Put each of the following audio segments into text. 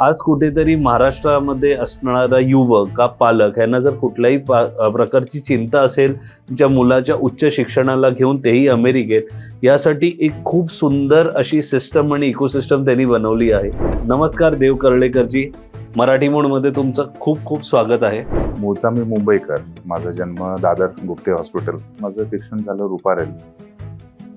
आज कुठेतरी महाराष्ट्रामध्ये असणारा युवक का पालक यांना जर कुठल्याही प्रकारची चिंता असेल तिच्या मुलाच्या उच्च शिक्षणाला घेऊन, तेही अमेरिकेत, यासाठी एक खूप सुंदर अशी सिस्टम आणि इकोसिस्टम त्यांनी बनवली आहे. नमस्कार देव कर्लेकरजी, मराठी मोडमध्ये तुमचं खूप खूप स्वागत आहे. मूळचा मी मुंबईकर, माझा जन्म दादर गुप्ते हॉस्पिटल. माझं शिक्षण झालं रुपारेल,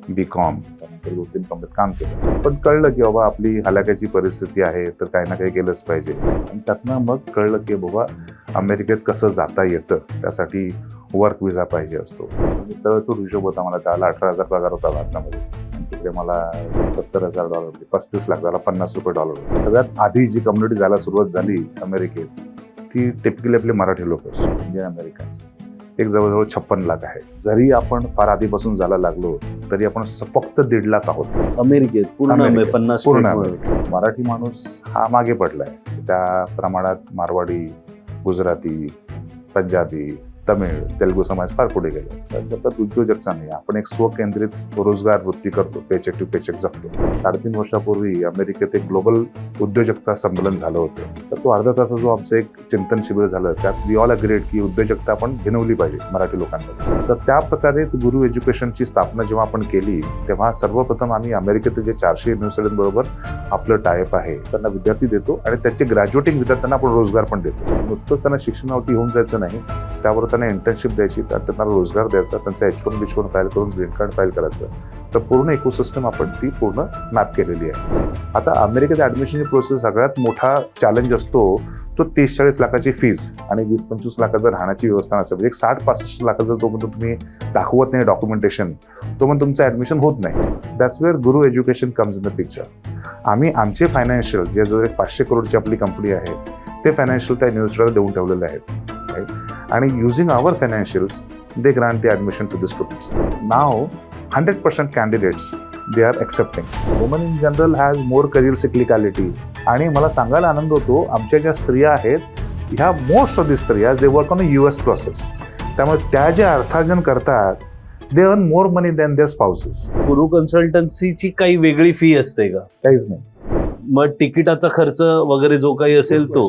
BCom. त्यानंतर 2-3 कंपनीत काम केलं. पण कळलं की बाबा आपली हलाखीची परिस्थिती आहे, तर काही ना काही केलंच पाहिजे. आणि त्यातनं मग कळलं की बाबा अमेरिकेत कसं जाता येतं, त्यासाठी वर्क विजा पाहिजे असतो. सरळ हिशोब होता, मला त्याला 18,000 पगार होता भारतामध्ये. तिकडे मला $70,000, $35 लाख, $50 सगळ्यात आधी जी कम्युनिटी जायला सुरुवात झाली अमेरिकेत, ती टिपिकली आपले मराठी लोक, इंडियन अमेरिकन्स. एक जवळजवळ 56 लाख आहे. जरी आपण फार आधीपासून जायला लागलो तरी आपण फक्त 1.5 लाख आहोत अमेरिकेत. पूर्ण 50 पूर्ण मराठी माणूस हा मागे पडलाय. त्या प्रमाणात मारवाडी, गुजराती, पंजाबी, तमिळ, तेलुगू समाज फार पुढे गेले. त्यात उद्योजकता नाही. आपण एक स्वकेंद्रित रोजगार वृत्ती करतो, पेचेक टू पेचेक जगतो. 3.5 वर्षापूर्वी अमेरिकेत एक ग्लोबल उद्योजकता संमेलन झालं होतं. तर तो अर्धा तासाचा जो आमचं एक चिंतन शिबिर झालं, त्यात वी ऑल अग्रीड की उद्योजकता आपण भिनवली पाहिजे मराठी लोकांमध्ये. तर त्या प्रकारे गुरु एज्युकेशनची स्थापना जेव्हा आपण केली, तेव्हा सर्वप्रथम आम्ही अमेरिकेत जे 400 युनिव्हर्सिटींबरोबर आपलं टायअप आहे, त्यांना विद्यार्थी देतो आणि त्याचे ग्रॅज्युएटिंग विद्यार्थ्यांना आपण रोजगार पण देतो. नुसतंच त्यांना शिक्षणावरती होऊन जायचं नाही, त्यावर त्यांना इंटर्नशिप द्यायची, त्यांना रोजगार द्यायचा, त्यांचा H1B1 फाईल करून ग्रीन कार्ड फाईल करायचं. तर पूर्ण इकोसिस्टम आपण ती पूर्ण मॅप केलेली आहे. आता अमेरिकेत ऍडमिशनची प्रोसेस सगळ्यात मोठा चॅलेंज असतो तो 30-40 लाखाची फीज आणि 20-25 लाखाचं राहण्याची व्यवस्था नसेल. म्हणजे 60-65 लाखाचं जोपर्यंत तुम्ही दाखवत नाही डॉक्युमेंटेशन, तोपर्यंत तुमचं ऍडमिशन होत नाही. That's where Guru education comes in the picture. आम्ही आमचे फायनान्शियल, जे जो एक 500 करोडची आपली कंपनी आहे, ते फायनान्शियल त्या युनिव्हर्सिटीला देऊन ठेवलेले आहेत. आणि using our financials, they grant the admission to the students. Now 100% candidates they are accepting. Women in general has more career cyclicality. आणि मला सांगायला आनंद होतो, आमच्या ज्या स्त्रिया आहेत, ह्या मोस्ट ऑफ दी स्त्रिया they work on a US process. त्यामुळे त्या जे अर्थार्जन करतात, they earn more money than their spouses. Guru कन्सल्टन्सीची काही वेगळी फी असते का? काहीच नाही. मग तिकिटाचा खर्च वगैरे जो काही असेल तो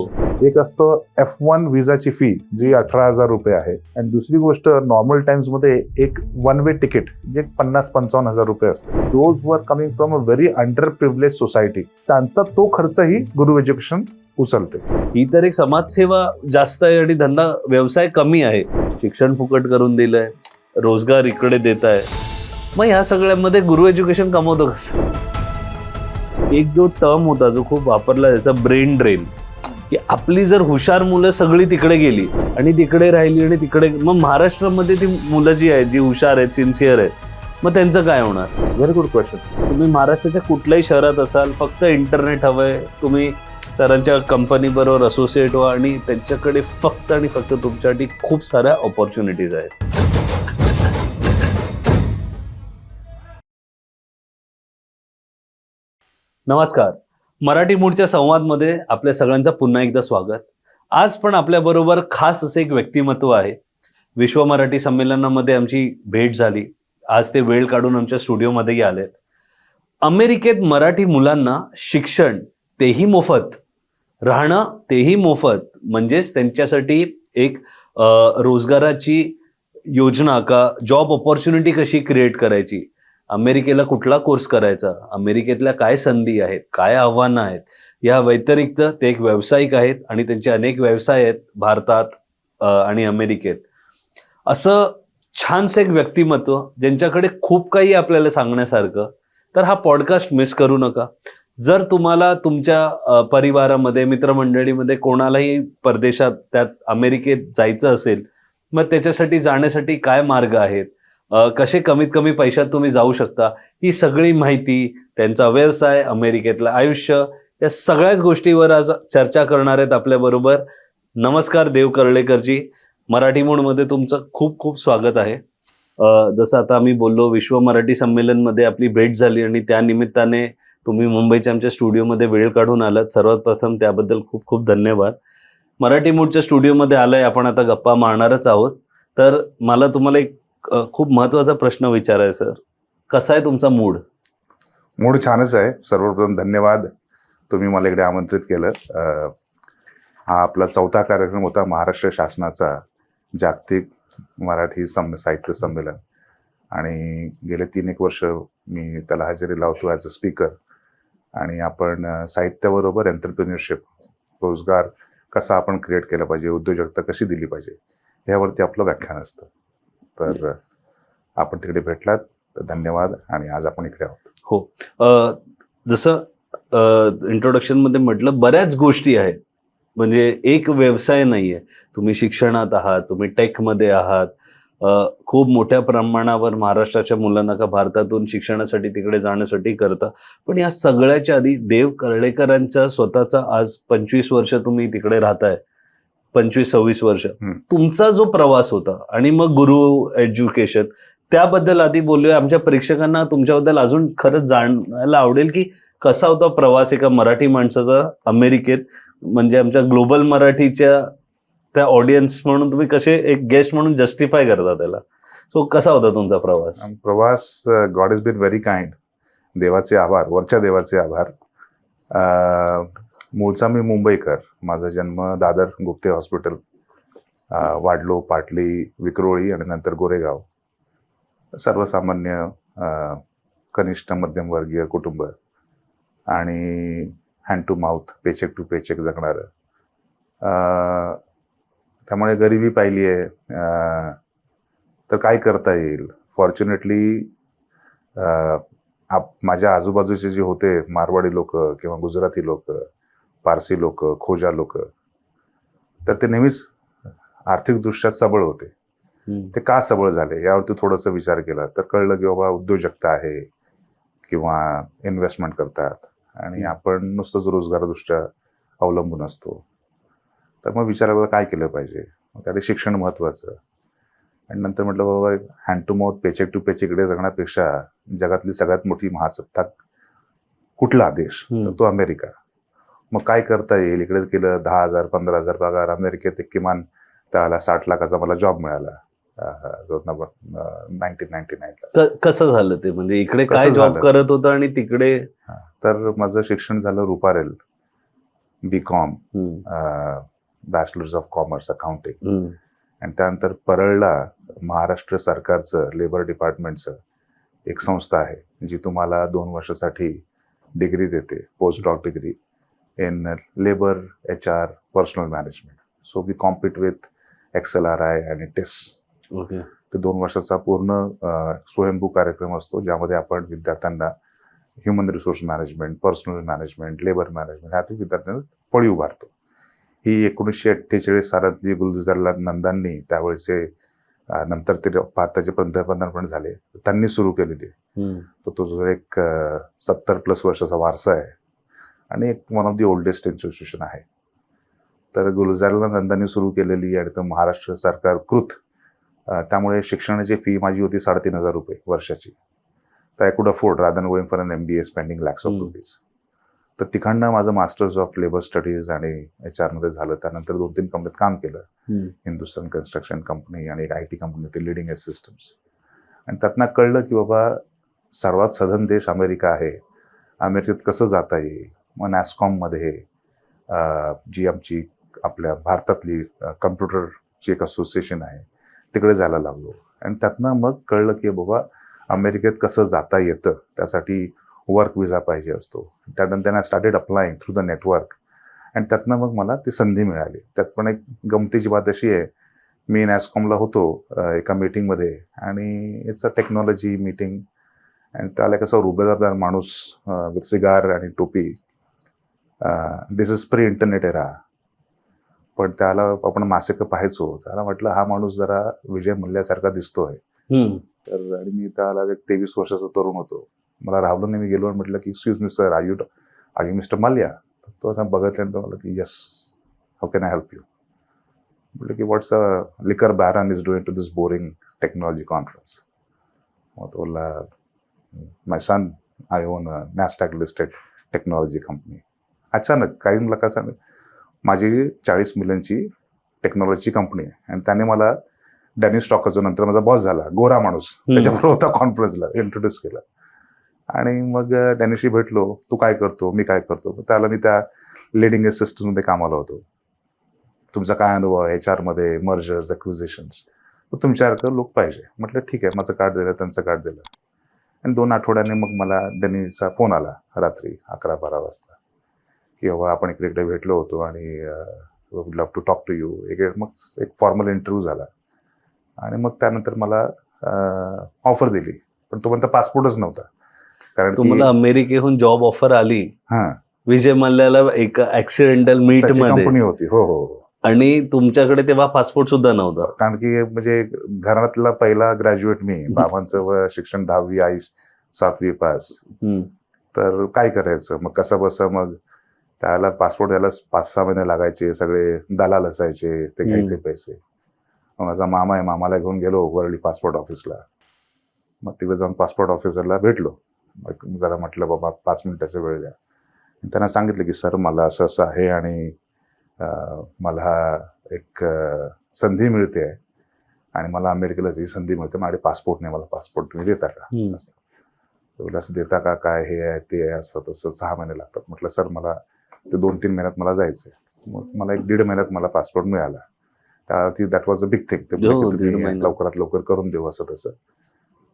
एक असतं F1 विजाची फी, जी $18,000 आहे. आणि दुसरी गोष्ट, नॉर्मल टाइम्स मध्ये एक 1 वे तिकीट जे $50,000-55,000 असते. Those were coming from a very under privilege society, त्यांचा तो खर्चही गुरु एज्युकेशन उचलते. ही तर एक समाजसेवा जास्त आहे आणि धंदा व्यवसाय कमी आहे. शिक्षण फुकट करून दिलंय, रोजगार इकडे देत आहे. मग ह्या सगळ्यामध्ये गुरु एज्युकेशन कमवतं कसं? एक जो टर्म होता जो खूप वापरला त्याचा ब्रेन ड्रेन, की आपली जर हुशार मुलं सगळी तिकडे गेली आणि तिकडे राहिली आणि तिकडे, मग महाराष्ट्रामध्ये ती मुलं जी आहेत, जी हुशार आहेत, सिन्सिअर आहेत, मग त्यांचं काय होणार? Very good question. तुम्ही महाराष्ट्राच्या कुठल्याही शहरात असाल, फक्त इंटरनेट हवंय, तुम्ही सरांच्या कंपनी बरोबर असोसिएट व्हा आणि त्यांच्याकडे फक्त आणि फक्त तुमच्यासाठी खूप साऱ्या ऑपॉर्च्युनिटीज आहेत. नमस्कार, मराठी मूडच्या संवादमध्ये आपल्या सगळ्यांचं पुन्हा एकदा स्वागत. आज पण आपल्याबरोबर खास असे एक व्यक्तिमत्व आहे. विश्व मराठी संमेलनामध्ये आमची भेट झाली. आज ते वेळ काढून आमच्या स्टुडिओमध्येही आलेत. अमेरिकेत मराठी मुलांना शिक्षण तेही मोफत, राहणं तेही मोफत, म्हणजेच त्यांच्यासाठी एक रोजगाराची योजना का जॉब ऑपॉर्च्युनिटी कशी क्रिएट करायची, अमेरिकेला कुठला कोर्स करायचा, अमेरिकेतल्या काय संधी आहेत, काय आव्हानं आहेत, या व्यतिरिक्त ते एक व्यावसायिक आहेत आणि त्यांचे अनेक व्यवसाय आहेत भारतात आणि अमेरिकेत. असं छानसं एक व्यक्तिमत्व ज्यांच्याकडे खूप काही आपल्याला सांगण्यासारखं. तर हा पॉडकास्ट मिस करू नका. जर तुम्हाला तुमच्या परिवारामध्ये, मित्रमंडळीमध्ये कोणालाही परदेशात, त्यात अमेरिकेत जायचं असेल, मग त्याच्यासाठी जाण्यासाठी काय मार्ग आहेत, कसे कमीत कमी पैशात तुम्ही जाऊ शकता, ही सगळी माहिती, त्यांचा व्यवसाय, अमेरिकेतलं आयुष्य, या सगळ्याच गोष्टीवर आज चर्चा करणार आहेत आपल्याबरोबर. नमस्कार देव कर्लेकरजी, मराठी मूडमध्ये तुमचं खूप खूप स्वागत आहे. जसं आता आम्ही बोललो, विश्व मराठी संमेलनमध्ये आपली भेट झाली आणि त्या निमित्ताने तुम्ही मुंबईच्या आमच्या स्टुडिओमध्ये वेळ काढून आलात. सर्वात प्रथम त्याबद्दल खूप खूप धन्यवाद. मराठी मूडच्या स्टुडिओमध्ये आलाय, आपण आता गप्पा मारणारच आहोत. तर मला तुम्हाला एक खूप महत्वाचा प्रश्न विचारायचा सर, कसा आहे तुमचा मूड? मूड छानच आहे. सर्वप्रथम धन्यवाद तुम्ही मला इकडे आमंत्रित केलं. हा आपला 4था कार्यक्रम होता महाराष्ट्र शासनाचा जागतिक मराठी साहित्य संमेलन, आणि गेले 3-1 वर्ष मी त्याला हजेरी लावतो ॲज अ स्पीकर. आणि आपण साहित्याबरोबर एंटरप्रेन्युअरशिप, रोजगार कसा आपण क्रिएट केला पाहिजे, उद्योजकता कशी दिली पाहिजे, ह्यावरती आपलं व्याख्यान असतं. तर आपण तिकडे भेटलात तर धन्यवाद. आणि आज आपण इकडे आहोत. हो, जसं इंट्रोडक्शन मध्ये म्हटलं, बऱ्याच गोष्टी आहेत. म्हणजे एक व्यवसाय नाहीये. तुम्ही शिक्षणात आहात, तुम्ही टेकमध्ये आहात, खूप मोठ्या प्रमाणावर महाराष्ट्राच्या मुलांना का भारतातून शिक्षणासाठी तिकडे जाण्यासाठी करता. पण या सगळ्याच्या आधी देव कर्डेकरांचा स्वतःचा आज 25 वर्ष तुम्ही तिकडे राहताय, 25-26 वर्ष तुमचा जो प्रवास होता, आणि मग गुरु एज्युकेशन, त्याबद्दल आधी बोलूया. आमच्या प्रेक्षकांना तुमच्याबद्दल अजून खरंच जाणायला आवडेल की कसा होता प्रवास एका मराठी माणसाचा अमेरिकेत. म्हणजे आमच्या ग्लोबल मराठीच्या त्या ऑडियन्स म्हणून तुम्ही कसे एक गेस्ट म्हणून जस्टिफाय करता त्याला. सो कसा होता तुमचा प्रवास? God is been very kind. देवाचे आभार, वरच्या देवाचे आभार. मूळचा मी मुंबईकर. माझा जन्म दादर गुप्ते हॉस्पिटल, वाडलो, पाटली, विक्रोळी आणि नंतर गोरेगाव. सर्वसामान्य कनिष्ठ मध्यमवर्गीय कुटुंब आणि hand to mouth, paycheck to paycheck जगणारं. त्यामुळे गरिबी पाहिली आहे. तर काय करता येईल. फॉर्च्युनेटली माझ्या आजूबाजूचे जे होते मारवाडी लोक किंवा गुजराती लोक, पारसी लोक, खोजा लोक, तर ते नेहमीच आर्थिकदृष्ट्या सबळ होते. ते का सबळ झाले यावरती थोडंसं विचार केला तर कळलं की बाबा उद्योजकता आहे किंवा इन्व्हेस्टमेंट करतात, आणि आपण नुसतंच रोजगारदृष्ट्या अवलंबून असतो. तर मग विचार केला काय केलं पाहिजे. त्यासाठी शिक्षण महत्त्वाचं. आणि नंतर म्हटलं बाबा hand to mouth, paycheck to paycheck इकडे जगण्यापेक्षा जगातली सगळ्यात मोठी महासत्ता कुठला देश, तर तो अमेरिका. मग काय करता येईल. इकडे केलं 10,000 15,000 पगार. अमेरिकेत एक किमान त्याला 60 लाखाचा मला जॉब मिळाला 1999ला. कसं झालं ते, म्हणजे इकडे काय जॉब करत होता आणि तिकडे? तर माझं शिक्षण झालं Ruparel, BCom, bachelors of commerce accounting. आणि त्यानंतर परळला महाराष्ट्र सरकारचं लेबर डिपार्टमेंटचं एक संस्था आहे जी तुम्हाला 2 वर्षासाठी डिग्री देते, post doc degree in labour, HR, personnel management. So we compete with XLRI आणि टेस. ओके. ते 2 वर्षाचा पूर्ण स्वयंभू कार्यक्रम असतो ज्यामध्ये आपण विद्यार्थ्यांना human resource management, personal management, labour management ह्यातून विद्यार्थ्यांना फळी उभारतो. ही 1948 सालातली गुलजारलाल नंदांनी, त्यावेळेचे नंतर ते भारताचे पंतप्रधान पण झाले, त्यांनी सुरू केलेली. तो जो एक 70+ वर्षाचा वारसा आहे आणि एक one of the oldest institution आहे. तर गुलजारलाल नंदांनी सुरू केलेली आणि तर महाराष्ट्र सरकार कृत. त्यामुळे शिक्षणाची फी माझी होती 3,500 रुपये वर्षाची. तर I could afford rather going for an MBA spending lakhs of rupees. तर तिकडनं माझं मास्टर्स ऑफ लेबर स्टडीज आणि HR मध्ये झालं. त्यानंतर 2-3 कंपनीत काम केलं. हिंदुस्थान कन्स्ट्रक्शन कंपनी आणि एक IT कंपनी होती, लिडिंग एज सिस्टम्स. आणि त्यातनं कळलं की बाबा सर्वात सधन देश अमेरिका आहे. अमेरिकेत कसं जाता येईल. मग NASSCOMमध्ये जी आमची आपल्या भारतातली कम्प्युटरची एक असोसिएशन आहे तिकडे जायला लागलो. आणि त्यातनं मग कळलं की बाबा अमेरिकेत कसं जाता येतं. त्यासाठी वर्क विजा पाहिजे असतो. त्यानंतर I started applying through the network. आणि त्यातनं मग मला ती संधी मिळाली. त्यात पण एक गमतीची बात अशी आहे, मी NASSCOMला होतो एका मीटिंगमध्ये, आणि इट्स अ टेक्नॉलॉजी मीटिंग. आणि त्याला कसं रुबेदार माणूस विथ सिगार आणि टोपी. दिस इज प्री इंटरनेट एरा. पण त्याला आपण मासिकं पाहायचो. त्याला म्हटलं हा माणूस जरा विजय मल्ल्यासारखा दिसतोय. तर आणि मी त्याला 23 वर्षाचा तरुण होतो. मला राहुलने मी गेलो आणि म्हटलं की excuse me sir, are you mister Mallya. तो असं बघितल्यानंतर मला की yes, how can I help you. म्हटलं की what's a liquor baron is doing to this boring technology conference. मग तो बोलला, my son, I own NASDAQ listed technology company. अचानक काही मला काय सांग, माझी 40 मिलियनची टेक्नॉलॉजी कंपनी आहे. आणि त्याने मला डॅनिश स्टॉकर, जो नंतर माझा बॉस झाला, गोरा माणूस, त्याच्याबरोबर होता कॉन्फरन्सला, इंट्रोड्यूस केला. आणि मग डॅनिशशी भेटलो. तू काय करतो, मी काय करतो. त्याला मी त्या लिडिंग असिस्टंटमध्ये कामाला होतो. तुमचा काय अनुभव आहे HR मध्ये, मर्जर्स, ॲक्विजिशन्स, तुमच्यासारखं लोक पाहिजे. म्हटलं ठीक आहे. माझं कार्ड दिलं, त्यांचं कार्ड दिलं. आणि 2 आठवड्याने मग मला डॅनीचा फोन आला रात्री 11-12 वाजता की बाबा आपण इकडे इकडे भेटलो होतो आणि would love to talk to you. मग एक फॉर्मल इंटरव्ह्यू झाला आणि मग त्यानंतर मला ऑफर दिली. पण तोपर्यंत पासपोर्टच नव्हता. कारण तुम्हाला अमेरिकेहून जॉब ऑफर आली हां, विजय मल्ल्याला एक ऍक्सिडेंटल मीट त्याची मध्ये, कंपनी होती. हो हो हो. आणि तुमच्याकडे तेव्हा पासपोर्ट सुद्धा नव्हता. कारण की म्हणजे घरातला पहिला ग्रॅज्युएट मी. बाबांचं शिक्षण 10वी, आई 7वी पास. तर काय करायचं मग, कसं बसं. मग त्याला पासपोर्ट द्यायला 5-6 महिने लागायचे. सगळे दलाल असायचे, ते घ्यायचे पैसे. मग माझा मामा आहे, मामाला घेऊन गेलो वरळी पासपोर्ट ऑफिसला. मग तिकडे जाऊन पासपोर्ट ऑफिसरला भेटलो. मग जरा म्हटलं बाबा 5 मिनिटाचा वेळ द्या. त्यांना सांगितलं की सर मला असं असं आहे आणि मला एक संधी मिळते आहे आणि मला अमेरिकेला जी संधी मिळते, माझ्याकडे पासपोर्ट नाही, मला पासपोर्ट तुम्ही देता का? असं देता का, काय हे आहे ते आहे, असं तसं. 6 महिने लागतात. म्हटलं सर मला ते 2-3 महिन्यात मला जायचं आहे. मग मला 1-1.5 महिन्यात मला पासपोर्ट मिळाला. त्यावरती that was a big thing. तुम्ही लवकरात लवकर करून देऊ असं तसं.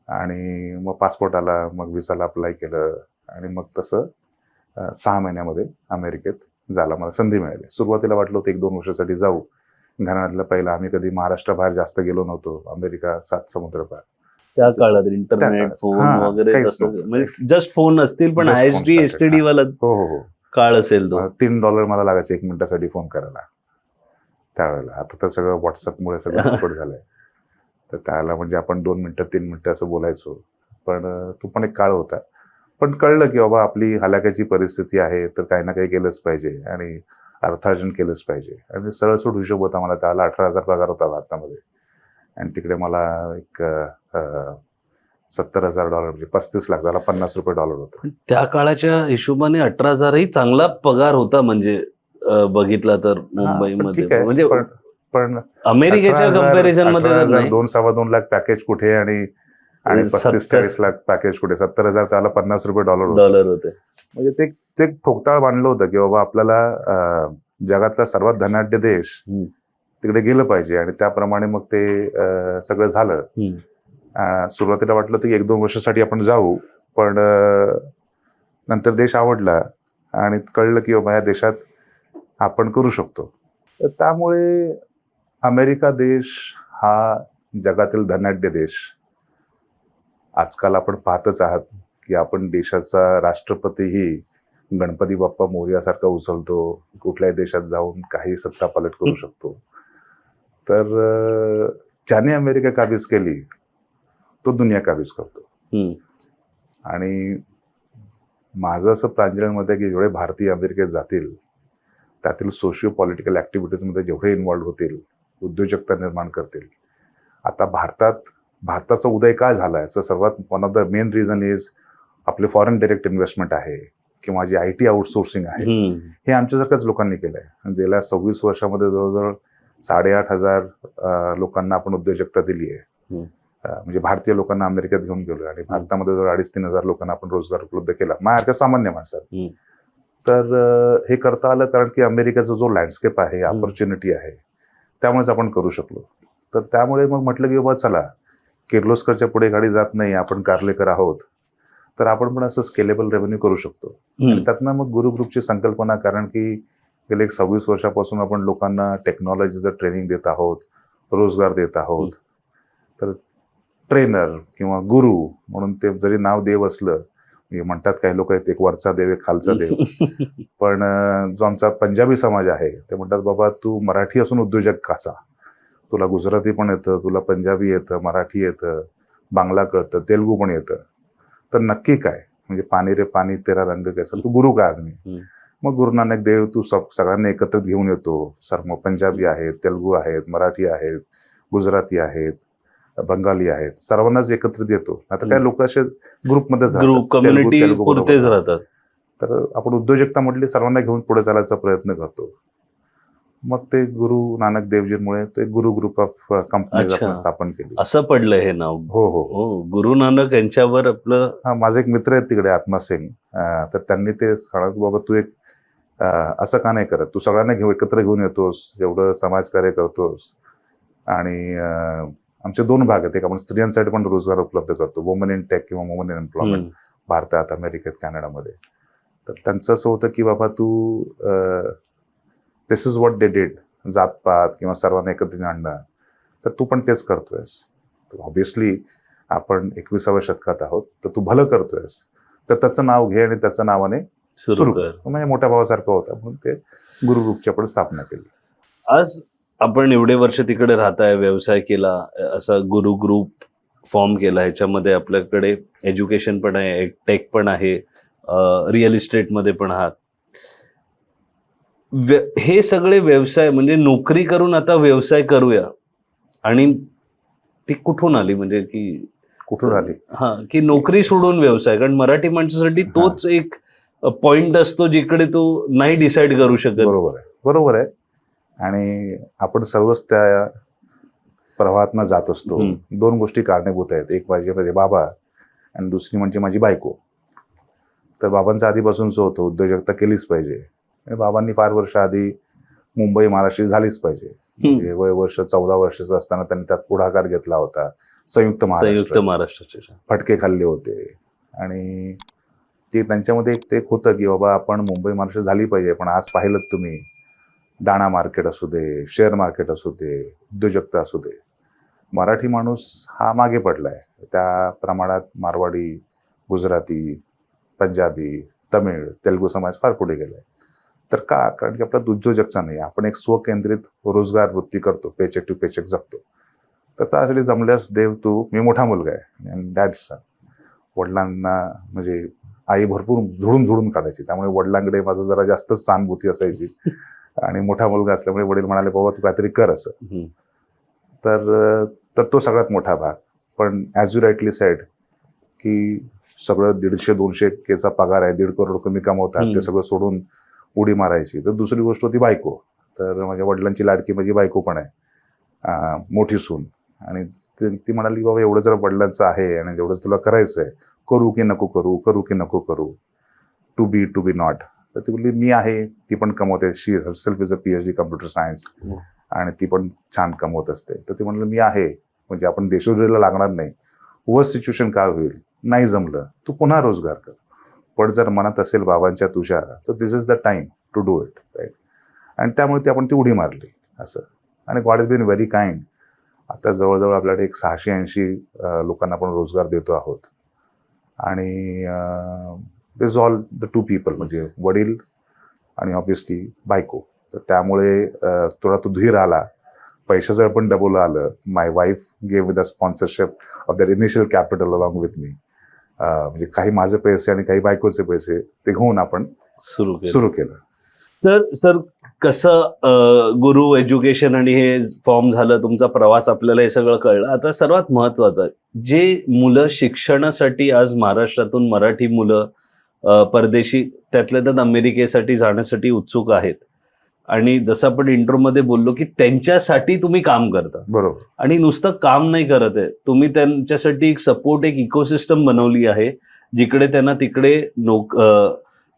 आणि मग पासपोर्ट आला, मग व्हिसाला अप्लाय केलं आणि मग तसं 6 महिन्यामध्ये अमेरिकेत जायला मला संधी मिळाली. सुरुवातीला वाटलं होतं 1-2 वर्षासाठी जाऊ. घरातलं पहिलं आम्ही कधी महाराष्ट्राबाहेर जास्त गेलो नव्हतो. अमेरिका 7 समुद्र पार. त्या काळात इंटरनेट, फोन वगैरे म्हणजे जस्ट फोन असतील, पण ISD STD वाला हो हो हो काळ असेल तो. $3 मला लागायचे 1 मिनिटासाठी फोन करायला त्यावेळेला. आता तर सगळं व्हॉट्सअपमुळे सगळं सपोर्ट झालंय. तर त्याला म्हणजे आपण 2 मिनिटं 3 मिनिटं असं बोलायचो. पण तो पण एक काळ होता. पण कळलं की बाबा आपली हलाखीची परिस्थिती आहे, तर काही ना काही केलंच पाहिजे आणि अर्थार्जन केलंच पाहिजे. आणि सरळसूट हिशोब होता. मला त्याला 18,000 पगार होता भारतामध्ये आणि तिकडे मला एक $70,000 म्हणजे 35 लाख, त्याला $50 होतं. त्या काळाच्या हिशोबाने 18,000ही चांगला पगार होता. म्हणजे बघितला तर मुंबईमध्ये म्हणजे पण अमेरिकेच्या कम्पॅरिझन मध्ये 2-2.25 लाख पॅकेज कुठे आणि 35-40 लाख पॅकेज कुठे. 70,000 त्याला $50 होते. म्हणजे ते ठोकताळ बांधलं होतं की बाबा आपल्याला जगातला सर्वात धनाढ्य देश तिकडे गेलं पाहिजे. आणि त्याप्रमाणे मग ते सगळं झालं. सुरुवातीला वाटलं होतं की 1-2 वर्षासाठी आपण जाऊ, पण नंतर देश आवडला आणि कळलं की बाबा या देशात आपण करू शकतो. तर त्यामुळे अमेरिका देश हा जगातील धनाढ्य देश. आजकाल आपण पाहतच आहात की आपण देशाचा राष्ट्रपतीही गणपती बाप्पा मोरयासारखा उचलतो. कुठल्याही देशात जाऊन काही सत्ता पालट करू शकतो. तर ज्याने अमेरिका काबीज केली तो दुनिया काबीज करतो. आणि माझं असं प्रांजळमध्ये की जेवढे भारतीय अमेरिकेत जातील, त्यातील सोशिओ पॉलिटिकल ॲक्टिव्हिटीजमध्ये जेवढे इन्व्हॉल्व्ह होतील, उद्योजकता निर्माण करतील. आता भारताचा उदय काय झाला याचं सर्वात one of the main reason is आपले फॉरेन डायरेक्ट इन्व्हेस्टमेंट आहे किंवा जे IT आउटसोर्सिंग आहे, हे आमच्यासारख्याच लोकांनी केलं आहे. गेल्या 26 वर्षामध्ये जवळजवळ 8,500 लोकांना आपण उद्योजकता दिली आहे. म्हणजे भारतीय लोकांना अमेरिकेत घेऊन गेलो आणि भारतामध्ये जवळ 2,500-3 हजार लोकांना आपण रोजगार उपलब्ध केला माझ्यासारख्या सामान्य माणसाला. तर हे करता आलं कारण की अमेरिकेचा जो लँडस्केप आहे, ऑपॉर्च्युनिटी आहे, त्यामुळेच आपण करू शकलो. तर त्यामुळे मग म्हटलं की बाबा चला, किर्लोस्करच्या पुढे गाडी जात नाही, आपण कारलेकर आहोत, तर आपण पण असं स्केलेबल रेव्हेन्यू करू शकतो. आणि त्यातनं मग गुरु ग्रुपची संकल्पना, कारण की गेले 26 वर्षापासून आपण लोकांना टेक्नॉलॉजीचं ट्रेनिंग देत आहोत, रोजगार देत आहोत. तर ट्रेनर किंवा गुरु म्हणून ते जरी नाव देव असलं, म्हणतात काही लोक आहेत एक वरचा देव एक खालचा देव, पण जो आमचा पंजाबी समाज आहे ते म्हणतात बाबा तू मराठी असून उद्योजक कसा, तुला गुजराती पण येतं, तुला पंजाबी येतं, मराठी येतं, बांगला कळतं, तेलुगू पण येतं, तर नक्की काय, म्हणजे पाणी रे पाणी तेरा रंग कैसा, तू गुरु का आदमी. मग गुरु नानक देव तू सगळ्यांना एकत्रित घेऊन येतो. मग पंजाबी आहेत, तेलुगू आहेत, मराठी आहेत, गुजराती आहेत, बंगाली आहेत, सर्वांनाच एकत्रित येतो. आता काय लोक असे ग्रुपमध्ये कम्युनिटी पुरतेच राहतात. तर आपण उद्योजकता म्हटली सर्वांना घेऊन पुढे चालायचा प्रयत्न करतो. मग ते गुरु नानक देवजींमुळे ते गुरु ग्रुप ऑफ कंपनीज अच्छा. आपण स्थापन केली. असं पडलं हे नाव. हो हो हो, गुरु नानक यांच्यावर आपलं. हा, माझे एक मित्र आहेत तिकडे आत्मा सिंग, तर त्यांनी ते सांगत बाबा तू एक असं का नाही करत, तू सगळ्यांना एकत्र घेऊन येतोस, जेवढं समाजकार्य करतोस. आणि आमचे 2 भाग आहेत, एक आपण स्त्रियांसाठी पण रोजगार उपलब्ध करतो, वुमन इन टेक किंवा वुमन इन एम्प्लॉयमेंट, भारतात, अमेरिकेत, कॅनडामध्ये. तर त्यांचं असं होतं की बाबा तू दिस इज व्हॉट दे डिड, जातपात किंवा सर्वांना एकत्र आणणं, तर तू पण तेच करतोयस. ऑब्व्हियसली आपण 21व्या शतकात आहोत, तर तू भलं करतोयस, तर त्याचं नाव घे आणि त्याच्या नावाने सुरू कर. तो म्हणजे मोठ्या भावासारखा होता, म्हणून ते गुरु ग्रुपची आपण स्थापना केली. आज आपण एवढे वर्ष तिकडे राहताय, व्यवसाय केला, असा गुरु ग्रुप फॉर्म केला, ह्याच्यामध्ये आपल्याकडे एज्युकेशन पण आहे, टेक पण आहे, रिअल इस्टेटमध्ये पण आहात. हे सगळे व्यवसाय म्हणजे नोकरी करून आता व्यवसाय करूया, आणि ती कुठून आली, म्हणजे की कुठून आली? हा, की नोकरी सोडून व्यवसाय? कारण मराठी माणसासाठी तोच एक पॉइंट असतो जिकडे तो नाही डिसाईड करू शकत. बरोबर आहे. आणि आपण सर्वच त्या प्रवाहातनं जात असतो. 2 गोष्टी कारणीभूत आहेत, एक म्हणजे बाबा आणि दुसरी म्हणजे माझी बायको. तर बाबांचं आधीपासूनच होतं उद्योजकता केलीच पाहिजे. आणि बाबांनी फार वर्ष आधी मुंबई महाराष्ट्र झालीच पाहिजे. म्हणजे वय वर्ष 14 वर्षाचं असताना त्यांनी त्यात पुढाकार घेतला होता. संयुक्त महाराष्ट्राचे फटके खाल्ले होते. आणि ते त्यांच्यामध्ये एक ते होतं की बाबा आपण मुंबई महाराष्ट्र झाली पाहिजे. पण आज पाहिलं तुम्ही, दाणा मार्केट असू दे, शेअर मार्केट असू दे, उद्योजकता असू दे, मराठी माणूस हा मागे पडलाय. त्या प्रमाणात मारवाडी, गुजराती, पंजाबी, तमिळ, तेलगू समाज फार पुढे गेलाय. तर का? कारण की आपला उद्योजकता नाही, आपण एक स्वकेंद्रित रोजगार वृत्ती करतो, पेचेक टू पेचेक जगतो. तर त्यासाठी जमल्यास देव तू, मी मोठा मुलगा आहे आणि डॅड्स सन. वडिलांना म्हणजे आई भरपूर झुडून काढायची, त्यामुळे वडिलांकडे माझं जरा जास्तच सहानुभूती असायची. आणि मोठा मुलगा असल्यामुळे वडील म्हणाले बाबा तू काहीतरी कर असं. तर तो सगळ्यात मोठा भाग. पण ॲज यू राईटली सेड की सगळं 150-200Kचा पगार आहे, 1.5 करोड कमी कमवतात, ते सगळं सोडून उडी मारायची. तर दुसरी गोष्ट होती बायको. तर माझ्या वडिलांची लाडकी माझी बायको पण आहे, मोठी सून. आणि ती म्हणाली बाबा एवढं जर वडिलांचं आहे आणि एवढं तुला करायचं आहे, करू की नको करू, करू की नको करू, टू बी नॉट. तर ती बोलली मी आहे, ती पण कमवते, she herself is a PhD computer science, आणि ती पण छान कमवत असते. तर ती म्हणलं मी आहे, म्हणजे आपण देशोधडीला लागणार नाही. वर्स्ट सिच्युएशन काय होईल, नाही जमलं तू पुन्हा रोजगार कर, पण जर मनात असेल बाबांच्या तुझ्या, तर this is the time to do it, right. आणि त्यामुळे आपण ती उडी मारली असं. आणि God is been very kind. आता जवळजवळ आपल्याकडे एक 680 लोकांना आपण रोजगार देतो आहोत. आणि दिस ऑल द 2 पीपल, म्हणजे वडील आणि ऑब्व्हियसली बायको. तर त्यामुळे थोडा तो धीर आला, पैशाचं पण डबल आलं. My wife gave with the sponsorship of that initial capital along with me. म्हणजे काही माझे पैसे आणि काही बायकोचे पैसे ते घेऊन आपण सुरू केलं. तर सर, कसं गुरु एज्युकेशन आणि हे फॉर्म झालं, तुमचा प्रवास, आपल्याला हे सगळं कळलं. आता सर्वात महत्वाचं, जे मुलं शिक्षणासाठी आज महाराष्ट्रातून मराठी मुलं परदेशी, त्यातल्या त्यात अमेरिकेसाठी जाण्यासाठी उत्सुक आहेत, आणि जसं आपण इंट्रोमध्ये बोललो की त्यांच्यासाठी तुम्ही काम करता. बरोबर. आणि नुसतं काम नाही करत आहे तुम्ही, त्यांच्यासाठी एक सपोर्ट, एक इकोसिस्टम बनवली आहे, जिकडे त्यांना तिकडे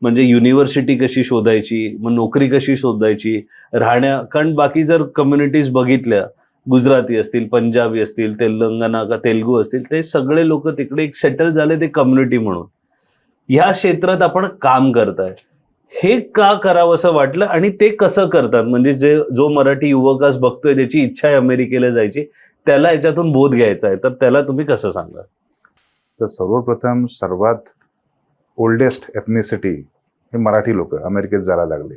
म्हणजे युनिव्हर्सिटी कशी शोधायची, मग नोकरी कशी शोधायची, राहण्या, कारण बाकी जर कम्युनिटीज बघितल्या, गुजराती असतील, पंजाबी असतील, तेलंगणा का तेलगू असतील, ते सगळे लोक तिकडे एक सेटल झाले, ते कम्युनिटी म्हणून. ह्या क्षेत्रात आपण काम करताय, हे का करावं असं वाटलं, आणि ते कसं करतात? म्हणजे जो मराठी युवक आज बघतोय, ज्याची इच्छा आहे अमेरिकेला जायची, त्याला याच्यातून बोध घ्यायचा आहे, तर त्याला तुम्ही कसं सांगा? तर सर्वप्रथम सर्वात ओल्डेस्ट एथनिसिटी हे मराठी लोक अमेरिकेत जायला लागले.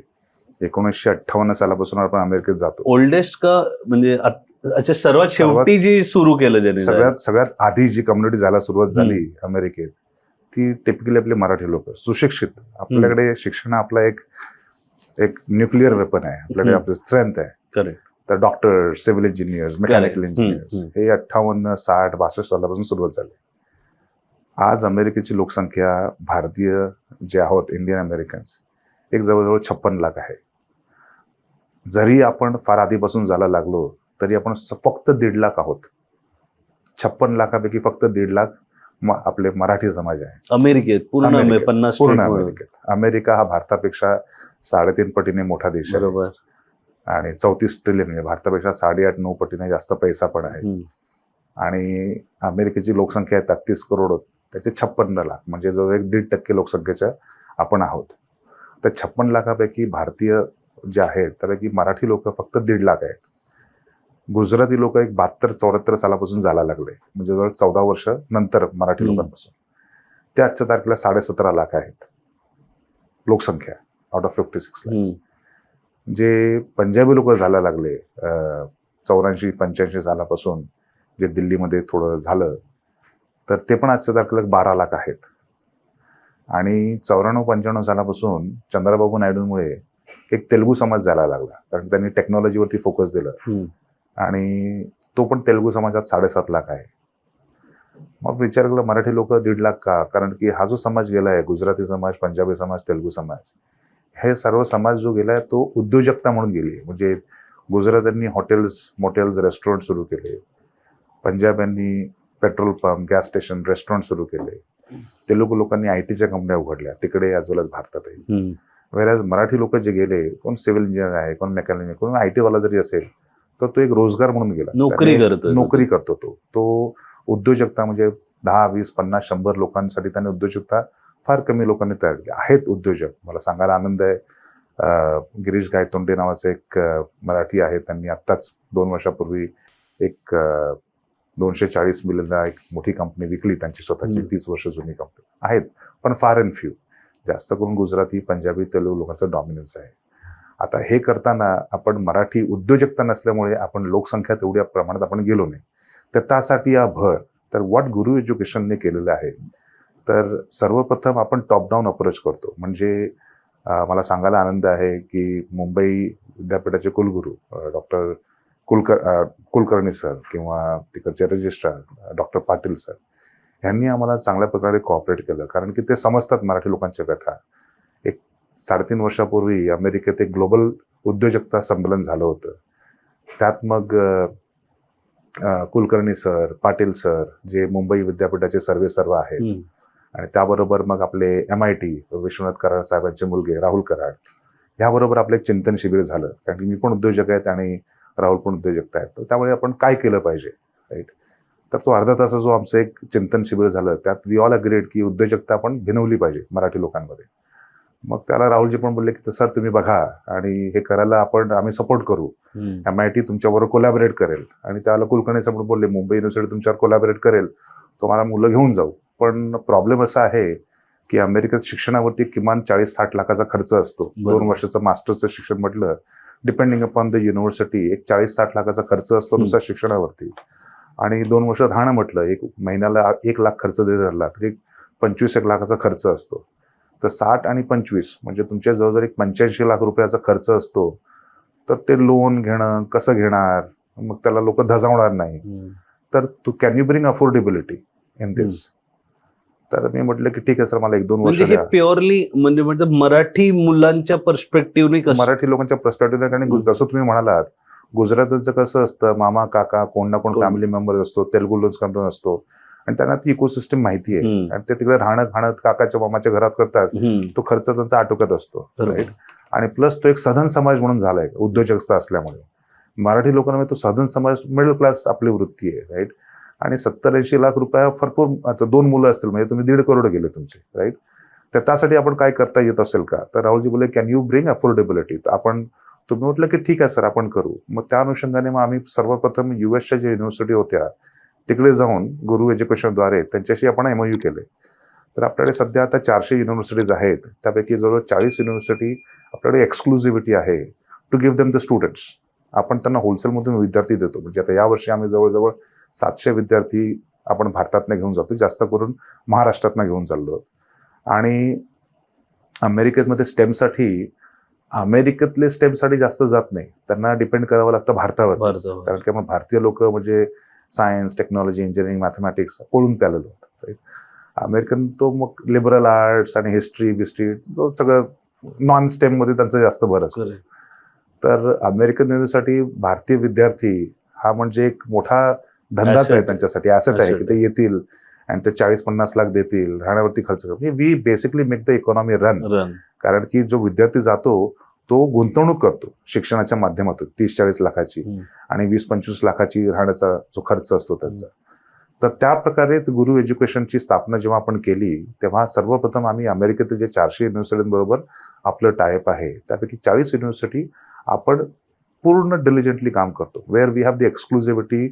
1958 सालापासून आपण अमेरिकेत जातो. ओल्डेस्ट का? म्हणजे अच्छा, सर्वात शेवटी जी सुरू केलं ज्यांनी, सगळ्यात आधी जी कम्युनिटी जायला सुरुवात झाली अमेरिकेत, ती टिपिकली आपले मराठी लोक, सुशिक्षित. आपल्याकडे शिक्षण आपला एक न्यूक्लिअर वेपन आहे, आपल्याकडे आपली स्ट्रेंथ आहे. करेक्ट. तर doctor, civil engineers, mechanical engineers हे 58, 60, 62 सालापासून सुरुवात झाली. आज अमेरिकेची लोकसंख्या, भारतीय जे आहोत, इंडियन अमेरिकन्स, एक जवळजवळ 56 लाख आहे. जरी आपण फार आधीपासून जायला लागलो तरी आपण फक्त 1.5 लाख आहोत. 56 लाखापैकी फक्त 1.5 लाख आपले मराठी समाज आहे अमेरिकेत पूर्ण अमेरिकेत, 50 पूर्ण state मध्ये. अमेरिकेत. अमेरिका हा भारतापेक्षा 3.5 पटीने मोठा देश आहे बरोबर. आणि 34 ट्रिलियन म्हणजे भारतापेक्षा 8.5-9 पटीने जास्त पैसा पण आहे. हम्म. आणि अमेरिकेची लोकसंख्या आहे 33 करोड, त्याचे 56 लाख म्हणजे जवळ 1.5% लोकसंख्येच्या आपण आहोत. तर 56 लाखापैकी भारतीय जे आहेत त्यापैकी मराठी लोक फक्त 1.5 लाख आहेत. गुजराती लोक एक 72-74 सालापासून जायला लागले, म्हणजे जवळ 14 वर्ष नंतर मराठी लोकांपासून. ते आजच्या तारखेला 17.5 लाख आहेत लोकसंख्या आउट ऑफ 56 लाख. जे पंजाबी लोक जायला लागले 84-85 सालापासून, जे दिल्लीमध्ये थोडं झालं, तर ते पण आजच्या तारखेला 12 लाख आहेत. आणि 94-95 सालापासून चंद्रबाबू नायडूंमुळे एक तेलुगू समाज जायला लागला, कारण त्यांनी टेक्नॉलॉजीवरती फोकस दिलं आणि तो पण तेलुगू समाजात 7.5 लाख आहे. मग विचार केला मराठी लोक 1.5 लाख का? कारण की हा जो समाज गेला आहे, गुजराती समाज, पंजाबी समाज, तेलुगू समाज, हे सर्व समाज जो गेलाय तो उद्योजकता म्हणून गेली. म्हणजे गुजरात्यांनी हॉटेल्स, मोटेल्स, रेस्टॉरंट सुरू केले, पंजाब्यांनी petrol pump, gas station, restaurant सुरू केले, तेलुगू लोकांनी आयटीच्या कंपन्या उघडल्या तिकडे as well as भारतातही. व्हेअरएज मराठी लोक जे गेले, कोण सिव्हिल इंजिनियर आहे, कोण मेकॅनिक, कोण IT वाला जरी असेल तर तो एक रोजगार म्हणून गेला, नोकरी करतो. तो उद्योजकता म्हणजे 10, 20, 50, 100 लोकांसाठी त्याने उद्योजकता फार कमी लोकांनी तयार केली. आहेत उद्योजक, मला सांगायला आनंद आहे. गिरीश गायतोंडे नावाचे एक मराठी आहे, त्यांनी आत्ताच 2 वर्षापूर्वी एक 240 मिलियनला एक मोठी कंपनी विकली, त्यांची स्वतःची 30 वर्ष जुनी कंपनी आहेत, पण फार अँड फ्यू. जास्त करून गुजराती, पंजाबी, तेलुगू लोकांचं डॉमिनन्स आहे. आता हे करताना आपण मराठी उद्योजकता नसल्यामुळे आपण लोकसंख्या तेवढ्या प्रमाणात आपण गेलो नाही. तर त्यासाठी या भर तर व्हॉट गुरु एज्युकेशनने केलेलं आहे, तर सर्वप्रथम आपण टॉप डाऊन अप्रोच करतो. म्हणजे मला सांगायला आनंद आहे की मुंबई विद्यापीठाचे कुलगुरू डॉक्टर कुलकर्णी सर किंवा तिकडचे रजिस्ट्रार डॉक्टर पाटील सर यांनी आम्हाला चांगल्या प्रकारे कॉपरेट केलं, कारण की ते समजतात मराठी लोकांच्या व्यथा. एक 3.5 वर्षापूर्वी अमेरिकेत एक ग्लोबल उद्योजकता संमेलन झालं होतं. त्यात मग कुलकर्णी सर, पाटील सर जे मुंबई विद्यापीठाचे सर्व आहेत, आणि त्याबरोबर मग आपले MIT विश्वनाथ कराड साहेबांचे मुलगे राहुल कराड, ह्याबरोबर आपलं एक चिंतन शिबिर झालं. कारण की मी पण उद्योजक आहेत आणि राहुल पण उद्योजक आहेत, तर त्यामुळे आपण काय केलं पाहिजे, राईट. तर तो अर्धा तासा जो आमचं एक चिंतन शिबिर झालं, त्यात वी ऑल अग्रीड की उद्योजकता आपण भिनवली पाहिजे मराठी लोकांमध्ये. मग त्याला राहुलजी पण बोलले की सर तुम्ही बघा आणि हे करायला आम्ही सपोर्ट करू, MIT तुमच्याबरोबर कोलॅबोरेट करेल. आणि त्याला कुलकर्णी सर पण बोलले मुंबई युनिव्हर्सिटी तुमच्यावर कोलॅबोरेट करेल, तुम्हाला मुलं घेऊन जाऊ. पण प्रॉब्लेम असा आहे की अमेरिकेत शिक्षणावरती किमान 40-60 लाखाचा खर्च असतो. 2 वर्षाचं मास्टर्सचं शिक्षण म्हटलं, डिपेंडिंग अपॉन द युनिव्हर्सिटी, एक 40-60 लाखाचा खर्च असतो नुसत्या शिक्षणावरती. आणि 2 वर्ष राहणं म्हटलं, एक महिन्याला 1 लाख खर्च देत धरला तर एक 25-1 लाखाचा खर्च असतो. तर 60 आणि 25 म्हणजे तुमच्या जवळजवळ एक 85 लाख रुपयाचा खर्च असतो. तर ते लोन घेणं कसं घेणार, मग त्याला लोक धजावणार नाही. तर can you bring affordability in this? तर मी म्हटलं की ठीक आहे सर, मला 1-2 वर्ष हे प्युअरली म्हणजे मराठी मुलांच्या पर्स्पेक्टिव्हने, मराठी लोकांच्या पर्स्पेक्टिव्हने. आणि जसं तुम्ही म्हणालात, गुजरातचं कसं असतं, मामा काका कोण ना कोण फॅमिली मेंबर असतो, तेलुगू लोकांकडून असतो, आणि त्यांना ती इकोसिस्टम माहिती आहे, आणि ते तिकडे राहणं काकाच्या मामाच्या घरात करतात, तो खर्च त्यांचा आटोक्यात असतो, राईट. आणि प्लस तो एक सधन समाज म्हणून झालाय उद्योजकता असल्यामुळे. मराठी लोकांना तो सधन समाज, मिडल क्लास आपली वृत्ती आहे, राईट. आणि 70-80 लाख रुपये भरपूर. आता 2 मुलं असतील म्हणजे तुम्ही 1.5 करोड गेले तुमचे, राईट. तर त्यासाठी आपण काय करता येत असेल का? तर राहुलजी बोलले कॅन यू ब्रिंग अफोर्डेबिलिटी? तुम्ही म्हटलं की ठीक आहे सर, आपण करू. मग त्या अनुषंगाने मग आम्ही सर्वप्रथम US ज्या युनिव्हर्सिटी होत्या तिकडे जाऊन गुरु एज्युकेशनद्वारे त्यांच्याशी आपण MOU केले. तर आपल्याकडे सध्या आता 400 युनिव्हर्सिटीज आहेत, त्यापैकी जवळ 40 युनिव्हर्सिटी आपल्याकडे एक्सक्लुझिव्हिटी आहे to give them the students. आपण त्यांना होलसेलमधून विद्यार्थी देतो. म्हणजे आता यावर्षी आम्ही जवळजवळ 700 विद्यार्थी आपण भारतातनं घेऊन जातो, जास्त करून महाराष्ट्रातनं घेऊन चाललो. आणि अमेरिकेमध्ये अमेरिकेतले स्टेमसाठी जास्त जात नाही, त्यांना डिपेंड करावं लागतं भारतावर. कारण की आपण भारतीय लोक म्हणजे सायन्स, टेक्नॉलॉजी, इंजिनिअरिंग, मॅथमॅटिक्स पळून प्यालेलो होतं. अमेरिकन तो मग लिबरल आर्ट्स आणि हिस्ट्री बिस्ट्री तो सगळं नॉन स्टेममध्ये त्यांचं जास्त भर असतं. तर अमेरिकन युनिव्हर्सिटी भारतीय विद्यार्थी हा म्हणजे एक मोठा धंदाच Asset आहे आहे. त्यांच्यासाठी, ॲसेट आहे की Asset ते येतील आणि ते 40-50 लाख देतील, राहण्यावरती खर्च करतील. We basically make the economy run. Run. कारण की जो विद्यार्थी जातो तो गुंतवणूक करतो शिक्षणाच्या माध्यमातून 30-40 लाखाची हम्म. आणि 20-25 लाखाची राहण्याचा जो खर्च असतो त्यांचा. तर त्या प्रकारे गुरु एज्युकेशनची स्थापना जेव्हा आपण केली तेव्हा सर्वप्रथम आम्ही अमेरिकेतील जे 400 युनिव्हर्सिटींबरोबर आपलं टायअप आहे त्यापैकी 40 युनिव्हर्सिटी आपण पूर्ण डिलिजंटली काम करतो, where we have the exclusivity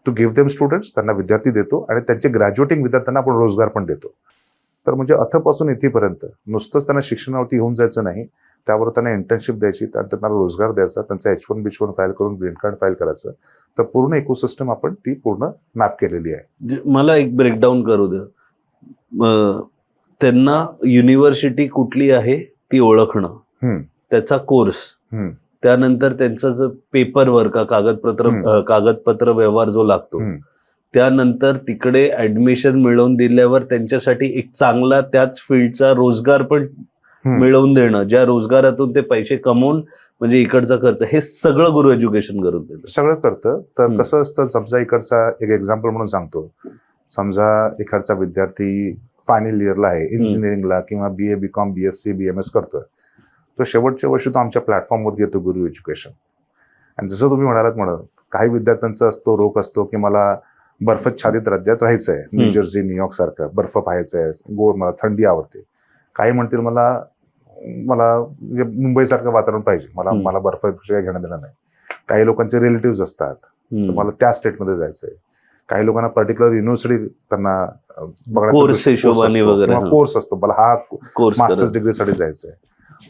to give them students, त्यांना विद्यार्थी देतो आणि त्यांचे ग्रॅज्युएटिंग विद्यार्थ्यांना आपण रोजगार पण देतो. तर म्हणजे अथपासून इथेपर्यंत नुसतंच त्यांना शिक्षणावरती होऊन जायचं नाही, त्यावर त्यांना इंटर्नशिप द्यायची, त्यांना रोजगार द्यायचा, त्यांचा H1B1 फाईल करून ग्रीन कार्ड फाईल करायचं. तर पूर्ण इकोसिस्टम आपण ती पूर्ण मॅप केलेली आहे. मला एक ब्रेकडाऊन करू द्या. त्यांना युनिव्हर्सिटी कुठली आहे ती ओळखणं, त्याचा कोर्स, त्यानंतर त्यांचं जो पेपर वर्क कागदपत्र व्यवहार जो लागतो, त्यानंतर तिकडे ऍडमिशन मिळवून दिल्यावर त्यांच्यासाठी एक चांगला त्याच फील्डचा रोजगार पण मिळवून देणं, ज्या रोजगारातून ते पैसे कमवून म्हणजे इकडचा खर्च, हे सगळं गुरु एज्युकेशन करून देतं. सगळं करतं. तर कसं असतं, समजा इकडचा एक एक्झाम्पल म्हणून सांगतो, समजा इकडचा विद्यार्थी फायनल इयरला आहे इंजिनिअरिंगला किंवा BA BCom BSc BMS करतोय, तो शेवटच्या वर्षी तो आमच्या प्लॅटफॉर्मवरती येतो गुरु एज्युकेशन. आणि जसं तुम्ही म्हणालात काही विद्यार्थ्यांचा असतो रोख असतो की मला बर्फाच्छादित राज्यात राहायचं आहे, न्यूजर्सी न्यूयॉर्क सारखं बर्फ पाहायचं आहे, मला थंडी आवडते. काही म्हणतील मला म्हणजे मुंबईसारखं वातावरण पाहिजे, मला बर्फाशिवाय घेणं देणं नाही. काही लोकांचे रिलेटिव्ह असतात, तर मला त्या स्टेटमध्ये जायचंय. काही लोकांना पर्टिक्युलर युनिव्हर्सिटी त्यांना कोर्स असतो, मला हा मास्टर्स डिग्रीसाठी जायचंय.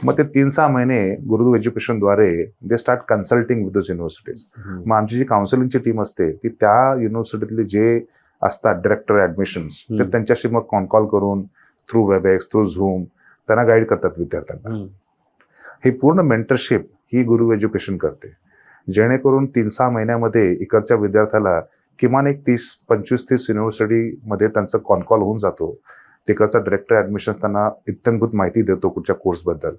मग ते 3-6 महिने गुरु एज्युकेशनद्वारे they start consulting with those universities. मग आमची जी काउन्सिलिंगची टीम असते ती त्या युनिव्हर्सिटीतले जे असतात डायरेक्टर ऍडमिशन्स, ते त्यांच्याशी मग कॉल करून थ्रू वेबएक्स थ्रू झूम त्यांना गाईड करतात विद्यार्थ्यांना. ही पूर्ण मेंटरशिप ही गुरु एज्युकेशन करते, जेणेकरून 3-6 महिन्यामध्ये इकडच्या विद्यार्थ्याला किमान एक 25-30 युनिव्हर्सिटीमध्ये त्यांचा कॉल होऊन जातो. तिकडचा डायरेक्टर ऍडमिशन त्यांना इत्थंभूत माहिती देतो कुठच्या कोर्सबद्दल.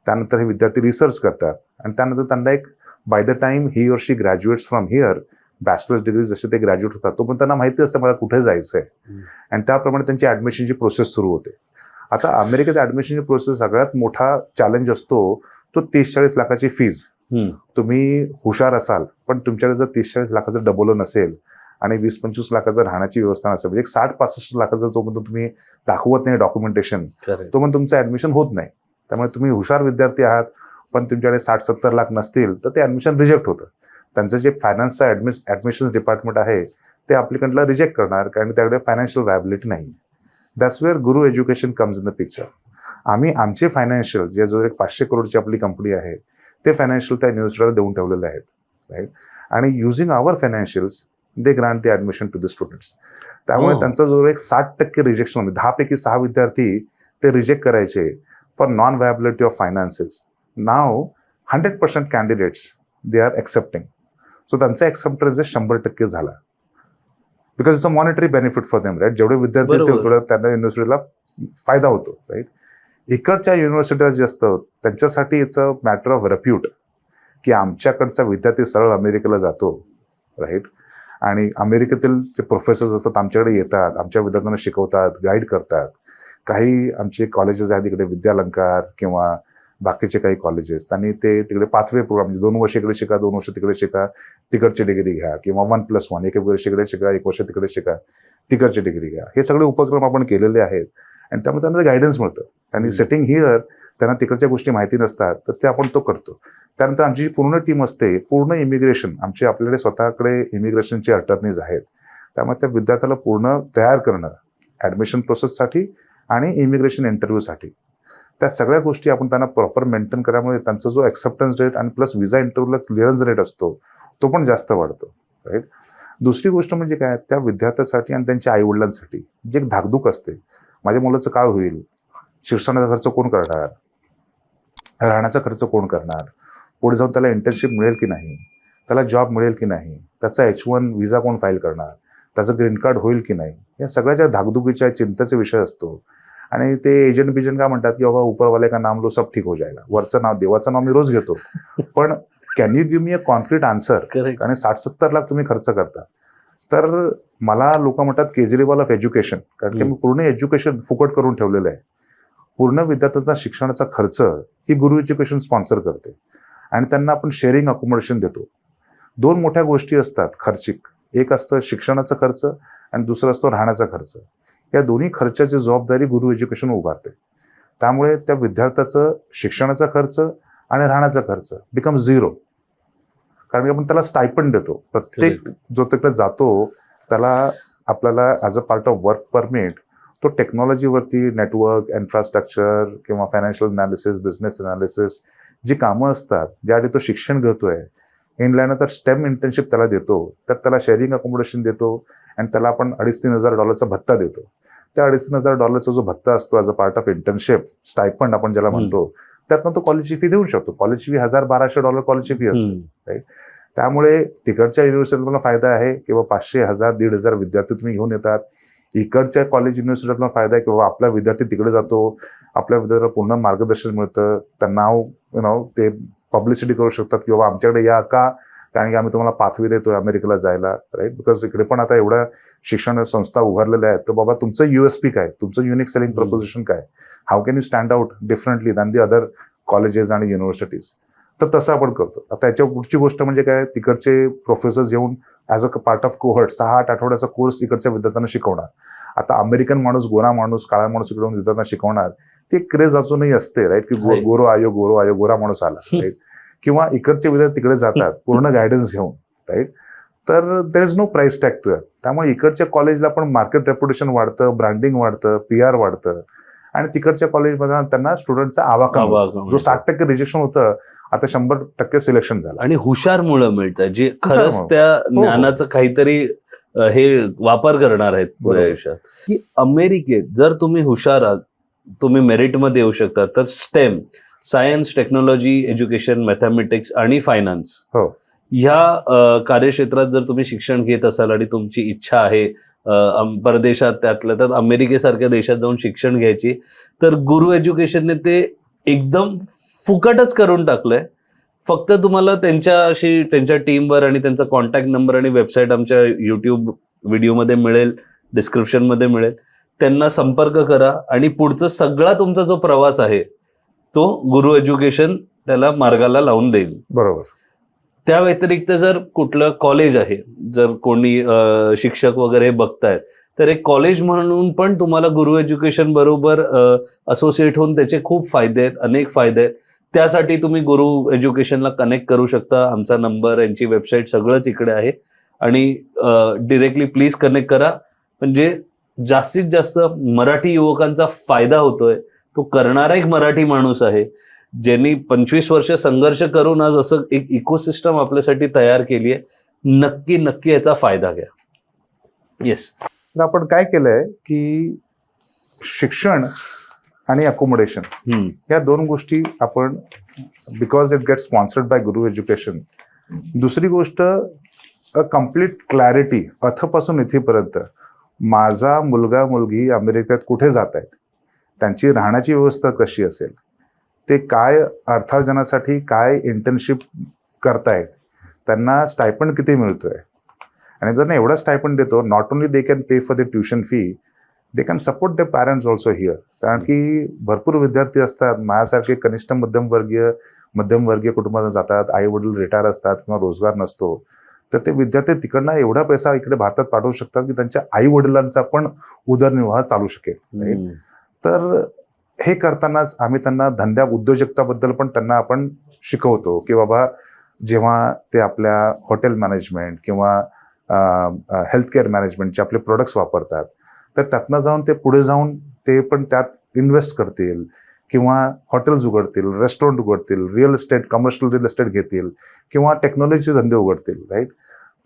त्यानंतर हे विद्यार्थी रिसर्च करतात आणि त्यानंतर त्यांना एक by the time he or she graduates from here, bachelors degree जसे ते ग्रॅज्युएट होतात तो पण त्यांना माहिती असतं मला कुठे जायचं आहे, आणि त्याप्रमाणे त्यांची ऍडमिशनची प्रोसेस सुरू होते. आता अमेरिकेत ऍडमिशनची प्रोसेस सगळ्यात मोठा चॅलेंज असतो तो 30-40 लाखाची फीज. तुम्ही हुशार असाल पण तुमच्याकडे जर 30-40 लाखाचं डबल नसेल आणि 20-25 लाखाचं राहण्याची व्यवस्था नसेल, म्हणजे 60-65 लाखाचं जोपर्यंत तुम्ही दाखवत नाही डॉक्युमेंटेशन, तो पण तुमचं ऍडमिशन होत नाही. त्यामुळे तुम्ही हुशार विद्यार्थी आहात पण तुमच्याकडे 60-70 लाख नसतील तर ते ऍडमिशन रिजेक्ट होतं. त्यांचं जे फायनान्सचं ऍडमिशन डिपार्टमेंट आहे ते ॲप्लिकंटला रिजेक्ट करणार, कारण त्याकडे फायनान्शियल व्हायबिलिटी नाही. That's where Guru education comes in the picture. आम्ही आमचे फायनान्शियल जे जो एक 500 करोडची आपली कंपनी आहे ते फायनान्शियल त्या युनिव्हर्सिटीला देऊन ठेवलेले आहेत, राईट. आणि using our financials they grant the admission to the students. त्यामुळे त्यांचा जो एक 60% रिजेक्शन होते, 10 पैकी 6 विद्यार्थी ते रिजेक्ट करायचे for non viability of finances. Now 100% candidates they are accepting. So त्यांचा एक्सेप्टन्स 100% झाला, because it's a monetary benefit for them, right. जेवढे विद्यार्थी येतील तेवढा त्यांना युनिव्हर्सिटीला फायदा होतो, राईट. इकडच्या युनिव्हर्सिटीला जे असतं त्यांच्यासाठी it's a matter of repute की आमच्याकडचा विद्यार्थी सरळ अमेरिकेला जातो, राईट. आणि अमेरिकेतील जे प्रोफेसर्स असतात आमच्याकडे येतात, आमच्या विद्यार्थ्यांना शिकवतात, गाईड करतात. काही आमचे कॉलेजेस आहेत इकडे, विद्यालंकार किंवा बाकीचे काही कॉलेजेस, त्यांनी ते तिकडे पाथवे प्रोग्राम, म्हणजे 2 वर्ष इकडे शिका, 2 वर्ष तिकडे शिका, तिकडची डिग्री घ्या, किंवा 1+1 एक वर्ष इकडे शिका, 1 वर्ष तिकडे शिका, तिकडची डिग्री घ्या. हे सगळे उपक्रम आपण केलेले आहेत आणि त्यामुळे त्यांना गायडन्स मिळतं. आणि सेटिंग हिअर त्यांना तिकडच्या गोष्टी माहिती नसतात तर ते आपण तो करतो. त्यानंतर आमची जी पूर्ण टीम असते, पूर्ण इमिग्रेशन, आपल्याकडे स्वतःकडे इमिग्रेशनचे अटर्नीज आहेत, त्यामुळे त्या विद्यार्थ्याला पूर्ण तयार करणं ॲडमिशन प्रोसेससाठी आणि इमिग्रेशन इंटरव्ह्यूसाठी, त्या सगळ्या गोष्टी आपण त्यांना प्रॉपर मेंटेन केल्यामुळे त्यांचा जो ॲक्सेप्टन्स रेट आणि प्लस व्हिसा इंटरव्ह्यूला क्लिअरन्स रेट असतो तो पण जास्त वाढतो, राईट. दुसरी गोष्ट म्हणजे काय, त्या विद्यार्थ्यासाठी आणि त्यांच्या आईवडिलांसाठी जी एक धाकधूक असते, माझ्या मुलाचं काय होईल, शिक्षणाचा खर्च कोण करणार, राहण्याचा खर्च कोण करणार, पुढे जाऊन त्याला इंटर्नशिप मिळेल की नाही, त्याला जॉब मिळेल की नाही, त्याचा H1 व्हिसा कोण फाईल करणार, त्याचं ग्रीन कार्ड होईल की नाही, या सगळ्याच्या धाकधुकीच्या चिंतेचा विषय असतो. आणि ते एजंट बिजंट काय म्हणतात की बाबा उपरवाले का नाम लो सब ठीक हो जाएगा, वरचं नाव देवाचं नाव मी रोज घेतो, पण can you give me a concrete answer? Correct. आणि 60-70 लाख तुम्ही खर्च करता. तर मला लोक म्हणतात केजरीवाल ऑफ एज्युकेशन, कारण की मी पूर्ण एज्युकेशन फुकट करून ठेवलेलं आहे. पूर्ण विद्यार्थ्यांचा शिक्षणाचा खर्च ही गुरु एज्युकेशन स्पॉन्सर करते आणि त्यांना आपण शेअरिंग अकोमोडेशन देतो. 2 मोठ्या गोष्टी असतात खर्चिक, एक असतं शिक्षणाचा खर्च आणि दुसरं असतो राहण्याचा खर्च. या दोन्ही खर्चाची जबाबदारी गुरु एज्युकेशन उभारते. त्यामुळे त्या विद्यार्थ्याचं शिक्षणाचा खर्च आणि राहण्याचा खर्च बिकम 0, कारण की आपण त्याला स्टायपंड देतो. प्रत्येक जो तिकडे जातो त्याला आपल्याला as a part of work permit तो टेक्नॉलॉजीवरती नेटवर्क, इन्फ्रास्ट्रक्चर किंवा फायनान्शियल अनालिसिस, बिझनेस अनालिसिस जी कामं असतात, ज्यासाठी तो शिक्षण घेतोय, इनलाईन तर स्टेम इंटर्नशिप त्याला देतो, तर त्याला शेअरिंग अकोमोडेशन देतो आणि त्याला आपण $2,500-3,000 भत्ता देतो. त्या $2,500 जो भत्ता असतो as a part of internship, stipend आपण ज्याला म्हणतो, त्यातनं तो कॉलेजची फी देऊ शकतो. कॉलेजची फी $1,000-1,200 कॉलेजची फी असते, राईट. त्यामुळे तिकडच्या युनिव्हर्सिटीला फायदा आहे किंवा 500, 1000, 1,500 विद्यार्थी तुम्ही घेऊन येतात. इकडच्या कॉलेज युनिव्हर्सिटीला फायदा आहे किंवा आपला विद्यार्थी तिकडे जातो, आपल्या विद्यार्थ्याला पूर्ण मार्गदर्शन मिळतं, त्यांना ते पब्लिसिटी करू शकतात की बाबा आमच्याकडे या का, कारण की आम्ही तुम्हाला पाथवे देतोय अमेरिकेला जायला, राईट. बिकॉज इकडे पण आता एवढ्या शिक्षण संस्था उभारलेल्या आहेत, तर बाबा तुमचं USP काय, तुमचं युनिक सेलिंग प्रपोजिशन काय, how can you stand out differently than the other colleges आणि युनिव्हर्सिटीज. तर तसं आपण करतो. आता याच्या पुढची गोष्ट म्हणजे काय, तिकडचे प्रोफेसर्स येऊन as a part of cohort 6-8 आठवड्याचा कोर्स इकडच्या विद्यार्थ्यांना शिकवणार. आता अमेरिकन माणूस, गोरा माणूस, काळा माणूस इकडून विद्यार्थ्यांना शिकवणार, ती क्रेज अजूनही असते, राईट, की गोरो आयो, गोरा माणूस आला, राईट. किंवा इकडचे विद्यार्थी तिकडे जातात पूर्ण गायडन्स घेऊन, राईट. तर there is no price tag to it. त्यामुळे इकडच्या कॉलेजला पण मार्केट रेप्युटेशन वाढतं, ब्रँडिंग वाढतं, PR वाढतं आणि तिकडच्या कॉलेजमध्ये त्यांना स्टुडंटचा आवाका मिळतो. जो 60% रिजेक्शन होतं आता 100% सिलेक्शन झालं. आणि हुशार मुलं मिळतात जे खरंच त्या ज्ञानाचं काहीतरी हे वापर करणार आहेत पुढे आयुष्यात. की अमेरिकेत जर तुम्ही हुशार आहात, तुम्ही मेरिटमध्ये येऊ शकता, तर stem, science, technology, education, mathematics आणि फायनान्स ह्या कार्यक्षेत्रात जर तुम्ही शिक्षण घेत असाल आणि तुमची इच्छा आहे परदेशात, त्यातल्या तर अमेरिकेसारख्या देशात जाऊन शिक्षण घ्यायची, तर गुरु एज्युकेशनने ते एकदम फुकटच करून टाकलंय. फक्त तुम्हाला त्यांच्या टीमवर आणि त्यांचा कॉन्टॅक्ट नंबर आणि वेबसाईट आमच्या YouTube व्हिडिओमध्ये मिळेल, डिस्क्रिप्शनमध्ये मिळेल. त्यांना संपर्क करा आणि पुढचा सगळा तुमचा जो प्रवास आहे तो गुरु एज्युकेशन त्याला मार्गाला लावून देईल. बरोबर. त्या व्यतिरिक्त जर कुठलं कॉलेज आहे, जर कोणी शिक्षक वगैरे बघतायत, तर एक कॉलेज म्हणून पण तुम्हाला गुरु एज्युकेशन बरोबर असोसिएट होऊन त्याचे खूप फायदे आहेत, अनेक फायदे आहेत. त्यासाठी तुम्ही गुरु एज्युकेशनला कनेक्ट करू शकता. आमचा नंबर, यांची वेबसाईट सगळंच इकडे आहे आणि डिरेक्टली प्लीज कनेक्ट करा. म्हणजे जास्तीत जास्त मराठी युवकांचा फायदा होतोय. तो करणारा एक मराठी माणूस आहे ज्यांनी 25 वर्ष संघर्ष करून आज असं एक इकोसिस्टम आपल्यासाठी तयार केली आहे. नक्की याचा फायदा घ्या. येस. तर आपण काय केलंय की शिक्षण आणि अकोमोडेशन या 2 गोष्टी आपण, because it get sponsored by Guru education. दुसरी गोष्ट, अ कम्प्लीट क्लॅरिटी अथपासून इथेपर्यंत. माझा मुलगा मुलगी अमेरिकेत कुठे जात आहेत, त्यांची राहण्याची व्यवस्था कशी असेल, ते काय अर्थार्जनासाठी काय इंटर्नशिप करतायत, त्यांना स्टायपंड किती मिळतोय, आणि त्यांना एवढा स्टायपंड देतो, not only they can pay for the tuition fee, they can support the parents also here. कारण की भरपूर विद्यार्थी असतात माझ्यासारखे कनिष्ठ मध्यमवर्गीय कुटुंबात जातात, आई वडील रिटायर असतात किंवा रोजगार नसतो, तर ते विद्यार्थी तिकडनं एवढा पैसा इकडे भारतात पाठवू शकतात की त्यांच्या आई वडिलांचा पण उदरनिर्वाह चालू शकेल. तर हे करतानाच आम्ही त्यांना उद्योजकताबद्दल पण त्यांना आपण शिकवतो की बाबा जेव्हा ते आपल्या हॉटेल मॅनेजमेंट किंवा हेल्थकेअर मॅनेजमेंटचे आपले प्रोडक्ट्स वापरतात, तर त्यातनं जाऊन ते पुढे जाऊन ते पण त्यात इन्व्हेस्ट करतील किंवा हॉटेल्स उघडतील, रेस्टॉरंट उघडतील, कमर्शियल रिअल इस्टेट घेतील किंवा टेक्नॉलॉजीचे धंदे उघडतील, राईट.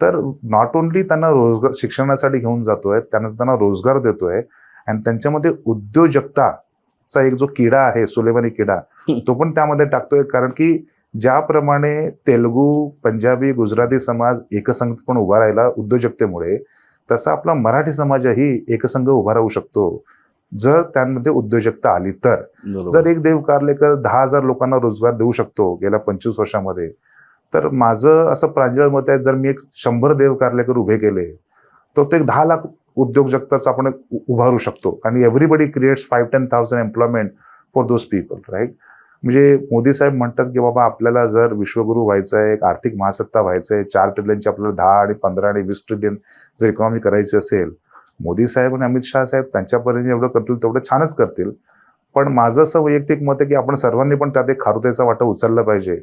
तर नॉट ओनली त्यांना रोजगार शिक्षणासाठी घेऊन जातोय, त्यांना रोजगार देतोय आणि त्यांच्यामध्ये उद्योजकताचा एक जो किडा आहे, सुलेमानी किडा, तो पण त्यामध्ये टाकतोय. कारण की ज्याप्रमाणे तेलुगू, पंजाबी, गुजराती समाज एकसंघ पण उभा राहिला उद्योजकतेमुळे, तसा आपला मराठी समाजही एकसंघ उभा राहू शकतो जर त्यांमध्ये उद्योजकता आली तर. बरोबर. जर एक देव कार्लेकर 10,000 लोकांना रोजगार देऊ शकतो गेल्या 25 वर्षामध्ये, तर माझं असं प्रांजळ मत आहे, जर मी एक 100 देव कार्लेकर उभे केले तर ते एक 10 लाख उद्योजकताच आपण उभारू शकतो. कारण everybody creates 5-10,000 employment for those people, right. म्हणजे मोदी साहेब म्हणतात की बाबा आपल्याला जर विश्वगुरू व्हायचं आहे, एक आर्थिक महासत्ता व्हायचं आहे, 4 ट्रिलियनची आपल्याला 10 आणि 15 आणि 20 ट्रिलियन जर इकॉनॉमी करायची असेल, मोदी साहेब आणि अमित शहा साहेब त्यांच्यापर्यंत एवढं करतील तेवढं छानच करतील. पण माझं असं वैयक्तिक मत आहे की आपण सर्वांनी पण त्यात एक खारुताईचा वाटा उचलला पाहिजे.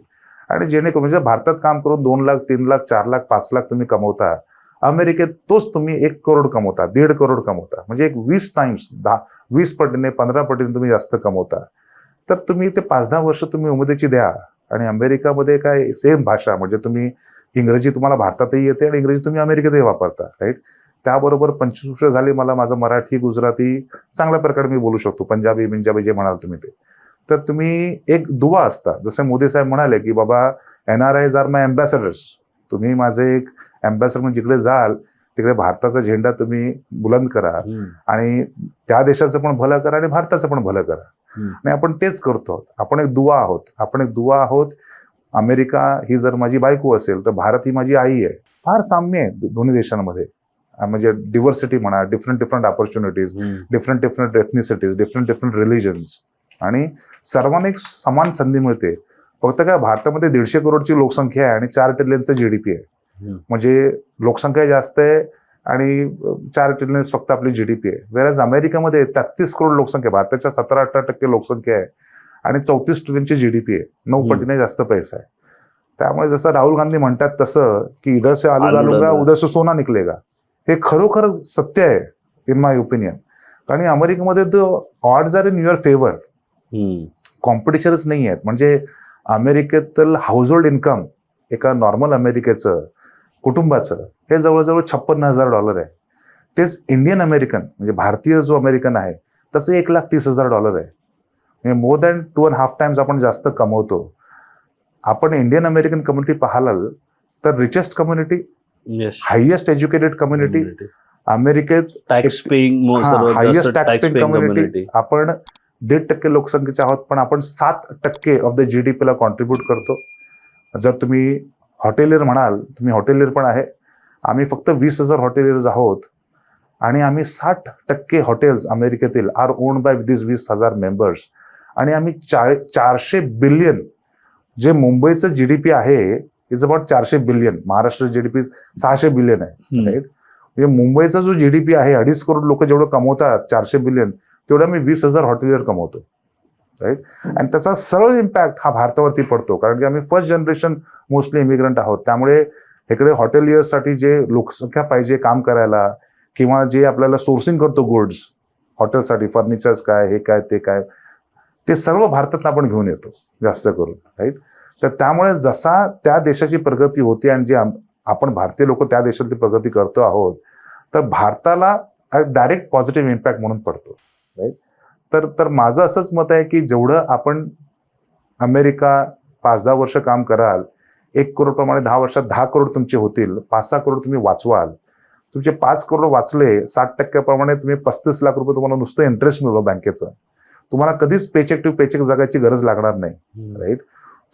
आणि जेणेकरून म्हणजे भारतात काम करून 2 लाख 3 लाख 4 लाख 5 लाख तुम्ही कमवता, अमेरिकेत तोच तुम्ही 1 करोड कमवता, 1.5 करोड कमवता, म्हणजे एक 20 टाइम्स 20 पटीने 15 पटीने तुम्ही जास्त कमवता. तर तुम्ही ते 5-10 वर्ष तुम्ही उमेदीची द्या. आणि अमेरिकामध्ये काय सेम भाषा, म्हणजे तुम्ही इंग्रजी तुम्हाला भारतातही येते आणि इंग्रजी तुम्ही अमेरिकेतही वापरता, राईट. त्याबरोबर 25 वर्ष झाली मला माझं मराठी गुजराती चांगल्या प्रकारे मी बोलू शकतो, पंजाबी जे म्हणाल तुम्ही ते. तर तुम्ही एक दुवा असता, जसे मोदी साहेब म्हणाले की बाबा NRIs आर माय अँबॅसेडर्स, तुम्ही माझे एक अँबॅसेडर म्हणून जिकडे जाल तिकडे भारताचा झेंडा तुम्ही बुलंद करा आणि त्या देशाचं पण भलं करा आणि भारताचं पण भलं करा. आणि आपण तेच करतो. आपण एक दुवा आहोत. अमेरिका ही जर माझी बायको असेल तर भारत ही माझी आई आहे. फार साम्य आहे दोन्ही देशांमध्ये, म्हणजे डिव्हर्सिटी म्हणा, different opportunities, different ethnicities, different religions, आणि सर्वांना एक समान संधी मिळते. फक्त काय भारतामध्ये 150 करोडची लोकसंख्या आहे आणि 4 ट्रिलियनचं GDP आहे. म्हणजे लोकसंख्या जास्त आहे आणि 4 ट्रिलियन फक्त आपली GDP आहे. वेळेस अमेरिकेमध्ये 33 करोड लोकसंख्या, भारताच्या 17-18% लोकसंख्या आहे आणि 34 ट्रिलियनची GDP आहे. 9 पटीने जास्त पैसा आहे. त्यामुळे जसं राहुल गांधी म्हणतात तसं की इधर से आलू डालूंगा उधर से सोना निकलेगा, हे खरोखर सत्य आहे इन माय ओपिनियन. कारण अमेरिकेमध्ये odds are in your favour, कॉम्पिटिशनच नाही आहेत. म्हणजे अमेरिकेतील हाऊसहोल्ड इन्कम एका नॉर्मल अमेरिकेचं कुटुंबाचं हे जवळजवळ $56,000 आहे. तेच इंडियन अमेरिकन म्हणजे भारतीय जो अमेरिकन आहे त्याचं $1,30,000 आहे. म्हणजे मोर दॅन 2.5 टाइम्स आपण जास्त कमवतो. आपण इंडियन अमेरिकन कम्युनिटी पाहाल तर richest community, highest educated community अमेरिकेत, tax paying highest tax paying community. आपण 1.5% लोकसंख्येचे आहोत, पण आपण 7% ऑफ द GDP ला कॉन्ट्रीब्यूट करतो. जर तुम्ही हॉटेलियर म्हणाल, तुम्ही हॉटेलियर पण आहे. आम्ही फक्त 20,000 हॉटेलियर्स आहोत आणि आम्ही 60% हॉटेल्स अमेरिकेतील are owned by this 20,000 members. आणि आम्ही 400 बिलियन, जे मुंबईचं GDP आहे is about 400 billion, Maharashtra GDP 600 billion आहे, राईट. म्हणजे मुंबईचा जो GDP आहे 2.5 करोड लोक जेवढं कमवतात 400 बिलियन, तेवढं मी 20,000 हॉटेलियर कमवतो, राईट. आणि त्याचा सरळ इम्पॅक्ट हा भारतावरती पडतो, कारण की आम्ही फर्स्ट जनरेशन मोस्टली इमिग्रंट आहोत. त्यामुळे इकडे हॉटेलियर्ससाठी जे लोकसंख्या पाहिजे काम करायला, किंवा जे आपल्याला सोर्सिंग करतो गुड्स हॉटेलसाठी, फर्निचर्स काय, हे काय, ते काय, ते सर्व भारतात आपण घेऊन येतो जास्त करून, राईट. तर त्यामुळे जसा त्या देशाची प्रगती होते आणि जे आपण भारतीय लोक त्या देशातली प्रगती करतो आहोत, तर भारताला डायरेक्ट पॉझिटिव्ह इम्पॅक्ट म्हणून पडतो, राईट. तर माझं असंच मत आहे की जेवढं आपण अमेरिका 5-10 वर्ष काम कराल, 1 करोड प्रमाणे 10 वर्षात 10 करोड तुमचे होतील, 5-6 करोड तुम्ही वाचवाल. तुमचे 5 करोड वाचले, 60% प्रमाणे तुम्ही 35 लाख रुपये तुम्हाला नुसतं इंटरेस्ट मिळवा बँकेचं. तुम्हाला कधीच पेचेक टू पेचेक जगायची गरज लागणार नाही, राईट.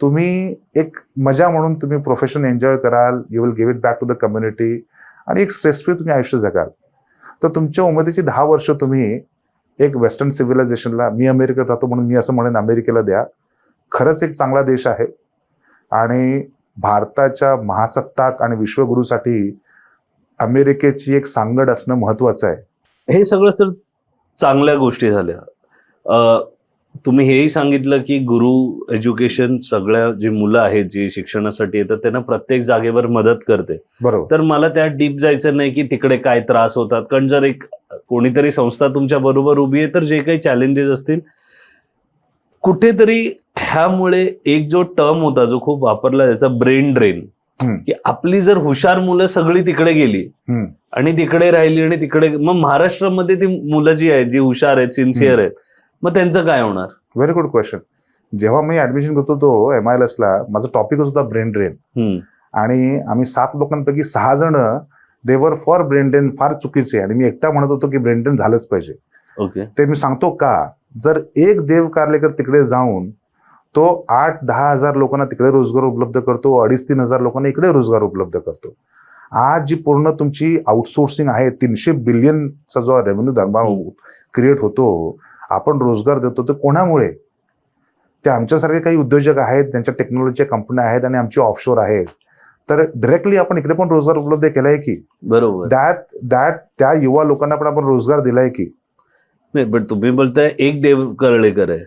तुम्ही एक मजा म्हणून तुम्ही प्रोफेशन एन्जॉय कराल, you will give it back to the community, आणि एक स्ट्रेस फ्री तुम्ही आयुष्य जगाल. तर तुमच्या उमेदीची 10 वर्ष तुम्ही एक वेस्टर्न सिव्हिलायझेशनला, मी अमेरिकेत राहतो म्हणून मी असं म्हणेन अमेरिकेला द्या. खरंच एक चांगला देश आहे आणि भारताच्या महासत्ताक आणि विश्वगुरूसाठी अमेरिकेची एक सांगड असणं महत्वाचं आहे. हे सगळं सर चांगल्या गोष्टी झाल्या. तुम्ही हेही सांगितलं की गुरु एज्युकेशन सगळ्या जी मुलं आहेत जी शिक्षणासाठी येतात त्यांना प्रत्येक जागेवर मदत करते. बरोबर. तर मला त्यात डीप जायचं नाही की तिकडे काय त्रास होतात, कारण जर एक कोणीतरी संस्था तुमच्या बरोबर उभी आहे तर जे काही चॅलेंजेस असतील कुठेतरी ह्यामुळे एक जो टर्म होता जो खूप वापरला त्याचा ब्रेन ड्रेन, की आपली जर हुशार मुलं सगळी तिकडे गेली आणि तिकडे राहिली आणि तिकडे मग महाराष्ट्रामध्ये ती मुलं जी आहेत जी हुशार आहेत, सिन्सिअर आहेत, मग त्यांचं काय होणार? Very good question. जेव्हा मी ऍडमिशन करतो तो MILS ला, माझा टॉपिकच होता ब्रेन ड्रेन. आणि आम्ही 7 लोकांपैकी 6 जण देवर फॉर ब्रेन ड्रेन फार चुकीचे, आणि मी एकटा म्हणत होतो की ब्रेन ड्रेन झालंच पाहिजे. ओके. ते मी सांगतो का, जर एक देव कार्लेकर तिकडे जाऊन तो 8-10 हजार लोकांना तिकडे रोजगार उपलब्ध करतो, 2,500-3 हजार लोकांना इकडे रोजगार उपलब्ध करतो. आज जी पूर्ण तुमची आउटसोर्सिंग आहे, 300 बिलियनचा जो रेव्हेन्यू क्रिएट होतो, आपण रोजगार देतो, तर कोणामुळे? ते आमच्यासारखे काही उद्योजक आहेत, त्यांच्या टेक्नॉलॉजीच्या कंपन्या आहेत आणि आमची ऑफशोर आहेत. तर डायरेक्टली आपण इकडे पण रोजगार उपलब्ध केलाय की, बरोबर. त्या युवा लोकांना पण आपण रोजगार दिलाय की. नाही, पण तुम्ही बोलताय एक देव कर्लेकर आहे,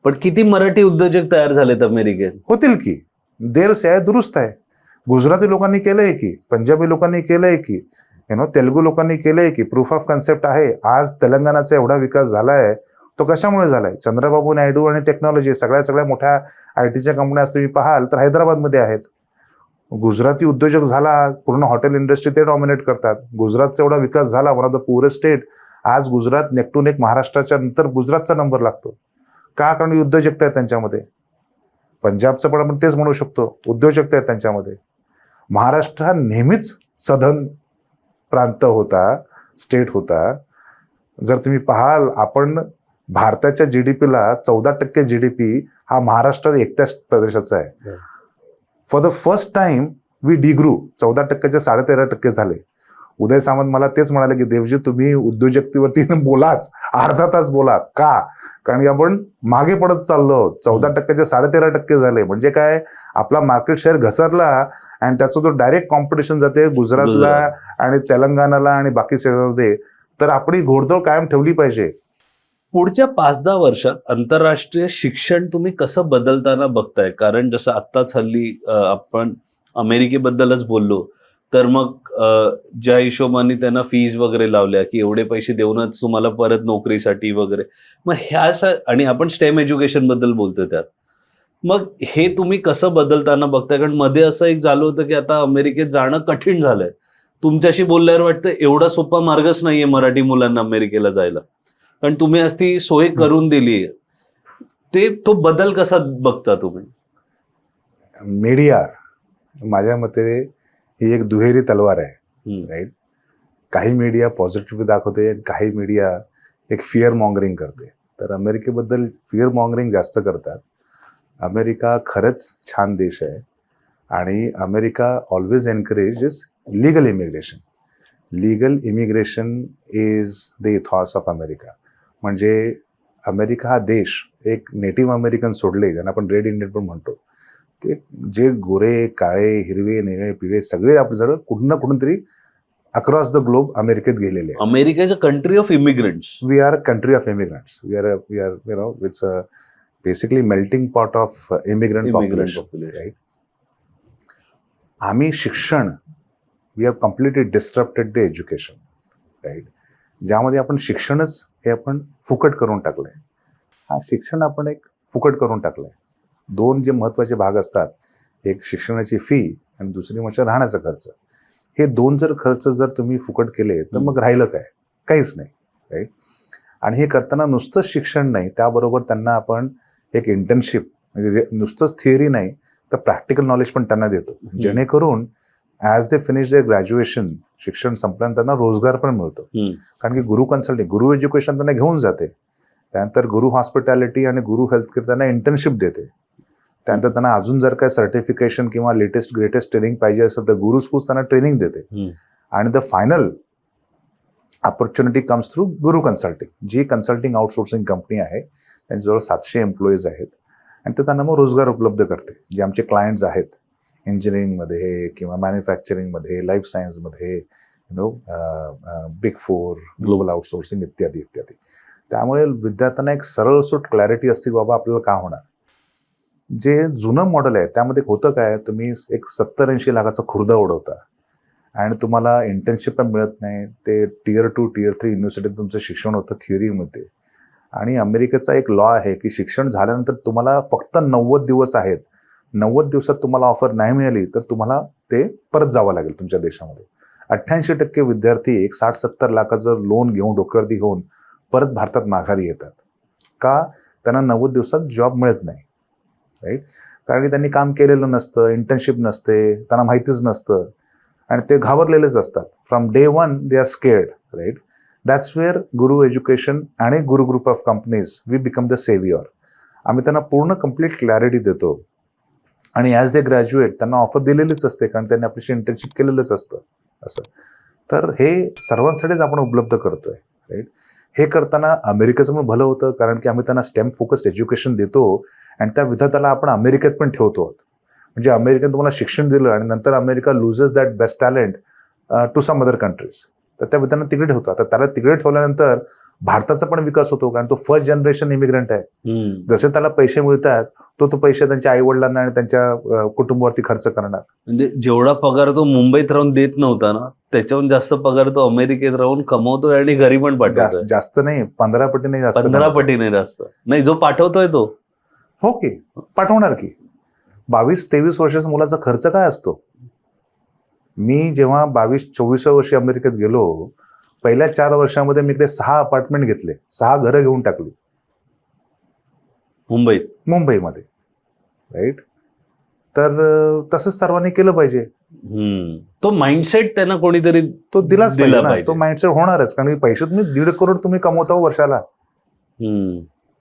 पण किती मराठी उद्योजक तयार झालेत अमेरिकेत? होतील की, देर से आहे दुरुस्त आहे. गुजराती लोकांनी केलंय की, पंजाबी लोकांनी केलंय की, तेलुगू लोकांनी केलंय की. प्रूफ ऑफ कन्सेप्ट आहे. आज तेलंगणाचा एवढा विकास झालाय, तो कशामुळे झालाय? चंद्रबाबू नायडू आणि टेक्नॉलॉजी. सगळ्या मोठ्या आयटीच्या कंपन्या तुम्ही पाहाल तर हैदराबादमध्ये आहेत. गुजराती उद्योजक झाला, पूर्ण हॉटेल इंडस्ट्री ते डॉमिनेट करतात. गुजरातचा एवढा विकास झाला, one of the poorest state. आज गुजरात नेक टू नेक महाराष्ट्राच्या नंतर गुजरातचा नंबर लागतो. का? कारण उद्योजकता आहे त्यांच्यामध्ये. पंजाबचं पण आपण तेच म्हणू शकतो, उद्योजकता आहे त्यांच्यामध्ये. महाराष्ट्र हा नेहमीच सधन प्रांत होता, स्टेट होता. जर तुम्ही पाहाल, आपण भारताच्या जीडीपीला 14% जीडीपी हा महाराष्ट्र एकट्याच प्रदेशाचा आहे. For the first time we degrew. 14%चे 13.5% झाले. उदय सामंत मला तेच म्हणाले की देवजी तुम्ही उद्योजकतेवरती बोलाच, अर्धा तास बोला. का? कारण की आपण मागे पडत चाललो. 14%चे 13.5% झाले. म्हणजे काय? आपला मार्केट शेअर घसरला आणि त्याचा जो डायरेक्ट कॉम्पिटिशन जाते गुजरातला आणि तेलंगणाला आणि बाकी सगळ्यामध्ये. तर आपण ही घोडदौड कायम ठेवली पाहिजे. पुढच्या 5-10 वर्षात आंतरराष्ट्रीय शिक्षण तुम्ही कसं बदलताना बघताय? कारण जसं आत्ताच हल्ली आपण अमेरिकेबद्दलच बोललो, तर मग ज्या हिशोबाने त्यांना फीज वगैरे लावल्या की एवढे पैसे देऊनच तुम्हाला परत नोकरीसाठी वगैरे, मग आणि आपण स्टेम एज्युकेशन बद्दल बोलतोय त्यात, मग हे तुम्ही कसं बदलताना बघताय? कारण मध्ये असं एक झालं होतं की आता अमेरिकेत जाणं कठीण झालंय. तुमच्याशी बोलल्यावर वाटतं एवढा सोपा मार्गच नाहीये मराठी मुलांना अमेरिकेला जायला, कारण तुम्ही आज ती सोय करून दिली. तो बदल कसा बघता तुम्ही? मीडिया माझ्या मते ही एक दुहेरी तलवार आहे, राईट. काही मीडिया पॉझिटिव्ह दाखवते, काही मीडिया एक फिअर मॉंगरिंग करते. तर अमेरिकेबद्दल फिअर मॉंगरिंग जास्त करतात. अमेरिका खरंच छान देश आहे आणि America always encourages legal immigration. Legal immigration is the ethos of America. म्हणजे अमेरिका हा देश एक नेटिव्ह अमेरिकन सोडले, ज्यांना आपण रेड इंडियन पण म्हणतो, ते जे गोरे, काळे, हिरवे, निळे, पिवळे सगळे आपले जर कुठून ना कुठून तरी अक्रॉस द ग्लोब अमेरिकेत गेलेले. America is a country of immigrants. We are a country of immigrants. We are it's a basically melting pot of immigrant population, right. आम्ही शिक्षण, we have completely disturbed the education, right. ज्यामध्ये आपण शिक्षणच हे आपण फुकट करून टाकलंय. हा शिक्षण आपण एक फुकट करून टाकलंय. दोन जे महत्वाचे भाग असतात, एक शिक्षणाची फी आणि दुसरी म्हणजे राहण्याचा खर्च. हे दोन जर खर्च जर तुम्ही फुकट केले तर मग राहिलं काय? काहीच नाही, राईट. आणि हे करताना नुसतंच शिक्षण नाही, त्याबरोबर त्यांना आपण एक इंटर्नशिप, म्हणजे नुसतंच थिअरी नाही तर प्रॅक्टिकल नॉलेज पण त्यांना देतो, जेणेकरून as they finish they graduation, शिक्षण संपल्यानंतर त्यांना रोजगार पण मिळतो. कारण की गुरु कन्सल्टिंग, गुरु एज्युकेशन त्यांना घेऊन जाते. त्यानंतर गुरु हॉस्पिटॅलिटी आणि गुरु हेल्थकेअर त्यांना इंटर्नशिप देते. त्यानंतर त्यांना अजून जर काय सर्टिफिकेशन किंवा ग्रेटेस्ट ट्रेनिंग पाहिजे असेल तर गुरु स्कूल्स त्यांना ट्रेनिंग देते. आणि the final opportunity comes through Guru consulting, G consulting outsourcing company आहे. त्यांच्याजवळ 700 एम्प्लॉईज आहेत आणि ते त्यांना मग रोजगार उपलब्ध करते. जे आमचे क्लायंट्स आहेत इंजिनिअरिंगमध्ये किंवा मॅन्युफॅक्चरिंगमध्ये, लाईफ सायन्समध्ये, बिग 4, ग्लोबल आउटसोर्सिंग इत्यादी इत्यादी. त्यामुळे विद्यार्थ्यांना एक सरळ सूट क्लॅरिटी असते की बाबा आपल्याला का होणार. जे जुनं मॉडेल आहे त्यामध्ये होतं काय, तुम्ही एक 70-80 लाखाचा खुर्दा उडवता आणि तुम्हाला इंटर्नशिप पण मिळत नाही. ते Tier 2, Tier 3 युनिव्हर्सिटीत तुमचं शिक्षण होतं थिअरीमध्ये. आणि अमेरिकेचा एक लॉ आहे की शिक्षण झाल्यानंतर तुम्हाला फक्त 90 दिवस आहेत. 90 दिवसात तुम्हाला ऑफर नाही मिळाली तर तुम्हाला ते परत जावं लागेल तुमच्या देशामध्ये. 88% विद्यार्थी एक 60-70 लाखाचं लोन घेऊन, डोक्यावरती घेऊन परत भारतात माघारी येतात. का? त्यांना 90 दिवसात जॉब मिळत नाही, राईट. कारण की त्यांनी काम केलेलं नसतं, इंटर्नशिप नसते, त्यांना माहितीच नसतं आणि ते घाबरलेलेच असतात. From day 1 they are scared, right. That's where Guru Education आणि Guru group of companies we become the saviour. आम्ही त्यांना पूर्ण कम्प्लीट क्लॅरिटी देतो आणि ॲज दे ग्रॅज्युएट त्यांना ऑफर दिलेलीच असते, कारण त्यांनी आपल्याशी इंटर्नशिप केलेलंच असतं असं. तर हे सर्वांसाठीच आपण उपलब्ध करतोय, राईट. हे करताना अमेरिकेचं पण भलं होतं, कारण की आम्ही त्यांना स्टेम फोकस्ड एज्युकेशन देतो आणि त्या विधाताला आपण अमेरिकेत पण ठेवतो. म्हणजे अमेरिकेत तुम्हाला शिक्षण दिलं आणि नंतर America loses that best talent to some other countries, तर त्या विधांना तिकडे ठेवतो. आता त्याला तिकडे ठेवल्यानंतर भारताचा पण विकास होतो, कारण तो फर्स्ट जनरेशन इमिग्रंट आहे. जसे त्याला पैसे मिळतात तो पैसे त्यांच्या आई वडिलांना आणि त्यांच्या कुटुंबावरती खर्च करणार. म्हणजे जेवढा पगार तो मुंबईत राहून देत नव्हता ना, त्याच्याहून जास्त पगार तो अमेरिकेत राहून कमवतोय आणि घरी पण पाठवतोय. जास्त नाही, 15 पटीने जास्त. 15 पटीने जास्त नाही, जो पाठवतोय तो. हो की, पाठवणार की. 22-23 वर्षाचा मुलाचा खर्च काय असतो. मी जेव्हा 22-24 वर्षी अमेरिकेत गेलो, पहिल्या 4 वर्षामध्ये मी इकडे 6 अपार्टमेंट घेतले, 6 घरं घेऊन टाकली मुंबईमध्ये, राईट. तर तसंच सर्वांनी केलं पाहिजे. तो माइंडसेट त्यांना कोणीतरी तो दिलाच पाहिजे ना. तो माइंडसेट होणारच, कारण पैसे तुम्ही 1.5 करोड तुम्ही कमवता वर्षाला.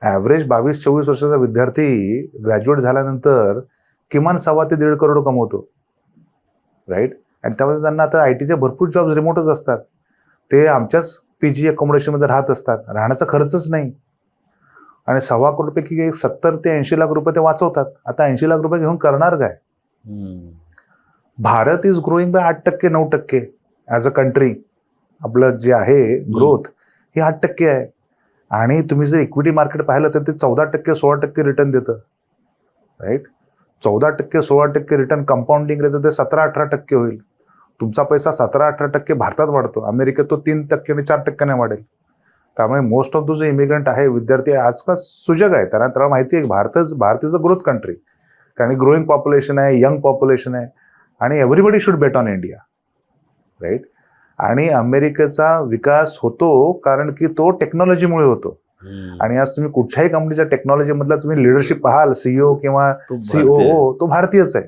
ऍव्हरेज 22-24 वर्षाचा विद्यार्थी ग्रॅज्युएट झाल्यानंतर किमान 1.25 ते 1.5 करोड कमवतो, राईट. आणि त्यामध्ये त्यांना आता आयटीचे भरपूर जॉब्स रिमोटच असतात. ते आमच्याच पीजी अकोमोडेशनमध्ये राहत असतात, राहण्याचा खर्चच नाही. आणि 1.25 करोडपैकी 70 ते 80 लाख रुपये ते वाचवतात. आता 80 लाख रुपये घेऊन करणार काय. Bharat is growing by 8%, 9% as a country. आपलं जे आहे ग्रोथ ही 8% आहे. आणि तुम्ही जर इक्विटी मार्केट पाहिलं तर ते 14%, 16% रिटर्न देतं, राईट. 14%, 16% रिटर्न कंपाऊंडिंग तर ते 17-18% होईल. तुमचा पैसा 17-18% भारतात वाढतो. अमेरिकेत तो 3% आणि 4% वाढेल. त्यामुळे मोस्ट ऑफ द जो इमिग्रंट आहे, विद्यार्थी आहे, आजकाल सुजग आहे. त्याला माहिती आहे Bharat is a growth country, कारण ग्रोईंग पॉप्युलेशन आहे, यंग पॉप्युलेशन आहे आणि everybody should bet on India, right. आणि अमेरिकेचा विकास होतो कारण की तो टेक्नॉलॉजीमुळे होतो. आणि आज तुम्ही कुठच्याही कंपनीच्या टेक्नॉलॉजीमधला तुम्ही लिडरशिप पाहाल, सीईओ किंवा सीओओ, तो भारतीयच आहे,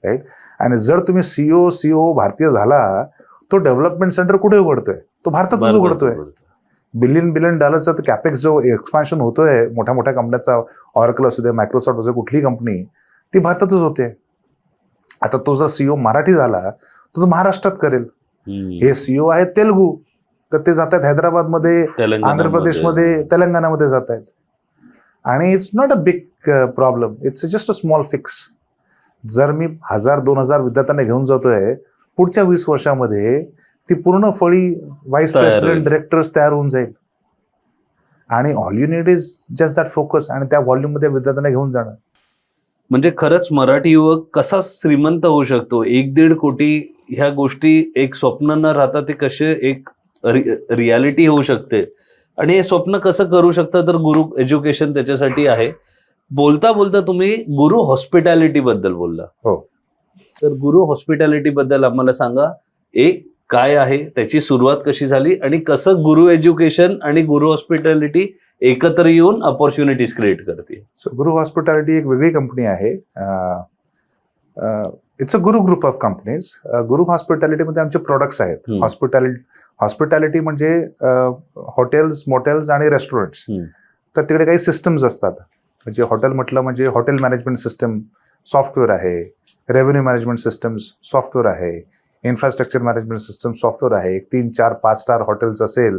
राईट. आणि जर तुम्ही सीओ भारतीय झाला, तो डेव्हलपमेंट सेंटर कुठे उघडतोय, तो भारतातच उघडतोय. बिलियन डॉलरचा कॅपेक्स जो एक्सपान्शन होतोय मोठ्या मोठ्या कंपन्यांचा, ऑरकल असू दे, मायक्रोसॉफ्ट असू दे, कुठली कंपनी, ती भारतातच होते. आता तो जर सीओ मराठी झाला तर तो महाराष्ट्रात करेल. हे सीओ आहेत तेलुगू, तर ते जात आहेत हैदराबादमध्ये, आंध्र प्रदेशमध्ये, तेलंगणामध्ये जात आहेत. आणि it's not a big problem, it's just a small fix. जर मी 1000-2000 विद्यार्थ्यांना घेऊन जातोय, पुढच्या 20 वर्षामध्ये ती पूर्ण फळी व्हाईस प्रेसिडेंट, डिरेक्टर्स तयार होऊन जाईल. आणि all you need is just that focus, आणि त्या व्हॉल्यूममध्ये विद्यार्थ्यांना घेऊन जाणं. म्हणजे खरंच मराठी युवक कसा श्रीमंत होऊ शकतो. 1-1.5 कोटी ह्या गोष्टी एक स्वप्न न राहता ते कसे एक रियालिटी होऊ शकते. आणि हे स्वप्न कसं करू शकतं, तर गुरु एज्युकेशन त्याच्यासाठी आहे. बोलता बोलता तुम्ही गुरु हॉस्पिटॅलिटी बद्दल बोलला. हो. तर गुरु हॉस्पिटॅलिटी बद्दल आम्हाला सांगा. एक काय आहे, त्याची सुरुवात कशी झाली, आणि कसं गुरु एज्युकेशन आणि गुरु हॉस्पिटॅलिटी एकत्र येऊन अपॉर्च्युनिटीज क्रिएट करते. सो गुरु हॉस्पिटॅलिटी एक वेगळी कंपनी आहे. It's a Guru group of companies. गुरु हॉस्पिटॅलिटीमध्ये आमचे प्रोडक्ट्स आहेत. हॉस्पिटॅलिटी म्हणजे हॉटेल्स, मोटेल्स आणि रेस्टॉरंट्स. तर तिकडे काही सिस्टम्स असतात. म्हणजे हॉटेल म्हटलं म्हणजे हॉटेल मॅनेजमेंट सिस्टम सॉफ्टवेअर आहे, रेव्हेन्यू मॅनेजमेंट सिस्टम्स सॉफ्टवेअर आहे, इन्फ्रास्ट्रक्चर मॅनेजमेंट सिस्टम सॉफ्टवेअर आहे. 3, 4, 5 स्टार हॉटेल्स असेल,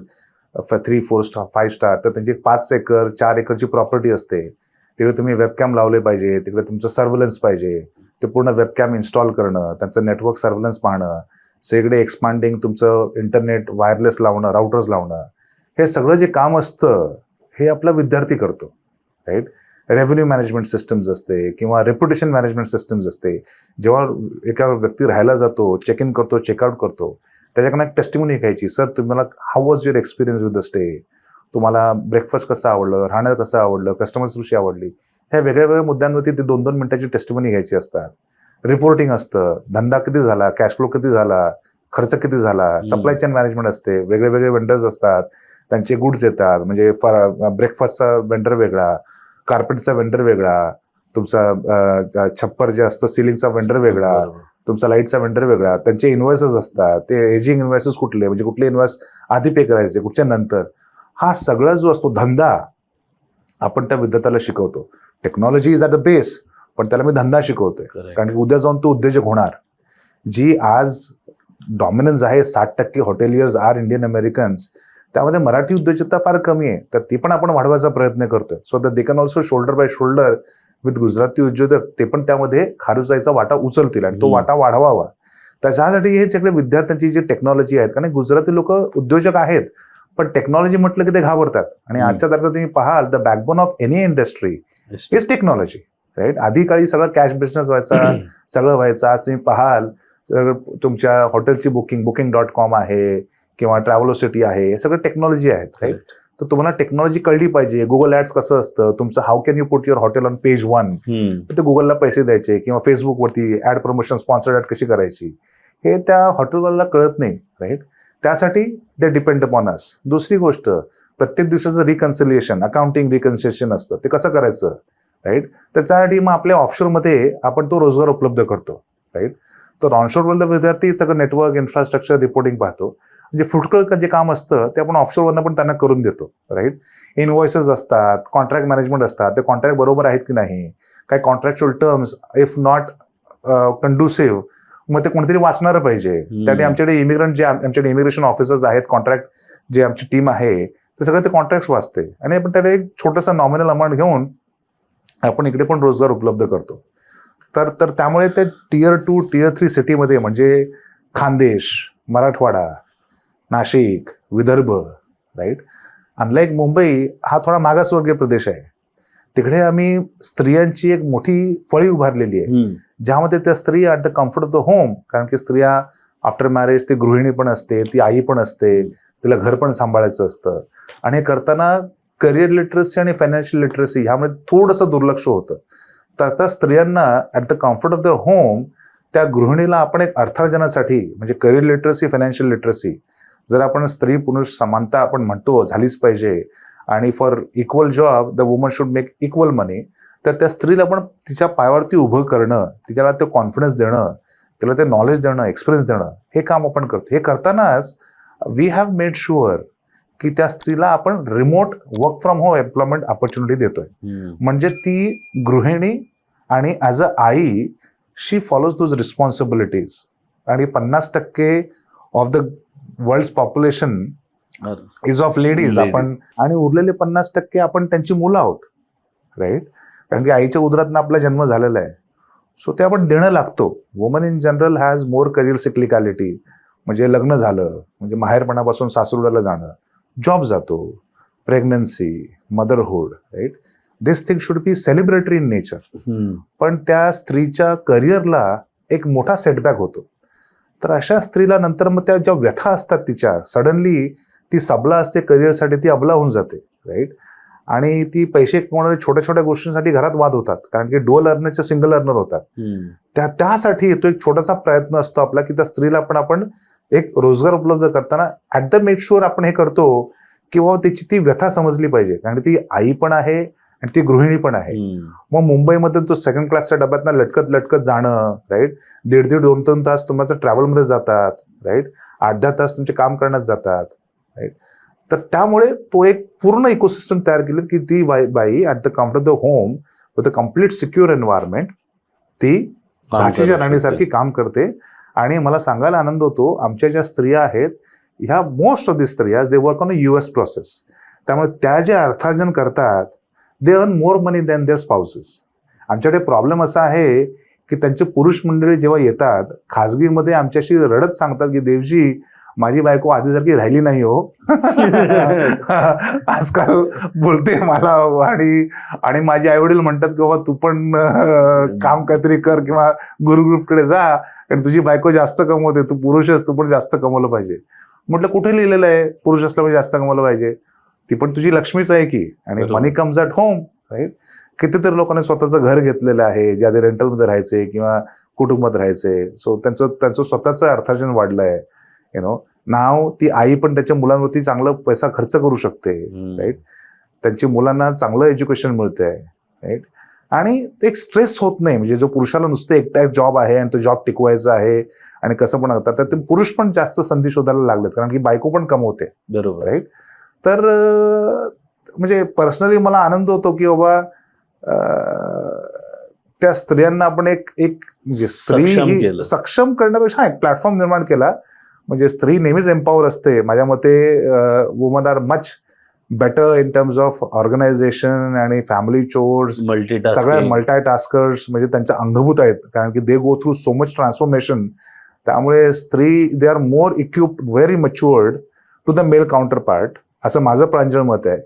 3, 4 स्टार, 5 स्टार, तर त्यांची 5 एकर 4 एकरची प्रॉपर्टी असते. तिकडे तुम्ही वेबकॅम लावले पाहिजे, तिकडे तुमचं सर्व्हलन्स पाहिजे, ते पूर्ण वेबकॅम इन्स्टॉल करणं, त्यांचं नेटवर्क सर्व्हलन्स पाहणं, सगळे एक्सपांडिंग तुमचं इंटरनेट वायरलेस लावणं, राउटर्स लावणं, हे सगळं जे काम असतं हे आपला विद्यार्थी करतो, राईट. रेव्हेन्यू मॅनेजमेंट सिस्टम्स असते किंवा रेप्युटेशन मॅनेजमेंट सिस्टम्स असते. जेव्हा एका व्यक्ती राहायला जातो, चेक इन करतो, चेकआउट करतो, त्याच्याकडनं एक टेस्टिमोनी घ्यायची. सर तुम्हाला how was your experience with the stay, तुम्हाला ब्रेकफास्ट कसं आवडलं, राहणं कसं आवडलं, कस्टमर्स कशी आवडली, ह्या वेगळ्या वेगळ्या मुद्द्यांवरती ते 2-2 मिनिटाची टेस्टिमोनी घ्यायची असतात. रिपोर्टिंग असतं, धंदा किती झाला, कॅश फ्लो किती झाला, खर्च किती झाला, सप्लाय चेन मॅनेजमेंट असते, वेगळे वेगळे वेंडर्स असतात, त्यांचे गुड्स येतात. म्हणजे ब्रेकफास्टचा वेंडर वेगळा, कार्पेटचा वेंडर वेगळा, तुमचा छप्पर जे असतं सिलिंगचा वेंडर वेगळा, तुमचा लाईटचा वेंडर वेगळा, त्यांचे इन्व्हॉइसेस असतात, ते एजिंग इन्व्हॉइसेस कुठले, म्हणजे कुठले इन्व्हॉइस आधी पे करायचे, कुठच्या नंतर, हा सगळा जो असतो धंदा आपण त्या विद्यार्थ्याला शिकवतो. Technology is at the base, पण त्याला मी धंदा शिकवतोय. कारण की उद्या जाऊन तो उद्योजक होणार. जी आज डॉमिनन्स आहे, 60% हॉटेलियर्स आर इंडियन अमेरिकन्स, त्यामध्ये मराठी उद्योजकता फार कमी आहे. तर ती पण आपण वाढवायचा प्रयत्न करतोय. So that they can also shoulder by shoulder with Gujarati उद्योजक, ते पण त्यामध्ये खारुताईचा वाटा उचलतील आणि तो वाटा वाढवावा. त्याच्यासाठी हे सगळे विद्यार्थ्यांची जी टेक्नॉलॉजी आहेत, कारण गुजराती लोक उद्योजक आहेत, पण टेक्नॉलॉजी म्हटलं की ते घाबरतात. आणि आजच्या तारखेला तुम्ही पाहाल, the backbone of any industry is technology, right. आधी काळी सगळं कॅश बिझनेस व्हायचा, सगळं व्हायचं. आज तुम्ही पाहाल तुमच्या हॉटेलची बुकिंग.com आहे किंवा ट्रॅव्हलोसिटी आहे, हे सगळं टेक्नॉलॉजी आहेत, राईट. तर तुम्हाला टेक्नॉलॉजी कळली पाहिजे. गुगल ऍड्स कसं असतं, तुमचं how can you put your hotel on page 1, ते गुगलला पैसे द्यायचे, किंवा फेसबुकवरती ऍड प्रमोशन, स्पॉन्सर्ड ऍड कशी करायची, हे त्या हॉटेलवाल्याला कळत नाही, राईट. त्यासाठी दे डिपेंड अपॉन अस. दुसरी गोष्ट, प्रत्येक दिवसाचं रिकन्सिलिएशन, अकाउंटिंग रिकन्सिलिएशन असतं, ते कसं करायचं, राईट. त्याच्यासाठी मग आपल्या ऑफशोरमध्ये आपण तो रोजगार उपलब्ध करतो, राईट. तर ऑनशोरवरला विद्यार्थी सगळं नेटवर्क, इन्फ्रास्ट्रक्चर, रिपोर्टिंग पाहतो. म्हणजे फुटकळ जे काम असतं ते आपण ऑफशोरवरनं पण त्यांना करून देतो, राईट. इनव्हॉइसेस असतात, कॉन्ट्रॅक्ट मॅनेजमेंट असतात, ते कॉन्ट्रॅक्ट बरोबर आहेत की नाही, काही कॉन्ट्रॅक्च्युअल टर्म्स इफ नॉट कंडुसिव्ह, मग ते कोणतरी वाचणार पाहिजे. त्यासाठी आमच्याकडे इमिग्रंट जे आमच्याकडे इमिग्रेशन ऑफिसर्स आहेत, कॉन्ट्रॅक्ट जे आमची टीम आहे, ते सगळे ते कॉन्ट्रॅक्ट वाचते. आणि आपण त्याला एक छोटासा नॉमिनल अमाऊंट घेऊन आपण इकडे पण रोजगार उपलब्ध करतो. तर त्यामुळे ते Tier 2, Tier 3 सिटीमध्ये, म्हणजे खानदेश, मराठवाडा, नाशिक, विदर्भ, राईट. अनलाईक मुंबई हा थोडा मागासवर्गीय प्रदेश आहे. तिकडे आम्ही स्त्रियांची एक मोठी फळी उभारलेली आहे, ज्यामध्ये त्या स्त्री at the comfort of the home, कारण की स्त्रिया आफ्टर मॅरेज ती गृहिणी पण असते, ती आई पण असते, तिला घर पण सांभाळायचं असतं. आणि हे करताना करिअर लिटरसी आणि फायनान्शियल लिटरसी ह्यामध्ये थोडंसं दुर्लक्ष होतं. तर त्या स्त्रियांना at the comfort of the home, त्या गृहिणीला आपण एक अर्थार्जनासाठी, म्हणजे करिअर लिटरसी, फायनान्शियल लिटरसी, जर आपण स्त्री पुरुष समानता आपण म्हणतो झालीच पाहिजे, आणि for equal job the woman should make equal money, तर त्या स्त्रीला पण तिच्या पायावरती उभं करणं, तिच्याला ते कॉन्फिडन्स देणं, तिला ते नॉलेज देणं, एक्सपिरियन्स देणं, हे काम आपण करतो. हे करतानाच वी हॅव मेड शुअर की त्या स्त्रीला आपण remote work from home employment opportunity देतोय. म्हणजे ती गृहिणी आणि as a I she follows those responsibilities. आणि 50% of the world population is of ladies आपण, आणि उरलेले 50% आपण त्यांची मुलं आहोत, राईट. कारण की आईच्या उदरातनं आपला जन्म झालेला आहे. सो ते आपण देणं लागतो. Woman in general has more career cyclicality, म्हणजे लग्न झालं म्हणजे माहेरपणापासून सासरुडाला जाणं, जॉब जातो, pregnancy, motherhood, right. This thing should be celebratory in nature. पण त्या स्त्रीच्या करिअरला एक मोठा सेटबॅक होतो. तर अशा स्त्रीला नंतर मग त्या ज्या व्यथा असतात तिच्या, सडनली ती सबला असते करिअरसाठी, ती अबला होऊन जाते, राईट. आणि ती पैसे कमवणाऱ्या छोट्या छोट्या गोष्टींसाठी घरात वाद होतात, कारण की डुअल अर्नरचे सिंगल अर्नर होतात. त्यासाठी तो एक छोटासा प्रयत्न असतो आपला, की त्या स्त्रीला पण आपण एक रोजगार उपलब्ध करताना ॲट द मेक शुअर आपण हे करतो की बाबा त्याची ती व्यथा समजली पाहिजे, कारण ती आई पण आहे आणि ती गृहिणी पण आहे. मग मुंबईमध्ये तो सेकंड क्लासच्या डब्यातनं लटकत जाणं, राईट. 1.5-2 तास तुमच्या ट्रॅव्हलमध्ये जातात, राईट. 8-10 तास तुमचे काम करण्यात जातात, राईट. तर त्यामुळे तो एक पूर्ण इकोसिस्टम तयार केलं की ती बाई at the comfort of the home with a complete secure environment ती झाशीच्या राणीसारखी काम करते. आणि मला सांगायला आनंद होतो, आमच्या ज्या स्त्रिया आहेत ह्या, मोस्ट ऑफ दी स्त्रिया they work on a US process. त्यामुळे त्या जे अर्थार्जन करतात they earn more money than their spouses. आमच्याकडे प्रॉब्लेम असा आहे की त्यांचे पुरुष मंडळी जेव्हा येतात खाजगीमध्ये आमच्याशी रडत सांगतात की देवजी माझी बायको आधीसारखी राहिली नाही हो. आजकाल बोलते मला, आणि माझे आई वडील म्हणतात की बाबा तू पण काम काहीतरी कर किंवा गुरुग्रुपकडे जा, कारण तुझी बायको जास्त कमवते, तू पुरुष आहेस, तू पण जास्त कमवलं पाहिजे. म्हटलं कुठे लिहिलेलं आहे पुरुष असलं म्हणजे जास्त कमवलं पाहिजे? ती पण तुझी लक्ष्मीच आहे की. आणि मनी कम्स ॲट होम, राईट. कितीतरी लोकांनी स्वतःचं घर घेतलेलं आहे, जे आधी रेंटलमध्ये राहायचे किंवा कुटुंबात राहायचे. सो त्यांचं स्वतःचं अर्थार्जन वाढलंय. नाव ती आई पण त्याच्या मुलांवरती चांगला पैसा खर्च करू शकते, राईट. त्यांची मुलांना चांगलं एज्युकेशन मिळतंय, राईट. आणि ते एक स्ट्रेस होत नाही. म्हणजे जो पुरुषाला नुसतं एकटा एक जॉब आहे आणि तो जॉब टिकवायचा आहे आणि कसं पण होतं, तर ते पुरुष पण जास्त संधी शोधायला लागलेत, कारण की बायको पण कमवते. बरोबर. राईट. तर म्हणजे पर्सनली मला आनंद होतो की बाबा त्या स्त्रियांना आपण एक एक म्हणजे स्त्री सक्षम ही केलं. सक्षम करण्यापेक्षा एक प्लॅटफॉर्म निर्माण केला. म्हणजे स्त्री नेहमीच एम्पॉवर असते. माझ्या मते women are much better in terms of organisation आणि फॅमिली चोर्स, सगळ्या मल्टीटास्किंग. मल्टाटास्कर्स म्हणजे त्यांच्या अंगभूत आहेत, कारण की they go through so much transformation. त्यामुळे स्त्री they are more equipped, very matured to the male counterpart, असं माझं प्रांजळ मत आहे.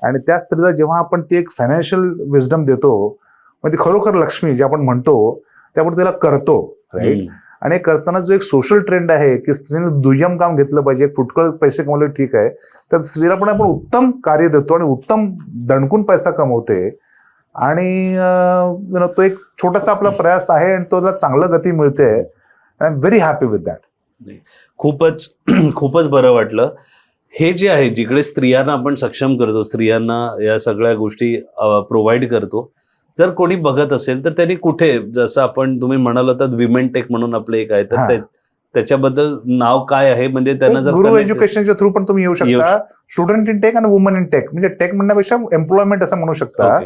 आणि त्या स्त्रीला जेव्हा आपण ती एक फायनान्शियल विजडम देतो, मग ती खरोखर लक्ष्मी जे आपण म्हणतो त्यामुळे तिला करतो. राईट. आणि करताना जो एक सोशल ट्रेंड आहे की स्त्रीने दुय्यम काम घेतलं पाहिजे, फुटकळ पैसे कमवले ठीक आहे, तर स्त्रीला पण आपण उत्तम कार्य देतो आणि उत्तम दणकून पैसा कमवते. आणि तो एक छोटासा आपला प्रयास आहे आणि तो चांगलं गती मिळते. I am very happy with that. खूपच खूपच बरं वाटलं. हे जे आहे, जिकडे स्त्रियांना आपण सक्षम करतो, स्त्रियांना या सगळ्या गोष्टी प्रोव्हाइड करतो, जर कोणी बघत असेल तर त्यांनी कुठे, जसं आपण तुम्ही म्हणाल होतात विमेन टेक म्हणून आपलं एक आहे, तर त्याच्याबद्दल नाव काय आहे? म्हणजे त्यांना जर गुरु एज्युकेशनच्या थ्रू पण तुम्ही येऊ शकता. स्टुडंट इन टेक आणि वुमन इन टेक, म्हणजे टेक म्हणण्यापेक्षा एम्प्लॉयमेंट असं म्हणू शकता.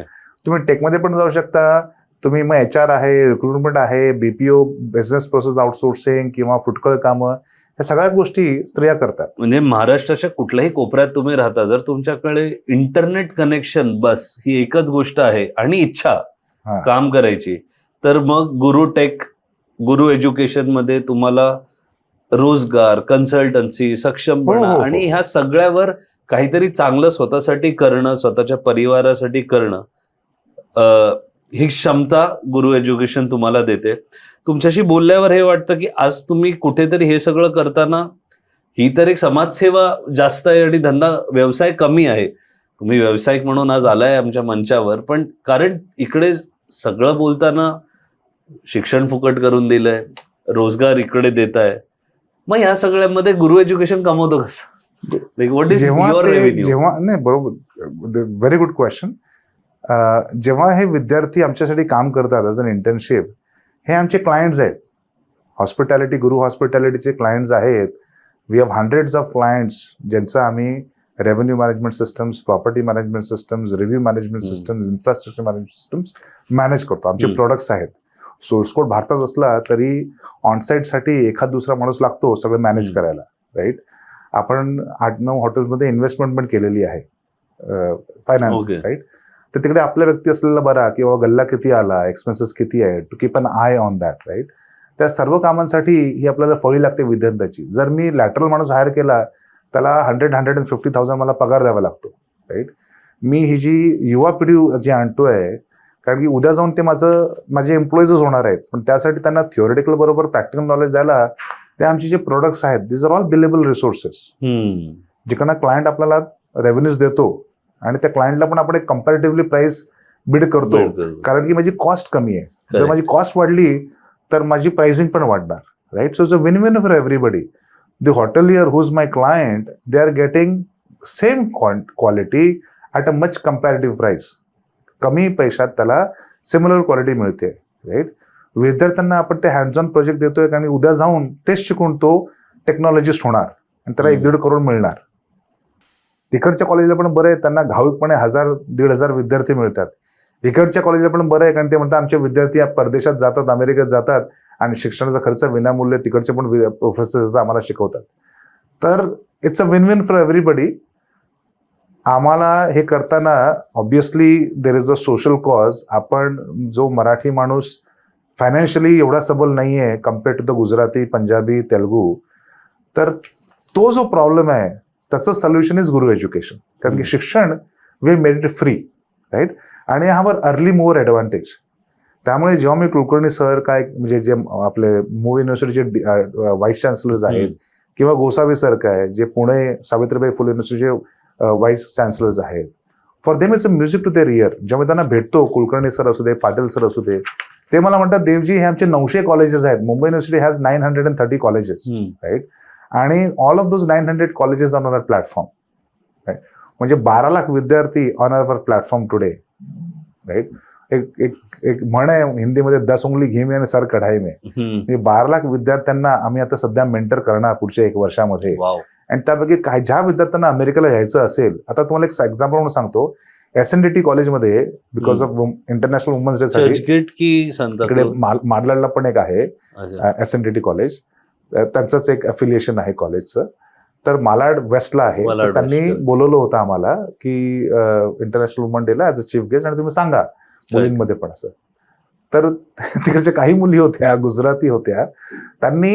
तुम्ही टेकमध्ये पण जाऊ शकता. तुम्ही मग HR आहे, रिक्रुटमेंट आहे, BPO बिझनेस प्रोसेस आउटसोर्सिंग किंवा फुटकळ कामं, ह्या सगळ्या गोष्टी स्त्रिया करतात. म्हणजे महाराष्ट्राच्या कुठल्याही कोपऱ्यात तुम्ही राहता, जर तुमच्याकडे इंटरनेट कनेक्शन बस ही एकच गोष्ट आहे आणि इच्छा काम करायची, तर मग गुरु एज्युकेशन मध्ये तुम्हाला रोजगार, कन्सल्टन्सी, सक्षमपणा आणि ह्या सगळ्यावर काहीतरी चांगलं स्वतःसाठी करणं, स्वतःच्या परिवारासाठी करणं, ही क्षमता गुरु एज्युकेशन तुम्हाला देते. तुमच्याशी बोलल्यावर हे वाटतं की आज तुम्ही कुठेतरी हे सगळं करताना, ही तर एक समाजसेवा जास्त आहे आणि धंदा व्यवसाय कमी आहे. तुम्ही व्यावसायिक म्हणून आज आलाय आमच्या मंचावर, पण कारण इकडे सगळं बोलताना शिक्षण फुकट करून दिलंय, रोजगार इकडे देत आहे, मग ह्या सगळ्यामध्ये गुरु एज्युकेशन कमवतो कसं? What is your revenue? जेव्हा नाही, बरोबर, व्हेरी गुड क्वेश्चन. जेव्हा हे विद्यार्थी आमच्यासाठी काम करतात ॲज अन इंटर्नशिप, हे आमचे क्लायंट्स आहेत. हॉस्पिटॅलिटी, गुरु हॉस्पिटॅलिटीचे क्लायंट्स आहेत. We have hundreds of clients ज्यांचं आम्ही revenue management systems, property management systems, review management systems, infrastructure management systems manage करतो. आमचे प्रोडक्ट्स आहेत. सोर्स कोड भारतात असला तरी ऑनसाईटसाठी एखाद दुसरा माणूस लागतो सगळं मॅनेज करायला. राईट. आपण 8-9 हॉटेल्समध्ये इन्व्हेस्टमेंट पण केलेली आहे, फायनान्स. राईट. तर तिकडे आपल्या व्यक्ती असलेला बरा, किंवा गल्ला किती आला, एक्सपेन्सेस किती आहे, to keep an eye on that. Right. त्या सर्व कामांसाठी ही आपल्याला फळी लागते विद्यार्थ्याची. जर मी लॅटरल माणूस हायर केला, त्याला 100,000-150,000 मला पगार द्यावा लागतो. राईट. मी ही जी युवा पिढी जी आणतोय, कारण की उद्या जाऊन ते माझे एम्प्लॉईजच होणार आहेत, पण त्यासाठी त्यांना थिओरिटिकल बरोबर प्रॅक्टिकल नॉलेज द्यायला ते आमचे जे प्रोडक्ट्स आहेत, this are all billable resources, जिकडनं क्लायंट आपल्याला रेव्हेन्यूज देतो आणि त्या क्लायंटला पण आपण एक कम्पॅरेटिव्हली प्राइस बिड करतो, कारण की माझी कॉस्ट कमी आहे. जर माझी कॉस्ट वाढली तर माझी प्राइसिंग पण वाढणार. Right. So it's a win win for everybody. The hotelier who is my client, they are getting same quality at a much comparative price. कमी पैशात त्याला सिमिलर क्वालिटी मिळते. राईट. विद्यार्थ्यांना आपण ते हँड्स ऑन प्रोजेक्ट देतोय आणि उद्या जाऊन तेच शिकून तो टेक्नॉलॉजिस्ट होणार आणि त्याला 1-1.5 करोड मिळणार. तिकडच्या कॉलेजला पण बरं आहे, त्यांना घाऊकपणे 1,000-1,500 विद्यार्थी मिळतात. इकडच्या कॉलेजला पण बरं आहे, कारण ते म्हणतात आमचे विद्यार्थी परदेशात जातात, अमेरिकेत जातात आणि शिक्षणाचा खर्च विनामूल्य तिकडचे पण प्रोफेसर आम्हाला शिकवतात. तर it's a win win for everybody. आम्हाला हे करताना obviously there is a social cause. आपण जो मराठी माणूस फायनान्शियली एवढा सबल नाही आहे compared to the Gujarati, Punjabi, Telugu, तर तो जो प्रॉब्लेम आहे त्याचं सोल्युशन इज गुरु एज्युकेशन. कारण की शिक्षण we made it free. Right. आणि ह्यावर अर्ली मोर ॲडव्हान्टेज. त्यामुळे जेव्हा मी कुलकर्णी सर, काय म्हणजे जे आपले मूव्ह युनिव्हर्सिटीचे व्हाईस चान्सलर्स आहेत, किंवा गोसावी सर काय जे पुणे सावित्रीबाई फुले युनिव्हर्सिटीचे व्हाईस चान्सलर्स आहेत, for them it's a music to their ear. जेव्हा मी त्यांना भेटतो, कुलकर्णी सर असू दे, पाटील सर असू दे, ते मला म्हणतात, देवजी हे आमचे 900 कॉलेजेस आहेत. Mumbai university has 930 colleges. Right. आणि all of those 900 colleges on our platform. Right. म्हणजे 12 लाख विद्यार्थी on our platform today. Right. एक एक एक म्हण आहे हिंदीमध्ये 10 उंगली घी में आणि सर कढाई में. मी 12 लाख विद्यार्थ्यांना आम्ही आता सध्या मेंटर करणार पुढच्या 1 वर्षामध्ये. वाव. आणि त्यापैकी काय ज्या विद्यार्थ्यांना अमेरिकेला यायचं असेल, आता तुम्हाला एक एक्झाम्पल म्हणून सांगतो, SNDT कॉलेजमध्ये because of international women's day साठी चर्चगेट की सांता इकडे माडलाडला पण एक आहे अच्छा. SNDT कॉलेज, त्यांचंच एक अफिलिएशन आहे कॉलेजचं. तर मालाड वेस्टला आहे. मालाड तर त्यांनी वेस्ट. बोलवलं होतं आम्हाला की इंटरनॅशनल वुमन डेला ऍज अ चीफ गेस्ट आणि तुम्ही सांगा मुलींमध्ये पण असं. तर तिकडच्या काही मुली होत्या, गुजराती होत्या, त्यांनी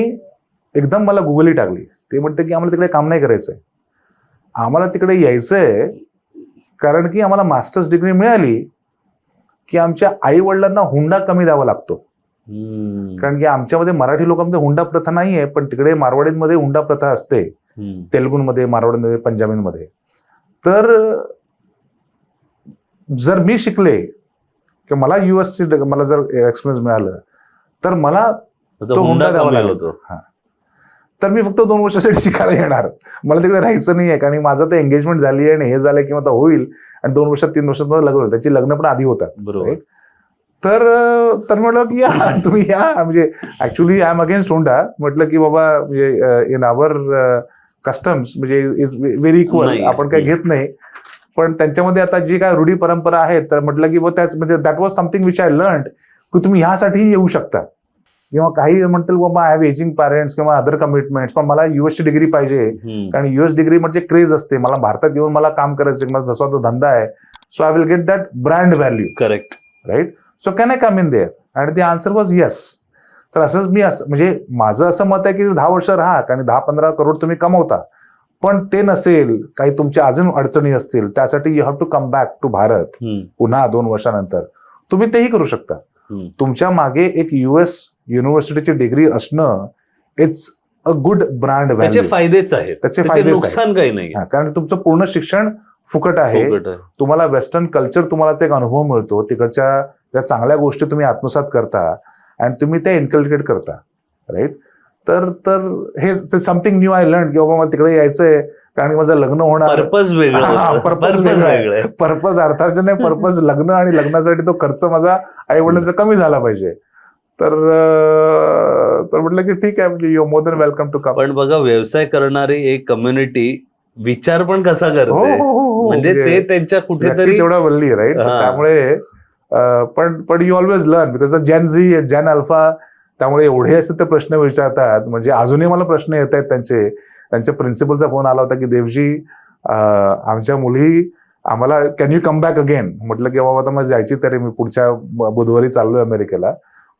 एकदम मला गुगली टाकली. ते म्हणते की आम्हाला तिकडे काम नाही करायचंय, आम्हाला तिकडे यायचंय कारण की आम्हाला मास्टर्स डिग्री मिळाली की आमच्या आई वडिलांना हुंडा कमी द्यावा लागतो. कारण की आमच्यामध्ये मराठी लोकांमध्ये हुंडा प्रथा नाहीये, पण तिकडे मारवाडींमध्ये हुंडा प्रथा असते, तेलुगूमध्ये, मारवाडीमध्ये, पंजाबीमध्ये. तर जर मी शिकले की मला US मला जर एक्सपिरियन्स मिळालं तर मला तो हुंडा द्यावा लागतो. हा, तर मी फक्त 2 वर्षासाठी शिकायला येणार, मला तिकडे राहायचं नाहीये. कारण माझं तर एंगेजमेंट झाली आहे आणि हे झालंय किंवा आता होईल आणि 2 वर्षात 3 वर्षात मला लग्न होईल. त्याची लग्न पण आधी होतात. बरोबर. तर म्हटलं की या तुम्ही या, म्हणजे ऍक्च्युली आय एम अगेन्स्ट हुंडा. म्हटलं की बाबा म्हणजे इन आवर कस्टम्स म्हणजे इज व्हेरी इक्वल, आपण काही घेत नाही. पण त्यांच्यामध्ये आता जी काय रूढी परंपरा आहे, तर म्हटलं की त्याच म्हणजे that was something which I learn की तुम्ही ह्यासाठीही येऊ शकता. किंवा काही म्हणतील बाबा आय हॅव एजिंग पॅरेंट्स किंवा अदर कमिटमेंट्स, पण मला US डिग्री पाहिजे. कारण US डिग्री म्हणजे क्रेज असते, मला भारतात येऊन मला काम करायचं, माझा जसा तो धंदा आहे. So I will get that brand value. Correct. Right. So can I come in there? आणि ती आन्सर वॉज येस. तर असंच मी म्हणजे माझं असं मत आहे की 10 वर्ष राहा आणि 10-15 करोड तुम्ही कमवता. पण ते नसेल, काही तुमच्या अजून अडचणी असतील, त्यासाठी you have to come back to Bharat पुन्हा 2 वर्षानंतर. तुम्ही तेही करू शकता. तुमच्या मागे एक US युनिव्हर्सिटीची डिग्री असणं it's a good brand value. त्याचे फायदेच आहेत, त्याचे फायदे, नुकसान काही नाही. कारण तुमचं पूर्ण शिक्षण फुकट आहे. तुम्हाला वेस्टर्न कल्चर, तुम्हाला एक अनुभव मिळतो, तिकडच्या ज्या चांगल्या गोष्टी तुम्ही आत्मसात करता आणि तुम्ही त्या इन्कल्केट करता. राईट. तर हे समथिंग न्यू आय लर्न की बाबा मला तिकडे यायचंय कारण की माझं लग्न होणार. पर्पज वेगळं. पर्पज अर्थार्जन नाही, पर्पज लग्न, आणि लग्नासाठी तो खर्च माझा आई वडिलांचा कमी झाला पाहिजे. तर म्हटलं की ठीक आहे, म्हणजे you more than welcome to come. पण बघा, व्यवसाय करणारी एक कम्युनिटी विचार पण कसा करते, म्हणजे ते त्यांच्या कुठेतरी तेवढा वल्ली. राईट. त्यामुळे पण you always learn because gen Z, gen alpha, त्यामुळे एवढे असे ते प्रश्न विचारतात. म्हणजे अजूनही मला प्रश्न येत आहेत त्यांच्या प्रिन्सिपलचा फोन आला होता की देवजी, आमच्या मुली आम्हाला can you come back again. म्हटलं की बाबा आता मला जायची तरी, मी पुढच्या बुधवारी चाललोय अमेरिकेला.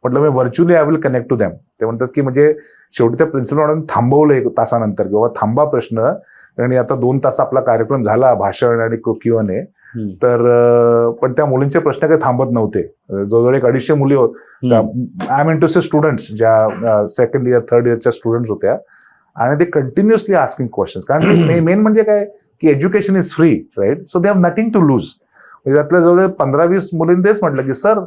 म्हटलं मी virtually I will connect to them. ते म्हणतात की म्हणजे शेवटी त्या प्रिन्सिपल मॅडम थांबवलं 1 तासानंतर की बाबा थांबा प्रश्न, आणि आता 2 तास आपला कार्यक्रम झाला, भाषण आणि Q&A. तर पण त्या मुलींचे प्रश्न काही थांबत नव्हते. जवळजवळ 250 मुली होत. I mean to say students, ज्या 2nd इयर 3rd इयरच्या स्टुडंट्स होत्या, आणि ते कंटिन्युअसली आस्किंग क्वेश्चन्स. कारण मेन म्हणजे काय की education is free. Right. So they have nothing to lose. म्हणजे त्यातल्या जवळ 15-20 मुलींनी तेच म्हटलं की सर,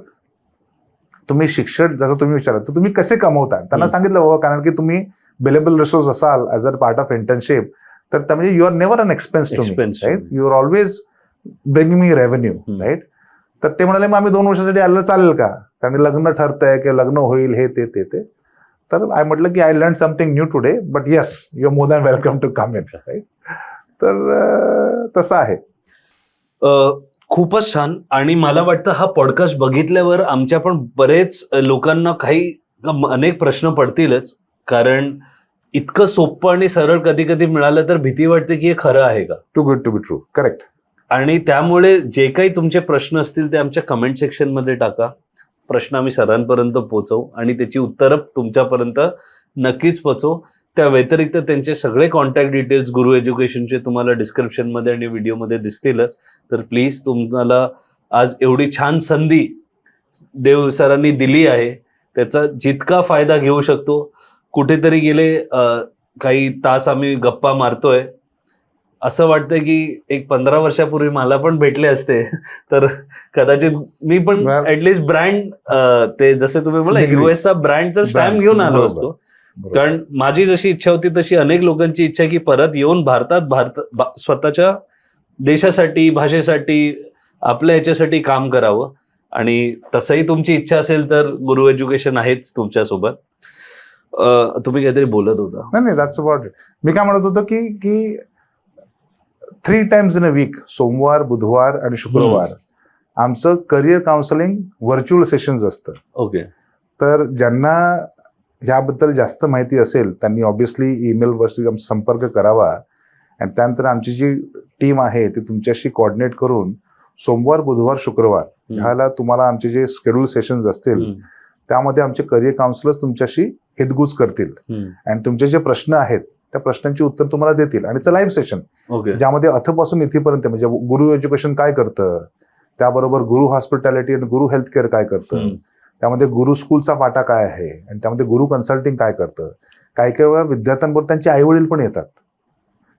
तुम्ही शिक्षण जसं तुम्ही विचारत, तर तुम्ही कसे कमवता. त्यांना सांगितलं बाबा कारण की तुम्ही बिलेबल रिसोर्स असाल as a part of internship, तर म्हणजे you are never an expense to me. Right. You are always bring me revenue. Right. तर ते म्हणाले मग आम्ही 2 वर्षासाठी आलं चालेल का, कारण लग्न ठरतंय की लग्न होईल, हे ते. तर आय म्हटलं की I learn something new today, but yes you are more than welcome to come in. Right. तर तसं आहे. खूपच छान. आणि मला वाटतं हा पॉडकास्ट बघितल्यावर आमच्या पण बरेच लोकांना अनेक प्रश्न पडतीलच, कारण इतकं सोपं आणि सरळ कधी कधी मिळालं तर भीती वाटते की हे खरं आहे का. Too good to be true. Correct. आणि त्यामुळे जे काही तुमचे प्रश्न असतील ते आमच्या कमेंट सेक्शन मध्ये टाका. प्रश्न आम्ही सरांपर्यंत पोहोचवू आणि त्याची उत्तरं तुमच्यापर्यंत नक्कीच पोहोचवू. त्या व्यतिरिक्त त्यांचे सगळे कॉन्टॅक्ट डिटेल्स गुरु एज्युकेशनचे तुम्हाला डिस्क्रिप्शनमध्ये आणि व्हिडिओमध्ये दिसतीलच. तर प्लीज, तुम्हाला आज एवढी छान संधी देव सरांनी दिली आहे, त्याचा जितका फायदा घेऊ शकतो. कुठेतरी गेले काही तास आम्ही गप्पा मारतोय, असं वाटतंय की एक 15 वर्षापूर्वी मला पण भेटले असते तर कदाचित मी पण ऍटलिस्ट ब्रँड, ते जसं तुम्ही मला US ब्रँडचा स्टॅम्प घेऊन आलो असतो. कारण माझी जशी इच्छा होती तशी अनेक लोकांची इच्छा की परत येऊन भारतात स्वतःच्या देशासाठी, भाषेसाठी, आपल्या ह्याच्यासाठी काम करावं. आणि तसंही तुमची इच्छा असेल तर गुरु एज्युकेशन आहेच तुमच्यासोबत. तुम्ही काहीतरी बोलत होता. नाही, दॅट्स अबाउट इट. मी काय म्हणत होतो की 3 times in a week, सोमवार, बुधवार आणि शुक्रवार आमचं करिअर काउन्सिलिंग व्हर्च्युअल सेशन्स असतं. ओके. तर ज्यांना ह्याबद्दल जास्त माहिती असेल त्यांनी ऑब्व्हियसली ईमेलवरती संपर्क करावा आणि त्यानंतर आमची जी टीम आहे ती तुमच्याशी कोऑर्डिनेट करून सोमवार, बुधवार, शुक्रवार ह्याला तुम्हाला आमचे जे शेड्यूल सेशन्स असतील त्यामध्ये आमचे करिअर काउन्सिलर्स तुमच्याशी हितगुज करतील आणि तुमचे जे प्रश्न आहेत त्या प्रश्नांची उत्तर तुम्हाला देतील. आणि it's a live session okay. ज्यामध्ये अथपासून इथेपर्यंत म्हणजे गुरु एज्युकेशन काय करतं, त्याबरोबर गुरु हॉस्पिटॅलिटी आणि गुरु हेल्थ केअर काय करतं, त्यामध्ये गुरु स्कूलचा वाटा काय आहे आणि त्यामध्ये गुरु कन्सल्टिंग काय करतं. काही काही वेळा विद्यार्थ्यांबरोबर त्यांचे आईवडील पण येतात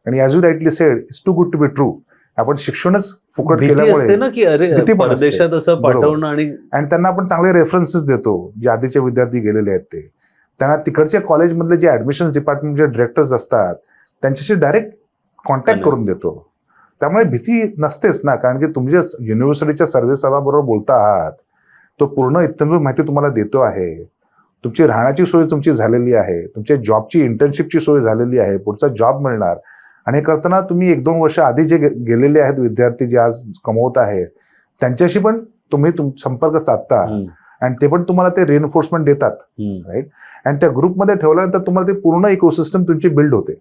आणि as you rightly said, it's too good to be true. आपण शिक्षणच फुकट भीती असते केल्यामुळे ना की अरे भीती पण असते. परदेशात असं पाठवणं आणि त्यांना आपण चांगले रेफरन्सेस देतो जे आधीचे विद्यार्थी गेलेले आहेत ते. त्यांना तिकडच्या कॉलेजमधले जे ऍडमिशन्स डिपार्टमेंटचे डिरेक्टर्स असतात त्यांच्याशी डायरेक्ट कॉन्टॅक्ट करून देतो. त्यामुळे भीती नसतेच ना, कारण की तुमच्या युनिव्हर्सिटीच्या सर्व्हिसराबरोबर बोलता आहात, तो पूर्ण इत्थंभूत माहिती तुम्हाला देतो आहे. तुमची राहण्याची सोय तुमची झालेली आहे, तुमच्या जॉबची इंटर्नशिपची सोय झालेली आहे, पुढचा जॉब मिळणार. आणि हे करताना तुम्ही 1-2 वर्ष आधी जे गेलेले आहेत विद्यार्थी जे आज कमवत आहेत त्यांच्याशी पण तुम्ही संपर्क साधता आणि ते पण तुम्हाला ते रिएन्फोर्समेंट देतात, राईट. आणि त्या ग्रुपमध्ये ठेवल्यानंतर तुम्हाला ते पूर्ण इकोसिस्टम तुमची बिल्ड होते.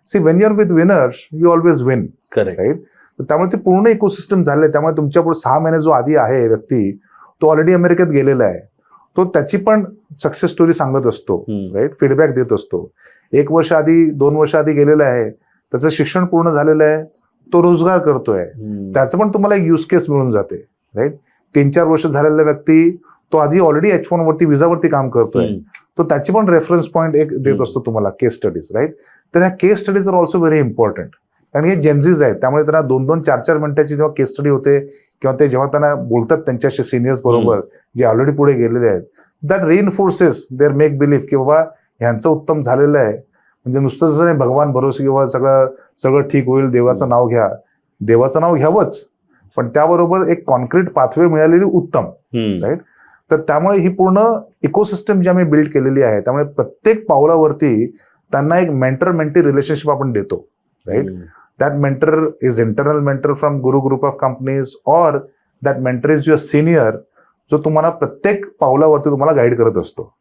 See when you are with winners you always win, correct, right. त्यामुळे ते पूर्ण इकोसिस्टम झाले. त्यामुळे तुमच्यापुढे 6 महिने जो आधी आहे व्यक्ती तो ऑलरेडी अमेरिकेत गेलेला आहे, तो त्याची पण सक्सेस स्टोरी सांगत असतो, राईट, फीडबॅक देत असतो. 1 वर्ष आधी 2 वर्ष आधी गेलेला आहे, त्याचं शिक्षण पूर्ण झालेलं आहे, तो रोजगार करतोय, त्याचं पण तुम्हाला एक यूज केस मिळून जाते, राईट. 3-4 वर्ष झालेला व्यक्ती तो आधी ऑलरेडी H1 वरती विजावरती काम करतोय, तो त्याची पण रेफरन्स पॉईंट एक देत असतो तुम्हाला, केस स्टडीज, राईट. तर ह्या case studies are also very important. कारण हे जेन्झीज आहेत त्यामुळे त्यांना 2-2, 4-4 मिनिटाची जेव्हा केस स्टडी होते किंवा ते जेव्हा त्यांना बोलतात त्यांच्याशी सिनियर्स बरोबर जे ऑलरेडी पुढे गेलेले आहेत, दॅट रिइन्फोर्सेस देअर मेक बिलीफ की बाबा ह्यांचं उत्तम झालेलं आहे. म्हणजे नुसतं जसं नाही भगवान भरोसे किंवा सगळं ठीक होईल, देवाचं नाव घ्या, देवाचं नाव घ्यावंच, पण त्याबरोबर एक कॉन्क्रीट पाथवे मिळालेली उत्तम, राईट. तर त्यामुळे ही पूर्ण इकोसिस्टम जी आम्ही बिल्ड केलेली आहे त्यामुळे प्रत्येक पावलावरती त्यांना एक मेंटर मेंटी रिलेशनशिप आपण देतो, right. That mentor is internal mentor from Guru group of companies और that mentor is your senior जो तुम्हाला प्रत्येक पावलावरती तुम्हाला गाईड करत असतो.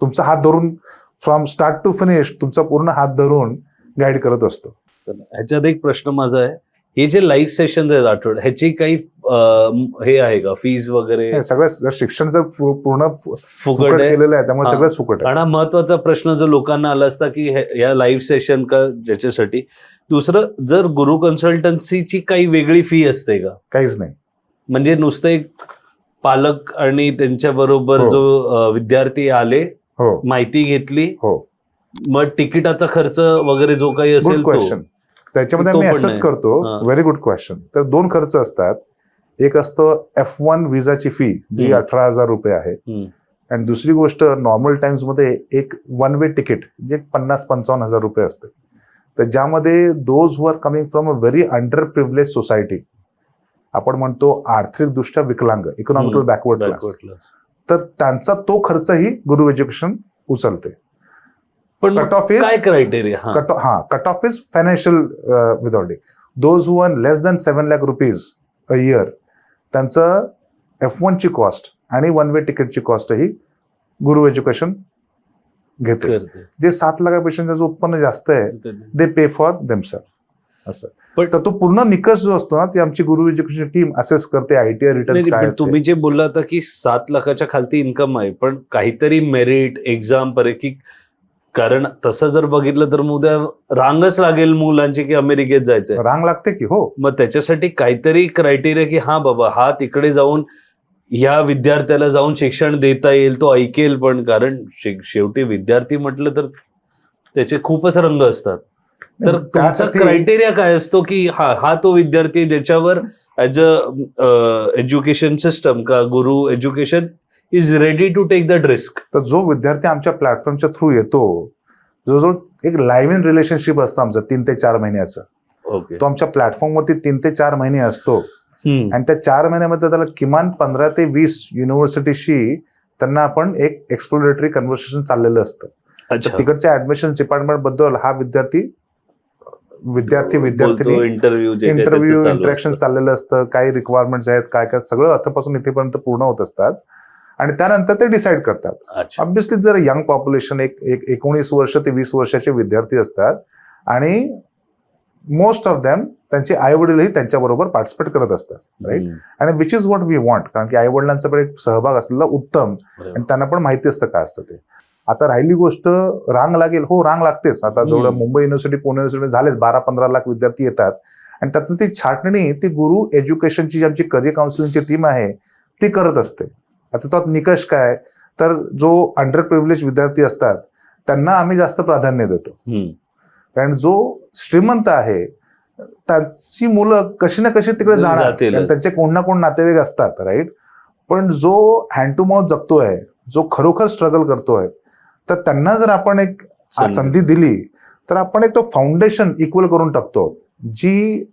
तुमचा हात धरून फ्रॉम स्टार्ट टू फिनिश तुमचा पूर्ण हात धरून गाईड करत असतो. ह्याच्यात एक प्रश्न माझा आहे, हे जे लाईव्ह सेशन आहेत आठवड्यात, ह्याची काही हे आहे का फीज वगैरे? सगळं शिक्षण जर पूर्ण फुकट केलेलं आहे त्यामुळे सगळंच फुकट आहे. आणि महत्वाचा प्रश्न जो लोकांना आला असता की या लाईव्ह सेशन का ज्याच्यासाठी. दुसरं, जर गुरु कन्सल्टन्सीची काही वेगळी फी असते का? काहीच नाही. म्हणजे नुसतं एक पालक आणि त्यांच्या बरोबर जो विद्यार्थी आले, माहिती घेतली, मग तिकिटाचा खर्च वगैरे जो काही असेल क्वेश्चन त्याच्यामध्ये आम्ही असेस करतो. Very good question. तर 2 खर्च असतात. एक असतं F1 विजाची फी जी 18,000 रुपये आहे आणि दुसरी गोष्ट नॉर्मल टाइम्स मध्ये एक 1 वे तिकीट जे 50-55 हजार रुपये असते. तर ज्यामध्ये those who are coming from a very under privilege society, आपण म्हणतो आर्थिकदृष्ट्या विकलांग, इकॉनॉमिकल बॅकवर्ड क्लास, तर त्यांचा तो खर्चही गुरु एज्युकेशन उचलते. पण कट ऑफ इज काय criteria? Cut off is financial without. Those who earn less than 7 lakh rupees a year त्यांचं F1 ची कॉस्ट आणि 1 वे तिकीटची कॉस्ट ही गुरु एज्युकेशन घेते. जे 7 लाखापेक्षा ज्याचं उत्पन्न जास्त आहे दे पे फॉर देमसेल्फ. असं पण तो पूर्ण निकष जो असतो ना ती आमची गुरु एज्युकेशन टीम असेस करते. ITI रिटर्न्स काय. तुम्ही जे बोलला होता की 7 लाखाच्या खालती इन्कम आहे, पण काहीतरी मेरिट एक्झाम पर की, कारण तसं जर बघितलं तर उद्या रांगच लागेल मुलांची की अमेरिकेत जायचंय. रांग लागते की हो. मग त्याच्यासाठी काहीतरी क्रायटेरिया की हा बाबा हा तिकडे जाऊन ह्या विद्यार्थ्याला जाऊन शिक्षण देता येईल, तो ऐकेल पण. कारण शेवटी विद्यार्थी म्हटलं तर त्याचे खूपच रंग असतात. तर तुमचा क्रायटेरिया काय असतो की हा तो विद्यार्थी ज्याच्यावर ऍज अ एज्युकेशन सिस्टम का Guru education is ready to take that risk. तर जो विद्यार्थी आमच्या प्लॅटफॉर्मच्या थ्रू येतो, जवळजवळ एक लाईव्ह इन रिलेशनशिप असतं आमचं 3 ते 4 महिन्याचं. ओके. तो आमच्या प्लॅटफॉर्मवरती 3 ते 4 महिने असतो आणि त्या 4 महिन्यामध्ये त्याला किमान 15 ते 20 युनिव्हर्सिटीशी त्यांना आपण एक एक्सप्लोरेटरी कन्व्हर्सेशन चाललेलं असतं. तर तिकडच्या ऍडमिशन डिपार्टमेंट बद्दल हा विद्यार्थी इंटरव्ह्यू इंटरॅक्शन चाललेलं असतं. काही रिक्वायरमेंट्स आहेत, काय काय सगळं अथपासून इथेपर्यंत पूर्ण होत असतात आणि त्यानंतर ते डिसाईड करतात. ऑब्व्हियसली जर यंग पॉप्युलेशन एक 19 वर्ष ते 20 वर्षाचे विद्यार्थी असतात आणि मोस्ट ऑफ देम त्यांचे आई वडीलही त्यांच्याबरोबर पार्टिसिपेट करत असतात, राईट. आणि which is what we want, कारण की आई वडिलांचा पण एक सहभाग असलेला उत्तम आणि त्यांना पण माहिती असतं काय असतं ते. आता राहिली गोष्ट रांग लागेल, हो रांग लागतेच. आता जेवढं मुंबई युनिव्हर्सिटी, पुणे युनिव्हर्सिटी झालेच 12-15 लाख विद्यार्थी येतात आणि त्यातून ती छाटणी ती गुरु एज्युकेशनची जी आमची करिअर काउन्सिलिंगची टीम आहे ती करत असते. आता त्यात निकष काय, तर जो अंडर प्रिव्हिलेज विद्यार्थी असतात त्यांना आम्ही जास्त प्राधान्य देतो. कारण जो श्रीमंत आहे त्यांची मुलं कशी ना कशी तिकडे जाणार, त्यांचे कोण ना कोण नातेवाईक असतात, राईट. पण जो हँड टू माउथ जगतोय, जो खरोखर स्ट्रगल करतोय, तर त्यांना जर आपण एक संधी दिली तर आपण एक तो फाउंडेशन इक्वल करून टाकतो. जी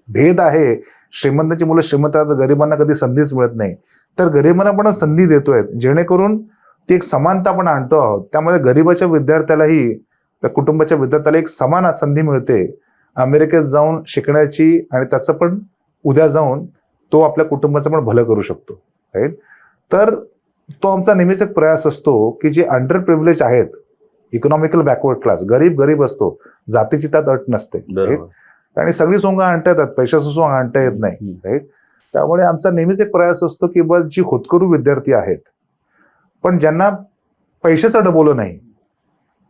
भेद आहे, श्रीमंतांची मुलं श्रीमंत, गरिबांना कधी संधीच मिळत नाही, तर गरिबांना पण संधी देतोय जेणेकरून ती एक समानता आपण आणतो आहोत. त्यामुळे गरिबाच्या विद्यार्थ्यालाही, त्या कुटुंबाच्या विद्यार्थ्याला एक समान संधी मिळते अमेरिकेत जाऊन शिकण्याची आणि त्याचं पण उद्या जाऊन तो आपल्या कुटुंबाचं पण भलं करू शकतो, राईट. तर तो आमचा नेहमीच एक प्रयास असतो की जे अंडर प्रिव्हिलेज आहेत, इकॉनॉमिकल बॅकवर्ड क्लास, गरीब असतो, जातीची त्यात अट नसते, राईट. आणि सगळी सोंग आणता येतात, पैशाचं सोंग आणता येत नाही, राईट. त्यामुळे आमचा नेहमीच एक प्रयास असतो की बस जी होतकरू विद्यार्थी आहेत पण ज्यांना पैशाचं डबोलं नाही,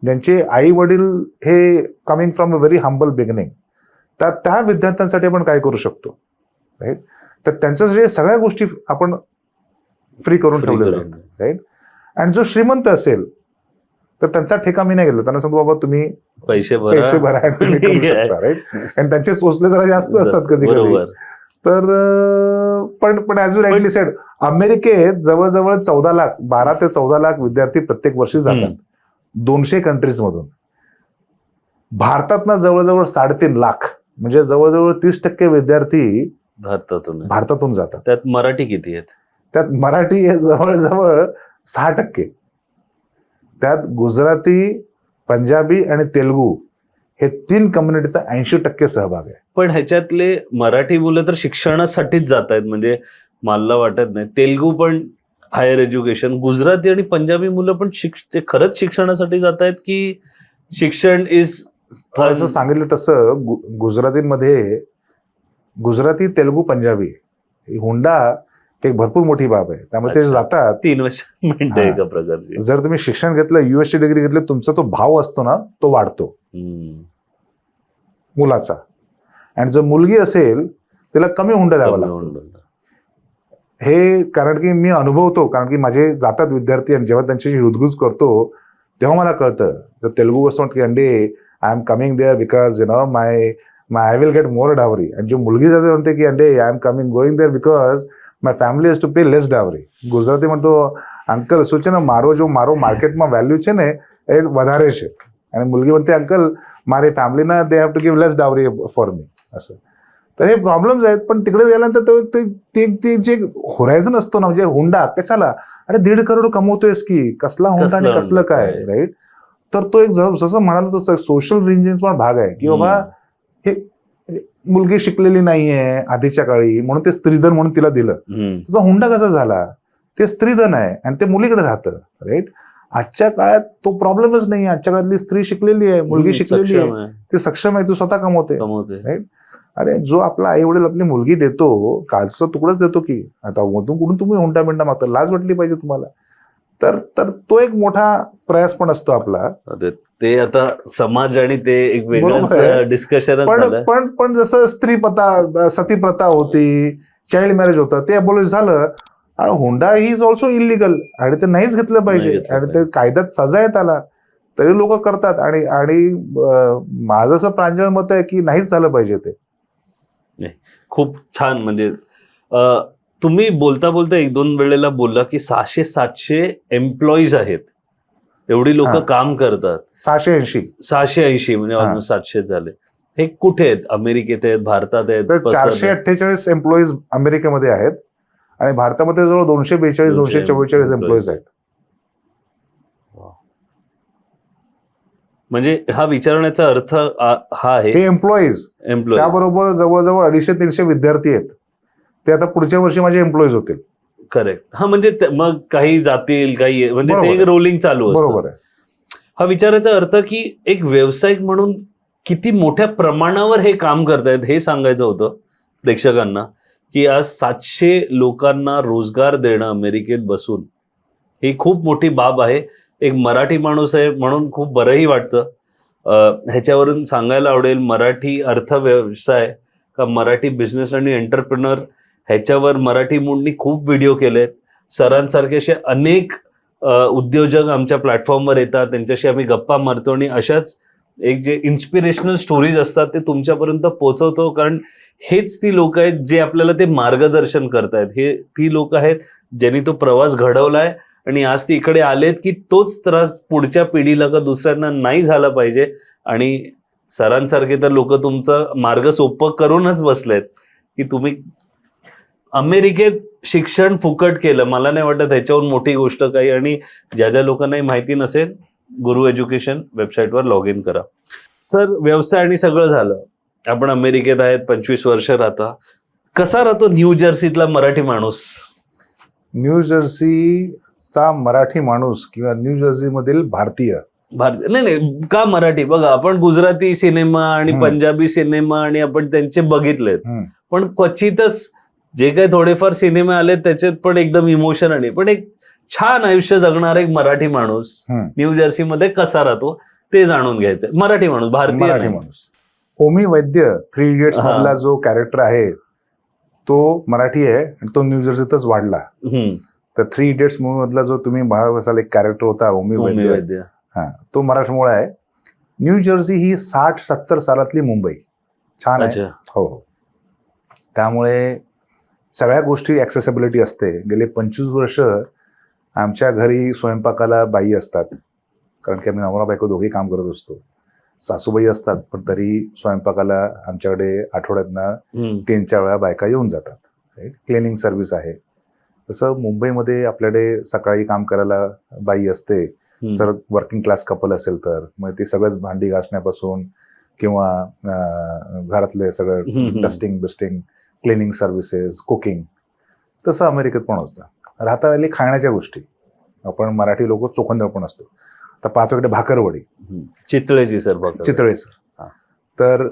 ज्यांचे आई वडील हे coming from a very humble beginning, तर त्या विद्यार्थ्यांसाठी आपण काय करू शकतो, राईट. तर त्यांच्यासाठी सगळ्या गोष्टी आपण फ्री करून ठेवलेल्या आहेत, राईट. आणि जो श्रीमंत असेल तर त्यांचा ठेका मी नाही घेतला, त्यांना सांगतो बाबा तुम्ही पैसे भरा आणि तुम्ही करू शकता, राईट. आणि त्यांचे सोसले जरा जास्त असतात कधी कधी. तर पण ऍज यू राईटली सेड, अमेरिकेत जवळजवळ 12 ते 14 लाख विद्यार्थी प्रत्येक वर्षी जातात 200 कंट्रीज मधून. भारतातनं जवळजवळ 3.5 लाख, म्हणजे जवळजवळ 30% विद्यार्थी भारतातून जातात. त्यात मराठी किती आहेत? त्यात मराठी हे जवळजवळ 6%. त्यात गुजराती, पंजाबी आणि तेलुगू हे 3 कम्युनिटीचा 80% सहभाग आहे. पण ह्याच्यातले मराठी मुलं तर शिक्षणासाठीच जात आहेत, म्हणजे मला वाटत नाही. तेलुगू पण हायर एज्युकेशन, गुजराती आणि पंजाबी मुलं पण ते खरंच शिक्षणासाठी जात आहेत की शिक्षण इज असं सांगितलं तसं गुजरातीमध्ये गुजराती, तेलुगू, पंजाबी हुंडा एक भरपूर मोठी बाब आहे. त्यामुळे ते जातात 3 वर्ष म्हणजे एका प्रकारची. जर तुम्ही शिक्षण घेतलं, युएसची डिग्री घेतली, तुमचा तो भाव असतो ना तो वाढतो मुलाचा. आणि जर मुलगी असेल तिला कमी हुंडा द्यावा लागतो. हे कारण की मी अनुभवतो, कारण की माझे जातात विद्यार्थी आणि जेव्हा त्यांच्याशी हुदगुज करतो तेव्हा मला कळतं. तर तेलुगू असं म्हणतं की अंडे I am coming there because you know my I will get more dowry. आणि जो मुलगी जाते म्हणते की अंडे I am going there because my family has to pay less dowry. Gujarati म्हणतो અંકલ શું છે ને મારો માર્કેટમાં વેલ્યુ છે ને એ વધારે છે. અને મુલગી म्हणते અંકल મારી ફેમિલીના they have to give less dowry for me. असं तर हे प्रॉब्लेम्स आहेत. पण तिकडे गेल्यानंतर ते जे होरायझन असतो ना, म्हणजे हुंडा कशाला, अरे 1.5 करोड कमवतोयस की, कसला हुंडा आणि कसलं काय, राईट. तर तो एक जसं म्हणालो तसं सोशल रिंजिंग पण भाग आहे की बाबा हे मुलगी शिकलेली नाहीये आधीच्या काळी म्हणून ते स्त्रीधन म्हणून तिला दिलं. त्याचा हुंडा कसा झाला, ते स्त्रीधन आहे आणि ते मुलीकडे राहतं, राईट. आजच्या काळात तो प्रॉब्लेमच नाही. आजच्या काळातली स्त्री शिकलेली आहे, मुलगी शिकलेली आहे, ती सक्षम आहे, ती स्वतः कमवते, राईट. अरे जो आपला आई वडील आपली मुलगी देतो, कालचा तुकडाच देतो की, आता मधून कुठून तुम्ही हुंडा बिंडा मागता, लाज वाटली पाहिजे तुम्हाला. तर तो एक मोठा प्रयास पण असतो आपला. ते आता समाज आणि ते एक वेगळंच डिस्कशन. पण जसं स्त्री प्रथा, सती प्रथा होती, चाइल्ड मॅरेज होतं, ते अबॉलिश झालं. आणि हुंडा ही इज ऑल्सो इलिगल आणि ते नाहीच घेतलं पाहिजे. आणि ते कायद्यात सजा आहे त्याला, तरी लोक करतात. आणि माझं असं प्रांजळ मत आहे की नाहीच झालं पाहिजे ते. खूप छान. म्हणजे तुम्ही बोलता बोलता 1-2 वेळेला बोलला की 600-700 एम्प्लॉईज आहेत, एवढी लोक काम करतात. 680 म्हणजे ऑलमोस्ट 700 झाले. हे कुठे आहेत? अमेरिकेत आहेत, भारतात आहेत, तर पसरले? 448 एम्प्लॉईज अमेरिकेमध्ये आहेत आणि भारतामध्ये जवळ 242 244 एम्प्लॉईज आहेत. म्हणजे हा विचारण्याचा अर्थ हा आहे, हे एम्प्लॉईज एम्प्लॉई. त्याबरोबर जवळजवळ 250-300 विद्यार्थी आहेत. ते आता पुढच्या वर्षी माझे एम्प्लॉईज होतील. करेक्ट. हा, म्हणजे मग काही जातील, काही म्हणजे ते बरोबर एक आहे. रोलिंग चालू असतं. बरोबर आहे. हा विचारायचा अर्थ की एक व्यावसायिक म्हणून किती मोठ्या प्रमाणावर हे काम करतायत हे सांगायचं होतं प्रेक्षकांना, की आज 700 लोकांना रोजगार देणं अमेरिकेत बसून ही खूप मोठी बाब आहे. एक मराठी माणूस आहे म्हणून खूप बरंही वाटतं. ह्याच्यावरून सांगायला आवडेल, मराठी अर्थव्यवसाय का मराठी बिझनेस आणि एंटरप्रिनर ह्याच्यावर मराठी मूडनी खूप व्हिडिओ केलेत. सरांसारखे असे अनेक उद्योजक आमच्या प्लॅटफॉर्मवर येतात, त्यांच्याशी आम्ही गप्पा मारतो आणि अशाच एक जे इन्स्पिरेशनल स्टोरीज असतात ते तुमच्यापर्यंत पोहोचवतो. कारण हेच ती लोक आहेत जे आपल्याला ते मार्गदर्शन करतायत. हे ती लोक आहेत ज्यांनी तो प्रवास घडवलाय आणि आज ते इकडे आलेत की तोच त्रास पुढच्या पिढीला का दुसऱ्यांना नाही झाला पाहिजे. आणि सरांसारखे तर लोक तुमचा मार्ग सोपं करूनच बसलेत की तुम्ही अमेरिकेत शिक्षण फुकट केलं. मला नाही वाटत ह्याच्याहून मोठी गोष्ट काही. आणि ज्या ज्या लोकांनाही माहिती नसेल, गुरु एज्युकेशन वेबसाईटवर लॉग इन करा. सर, व्यवसाय आणि सगळं झालं, आपण अमेरिकेत आहेत, 25 वर्ष राहता. कसा राहतो न्यू जर्सीतला मराठी माणूस? न्यू जर्सीचा मराठी माणूस किंवा न्यू जर्सी मधील भारतीय नाही, का मराठी? बघा, आपण गुजराती सिनेमा आणि पंजाबी सिनेमा आणि आपण त्यांचे बघितलेत, पण क्वचितच जे काही थोडेफार सिनेमे आले त्याच्यात पण एकदम इमोशन आणि पण एक छान आयुष्य जगणारा एक मराठी माणूस न्यू जर्सी मध्ये कसा राहतो ते जाणून घ्यायचंय. मराठी माणूस, भारतीय मराठी माणूस. ओमी वैद्य 3 इडियट्स मधला जो कॅरेक्टर आहे तो मराठी आहे आणि तो न्यू जर्सीतच वाढला. तर 3 इडियट्स मूवी मधला जो तुम्ही बघत असाल एक कॅरेक्टर होता ओमी वैद्य, तो मराठमोळा आहे. न्यू जर्सी ही 60-70 सालातली मुंबई. छान आहे. हो, त्यामुळे सगळ्या गोष्टी ऍक्सेसिबिलिटी असते. गेले 25 वर्ष आमच्या घरी स्वयंपाकाला बाई असतात, कारण की आम्ही नवरा बायको दोघेही काम करत असतो. सासूबाई असतात, पण तरी स्वयंपाकाला आमच्याकडे आठवड्यातनं 3-4 वेळा बायका येऊन जातात. राईट, क्लिनिंग सर्व्हिस आहे. तसं मुंबईमध्ये आपल्याकडे सकाळी काम करायला बाई असते. जर वर्किंग क्लास कपल असेल तर मग ते सगळंच भांडी घासण्यापासून किंवा घरातले सगळं डस्टिंग बिस्टिंग, क्लिनिंग सर्व्हिसेस, कुकिंग, तसं अमेरिकेत पण असतं. राहता राहिली खाण्याच्या गोष्टी. आपण मराठी लोक चोखंदळ पण असतो. तर पाहतो इकडे भाकरवडी, चितळेची सर, चितळे सर. तर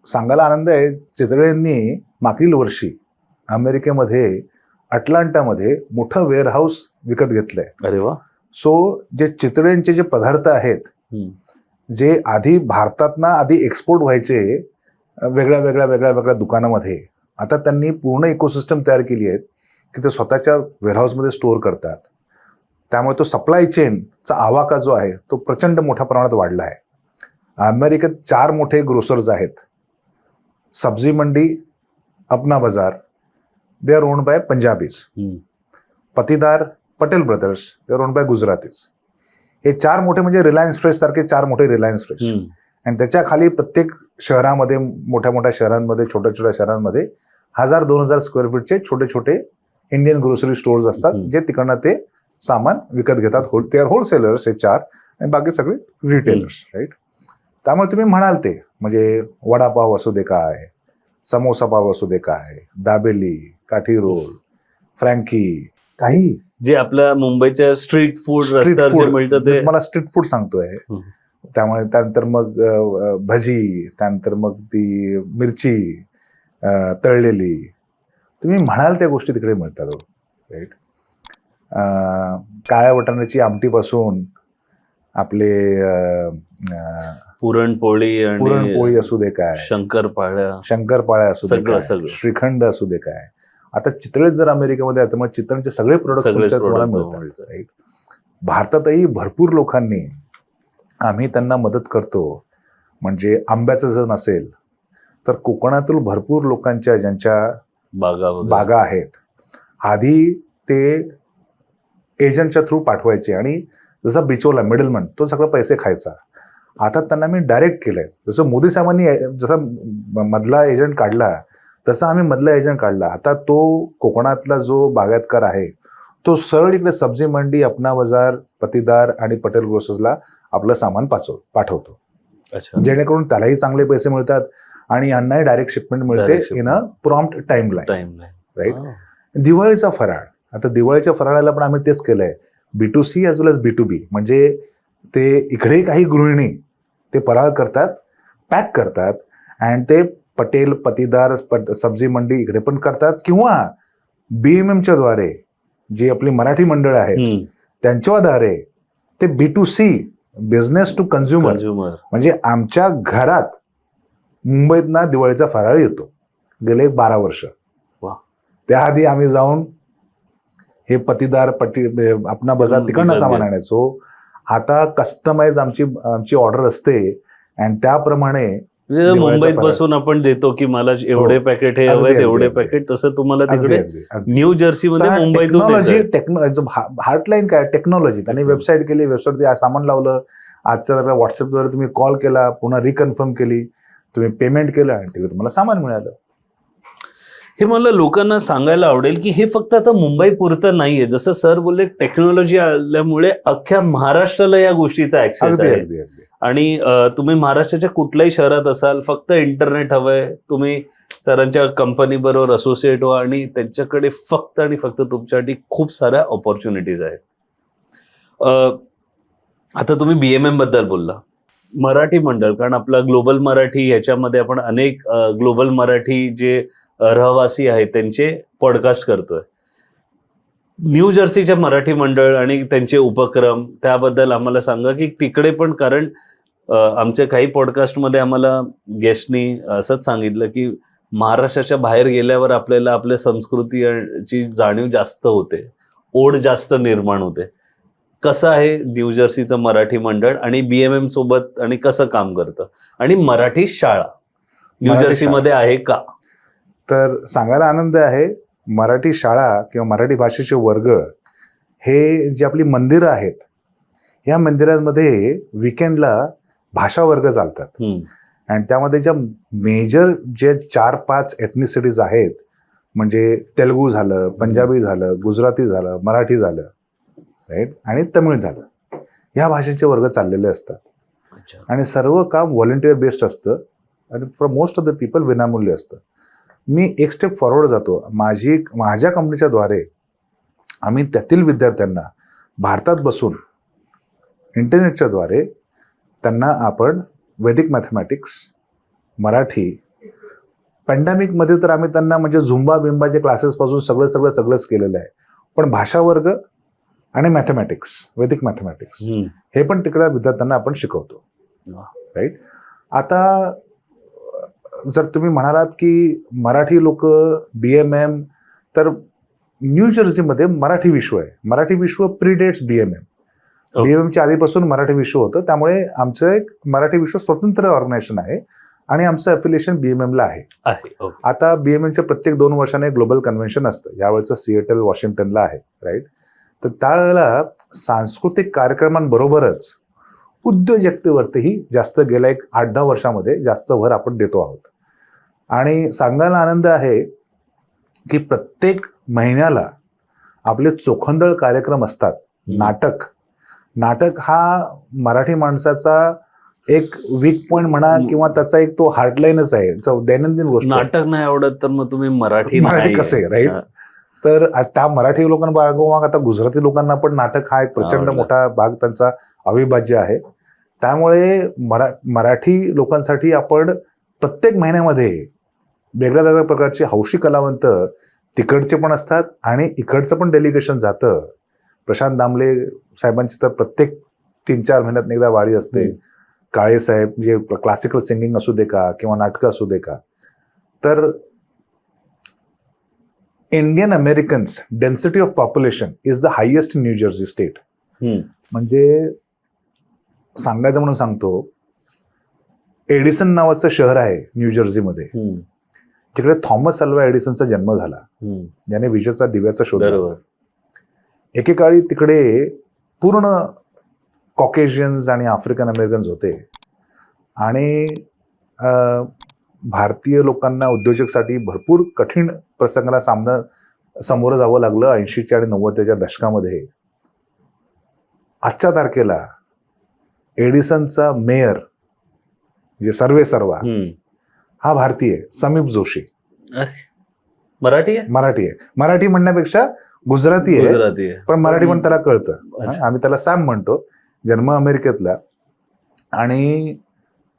सांगायला आनंद आहे, चितळेंनी मागील वर्षी अमेरिकेमध्ये अटलांटामध्ये मोठं वेअरहाऊस विकत घेतलंय. अरे वा. सो जे चितळेंचे जे पदार्थ आहेत, जे आधी भारतातना आधी एक्सपोर्ट व्हायचे वेगळ्या वेगळ्या वेगळ्या वेगळ्या दुकानामध्ये, आता त्यांनी पूर्ण इकोसिस्टम तयार केली आहे की ते स्वतःच्या वेअरहाऊसमध्ये स्टोअर करतात. त्यामुळे तो सप्लाय चेनचा आवाका जो आहे तो प्रचंड मोठ्या प्रमाणात वाढला आहे. अमेरिकेत 4 मोठे ग्रोसर्स आहेत. सब्जी मंडी, अपना बाजार, they are owned bye Punjabis. Patidar, Patel brothers, they are owned bye Gujaratis. हे 4 मोठे म्हणजे रिलायन्स फ्रेश सारखे 4 मोठे रिलायन्स फ्रेश. आणि त्याच्या खाली प्रत्येक शहरामध्ये, मोठ्या मोठ्या शहरांमध्ये, छोट्या छोट्या शहरांमध्ये 1000-2000 स्क्वेअर फीटचे छोटे छोटे इंडियन ग्रोसरी स्टोअर्स असतात, जे तिकडनं ते सामान विकत घेतात. ते आर होलसेलर्स हे 4, आणि बाकी सगळे रिटेलर्स. राईट. त्यामुळे तुम्ही म्हणाल ते म्हणजे वडापाव असू दे काय, समोसा पाव असू दे काय, दाबेली, काठी रोल, फ्रँकी, काही जे आपल्या मुंबईच्या स्ट्रीट फूड रस्त्यावर जे मिळतं ते. मला स्ट्रीट फूड सांगतोय. त्यामुळे त्यानंतर मग भजी, त्यानंतर मग ती मिरची तळलेली, तुम्ही म्हणाल त्या गोष्टी तिकडे मिळतात. राईट. काळ्या वाटाण्याची आमटीपासून आपले पुरणपोळी असू दे काय, शंकरपाळ्या असू दे काय, श्रीखंड असू दे काय. आता चितळेत जर अमेरिकेमध्ये आहे तर मग चितळेचे सगळे प्रोडक्ट तुम्हाला मिळतात. राईट. भारतातही भरपूर लोकांनी, आम्ही त्यांना मदत करतो. म्हणजे आंब्याचं जर नसेल तर कोकणातील भरपूर लोकांच्या ज्यांच्या बागा आहेत, आधी ते एजंटच्या थ्रू पाठवायचे आणि जसा बिचोला मिडलमन तो सगळं पैसे खायचा. आता त्यांना मी डायरेक्ट केलंय. जसं मोदी साहेबांनी जसा मधला एजंट काढला तसा आम्ही मधला एजंट काढला. आता तो कोकणातला जो बागायतकार आहे तो सरळ इकडे सब्जी मंडी, अपना बाजार, पतीदार आणि पटेल ग्रोसर्सला आपलं सामान पाठवतो. अच्छा. जेणेकरून त्यालाही चांगले पैसे मिळतात आणि यांनाही डायरेक्ट शिपमेंट मिळते Direct in a prompt timeline. Time right. दिवाळीचा फराळ, आता दिवाळीच्या फराळाला पण आम्ही तेच केलंय, B2C ॲज वेल एज B2B. म्हणजे ते इकडे काही गृहिणी ते फराळ करतात, पॅक करतात आणि ते पटेल, पतीदार, सब्जी मंडी इकडे पण करतात किंवा BMMच्या द्वारे जी आपली मराठी मंडळ आहेत त्यांच्याद्वारे ते B2C, बिझनेस टू कन्झ्युमर, म्हणजे आमच्या घरात मुंबईतना दिवाळीचा फराळ येतो गेले 12 वर्ष. वा. त्याआधी आम्ही जाऊन हे पतीदार, अपना बाजार तिकडनं सामान आणायचो. आता कस्टमाइज आमची ऑर्डर असते आणि त्याप्रमाणे मुंबईत बसून आपण देतो की मला एवढे पॅकेट हे हवे, एवढे पॅकेट. तसं तुम्हाला तिकडे न्यू जर्सी मध्ये मुंबईतून हार्टलाईन काय टेक्नॉलॉजी त्यांनी वेबसाईट केली, वेबसाईट सामान लावलं. आजच्या व्हॉट्सअपद्वारे तुम्ही कॉल केला, पुन्हा रिकन्फर्म केली, तुम्ही पेमेंट केलं आणि तिकडे तुम्हाला सामान मिळालं. हे मला लोकांना सांगायला आवडेल की हे फक्त आता मुंबई पुरतं नाहीये. जसं सर बोलले, टेक्नॉलॉजी आल्यामुळे अख्ख्या महाराष्ट्राला या गोष्टीचा ऍक्सेस आहे. आणि तुम्ही महाराष्ट्राच्या कुठल्याही शहरात असाल, फक्त इंटरनेट हवंय, तुम्ही सरांच्या कंपनी बरोबर असोसिएट व्हा आणि त्यांच्याकडे फक्त आणि फक्त तुमच्यासाठी खूप साऱ्या ऑपॉर्च्युनिटीज आहेत. आता तुम्ही BMM बद्दल बोलला, मराठी मंडळ, कारण आपला ग्लोबल मराठी ह्याच्यामध्ये आपण अनेक ग्लोबल मराठी जे रहिवासी आहेत त्यांचे पॉडकास्ट करतोय. न्यू जर्सीच्या मराठी मंडळ आणि त्यांचे उपक्रम त्याबद्दल आम्हाला सांगा की तिकडे पण, कारण आमच्या काही पॉडकास्टमध्ये आम्हाला गेस्टनी असंच सांगितलं की महाराष्ट्राच्या बाहेर गेल्यावर आपल्याला आपल्या संस्कृतीची जाणीव जास्त होते, ओढ जास्त निर्माण होते. कसं आहे न्यू जर्सीचं मराठी मंडळ आणि BMM सोबत आणि कसं काम करतं, आणि मराठी शाळा न्यू जर्सीमध्ये आहे का? तर सांगायला आनंद आहे, मराठी शाळा किंवा मराठी भाषेचे वर्ग हे जे आपली मंदिरं आहेत, या मंदिरांमध्ये विकेंडला भाषा वर्ग चालतात. आणि त्यामध्ये ज्या मेजर जे 4-5 एथनिसिटीज आहेत, म्हणजे तेलुगू झालं, पंजाबी झालं, गुजराती झालं, मराठी झालं, राईट, आणि तमिळ झालं, ह्या भाषेचे वर्ग चाललेले असतात. आणि सर्व काम व्हॉलंटिअर बेस्ड असतं आणि for most of the people विनामूल्य असतं. मी एक स्टेप फॉरवर्ड जातो. माझ्या कंपनीच्या द्वारे आम्ही त्यातील विद्यार्थ्यांना भारतात बसून इंटरनेटच्या द्वारे त्यांना आपण वैदिक मॅथमॅटिक्स, मराठी, पॅन्डेमिकमध्ये तर आम्ही त्यांना म्हणजे झुंबा बिंबाचे क्लासेसपासून सगळंच केलेलं आहे. पण भाषा वर्ग आणि मॅथमॅटिक्स, वैदिक मॅथमॅटिक्स हे पण तिकडे विद्यार्थ्यांना आपण शिकवतो. राईट. आता जर तुम्ही म्हणालात की मराठी लोक BMM, तर न्यू जर्सीमध्ये मराठी विश्व आहे. मराठी विश्व प्रीडेट्स BMM. BMMच्या आधीपासून मराठी विश्व होतं, त्यामुळे आमचं एक मराठी विश्व स्वतंत्र ऑर्गनायझेशन आहे आणि आमचं अफिलिएशन BMMला आहे. आता BMMच्या प्रत्येक 2 वर्षाने ग्लोबल कन्व्हेन्शन असतं. यावेळेचं सिएटल, वॉशिंग्टनला आहे. राईट. तर त्यावेळेला सांस्कृतिक कार्यक्रमांबरोबरच उद्योजकतेवरतीही जास्त गेल्या 8-10 वर्षामध्ये जास्त भर आपण देतो आहोत. आणि सांगायला आनंद आहे की प्रत्येक महिन्याला आपले चोखंदळ कार्यक्रम असतात. नाटक हा मराठी माणसाचा एक वीक पॉइंट म्हणा किंवा त्याचा एक तो हार्डलाईनच आहे, दैनंदिन गोष्ट. नाटक नाही आवडत तर मग तुम्ही मराठी कसे, राईट. तर त्या मराठी लोकांना, आता गुजराती लोकांना पण नाटक हा एक प्रचंड मोठा भाग त्यांचा अविभाज्य आहे. त्यामुळे मराठी लोकांसाठी आपण प्रत्येक महिन्यामध्ये वेगळ्या वेगळ्या प्रकारचे हौशी कलावंत तिकडचे पण असतात आणि इकडचं पण डेलिगेशन जातं. प्रशांत दामले साहेबांची तर प्रत्येक 3-4 महिन्यात एकदा वारी असते. काळे साहेब, जे क्लासिकल सिंगिंग असू दे का किंवा नाटकं असू दे का. तर Indian Americans density of population is the highest in new Jersey state. म्हणजे सांगायचं म्हणून सांगतो, एडिसन नावाचं शहर आहे न्यू जर्सीमध्ये, जिकडे थॉमस अल्वा एडिसनचा जन्म झाला, ज्याने विजेचा दिव्याचा शोध लावला. एकेकाळी तिकडे पूर्ण कॉकेशियन्स आणि आफ्रिकन अमेरिकन्स होते. आणि भारतीय लोकांना उद्योजकसाठी भरपूर कठीण प्रसंगाला समोरं जावं लागलं 80च्या आणि 90च्या दशकामध्ये. आजच्या तारखेला एडिसनचा मेयर म्हणजे सर्वेसर्वा हा भारतीय आहे, समीप जोशी. मराठी आहे? मराठी आहे. मराठी म्हणण्यापेक्षा गुजराती आहे, पण मराठी पण त्याला कळतं. आम्ही त्याला सॅम म्हणतो. जन्म अमेरिकेतला आणि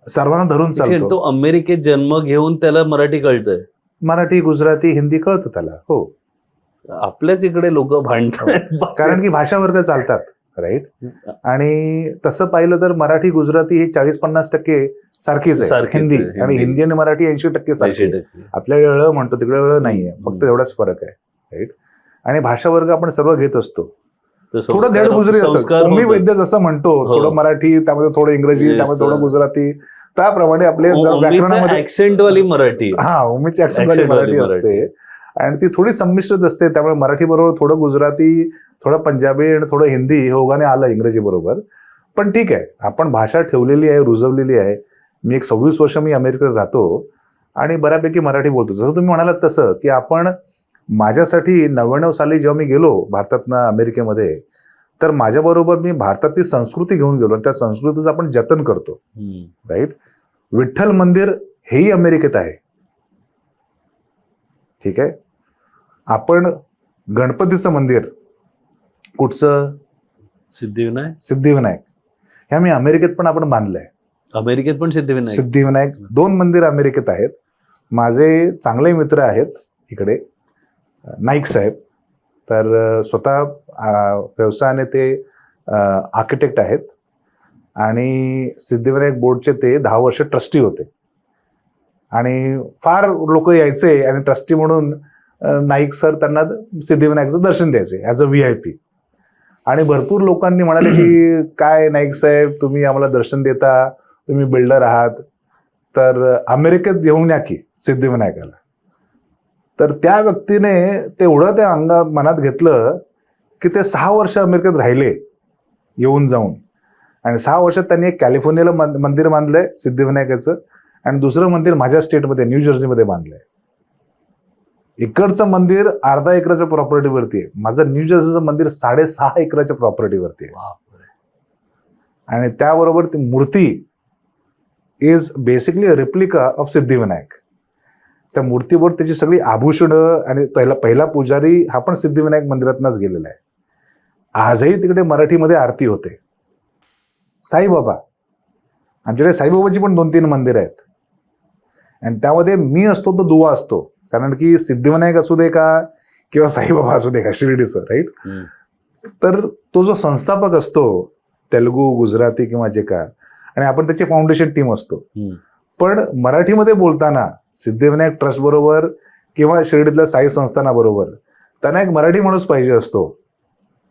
सर्वांना धरून चालतो. तो अमेरिकेत जन्म घेऊन त्याला मराठी कळतंय? मराठी, गुजराती, हिंदी कळतं त्याला. हो, आपल्याच इकडे लोक भांडतात कारण की भाषा वर्ग चालतात, राईट. आणि तसं पाहिलं तर मराठी गुजराती हे 40-50% सारखीच आहे. हिंदी आणि हिंदी आणि मराठी 80% सारखी. आपल्या ळ म्हणतो तिकडे ळ नाहीये, फक्त एवढाच फरक आहे, राईट. आणि भाषा वर्ग आपण सर्व घेत असतो. थोडं धड गुजरी असतं. मी वैद्य जसं म्हणतो, थोडं मराठी, त्यामध्ये थोडं इंग्रजी, त्यामध्ये थोडं गुजराती, त्याप्रमाणे आपले व्याकरणामध्ये ऍक्सेंटवाली मराठी, हा उमेदची ऍक्सेंटवाली मराठी असते आणि ती थोडी संमिश्रित असते. त्यामुळे मराठी बरोबर थोडं गुजराती, थोडं पंजाबी आणि थोडं हिंदी हे ओघाने आलं इंग्रजी बरोबर. पण ठीक आहे, आपण भाषा ठेवलेली आहे, रुजवलेली आहे. मी 26 वर्ष मी अमेरिकेत राहतो आणि बऱ्यापैकी मराठी बोलतो. जसं तुम्ही म्हणालात तसं की आपण, माझ्यासाठी 99 साली जेव्हा मी गेलो भारतातनं अमेरिकेमध्ये, तर माझ्याबरोबर मी भारतातली संस्कृती घेऊन गेलो आणि त्या संस्कृतीचं आपण जतन करतो, राईट. विठ्ठल मंदिर हेही अमेरिकेत आहे, ठीक आहे. आपण गणपतीचं मंदिर कुठचं? सिद्धिविनायक हे आम्ही अमेरिकेत पण आपण बांधलंय. अमेरिकेत पण सिद्धिविनायक 2 मंदिर अमेरिकेत आहेत. माझे चांगले मित्र आहेत इकडे, नाईक साहेब. तर स्वतः व्यवसायाने ते आर्किटेक्ट आहेत आणि सिद्धिविनायक बोर्डचे ते 10 वर्ष ट्रस्टी होते. आणि फार लोक यायचे आणि ट्रस्टी म्हणून नाईक सर त्यांना सिद्धिविनायकचं दर्शन द्यायचे ॲज अ VIP. आणि भरपूर लोकांनी म्हणाले की काय नाईक साहेब, तुम्ही आम्हाला दर्शन देता, तुम्ही बिल्डर आहात, तर अमेरिकेत येऊन या की सिद्धिविनायकाला. तर त्या व्यक्तीने तेवढं ते मनात घेतलं की ते 6 वर्ष अमेरिकेत राहिले येऊन जाऊन. आणि 6 वर्षात त्यांनी एक कॅलिफोर्नियाला मंदिर बांधलंय सिद्धिविनायकाचं आणि दुसरं मंदिर माझ्या स्टेटमध्ये न्यू जर्सीमध्ये बांधलंय. इकडचं मंदिर 1/2 एकराच्या प्रॉपर्टीवरती आहे. माझं न्यू जर्सीचं मंदिर 6.5 एकराच्या प्रॉपर्टीवरती आहे. आणि त्याबरोबर ती मूर्ती is basically a replica of Siddhivinayak. त्या मूर्तीवर त्याची सगळी आभूषणं आणि पहिला पुजारी हा पण सिद्धिविनायक मंदिरातनंच गेलेला आहे. आजही तिकडे मराठीमध्ये आरती होते. साईबाबा, आमच्याकडे साईबाबाची पण 2-3 मंदिरं आहेत आणि त्यामध्ये मी असतो तो दुवा असतो. कारण की सिद्धिविनायक असू दे का किंवा साईबाबा असू दे का शिर्डीचं, राईट. तर तो जो संस्थापक असतो तेलुगू, गुजराती किंवा जे का, आणि आपण त्याची फाउंडेशन टीम असतो. पण मराठीमध्ये बोलताना सिद्धिविनायक ट्रस्ट बरोबर किंवा शिर्डीतल्या साई संस्थानाबरोबर त्यांना एक मराठी माणूस पाहिजे असतो,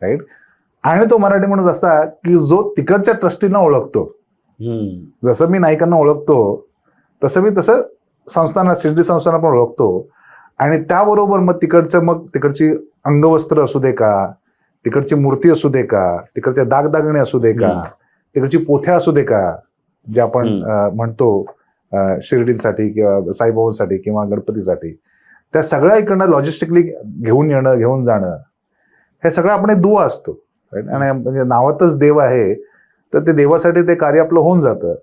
राईट. आणि तो मराठी माणूस असा की जो तिकडच्या ट्रस्टींना ओळखतो. जसं मी नाईकांना ओळखतो तसं मी शिर्डी संस्थांना पण ओळखतो. आणि त्याबरोबर मग तिकडची अंगवस्त्र असू दे का, तिकडची मूर्ती असू दे का, तिकडचे दागदागिने असू दे का, तिकडची पोथ्या असू दे का, जे आपण म्हणतो शिर्डीसाठी किंवा साईबाबांसाठी किंवा गणपतीसाठी, त्या सगळ्या इकडनं लॉजिस्टिकली घेऊन येणं, घेऊन जाणं, हे सगळं आपण एक दुवा असतो, राईट. आणि म्हणजे नावातच देव आहे, तर ते देवासाठी ते कार्य आपलं होऊन जातं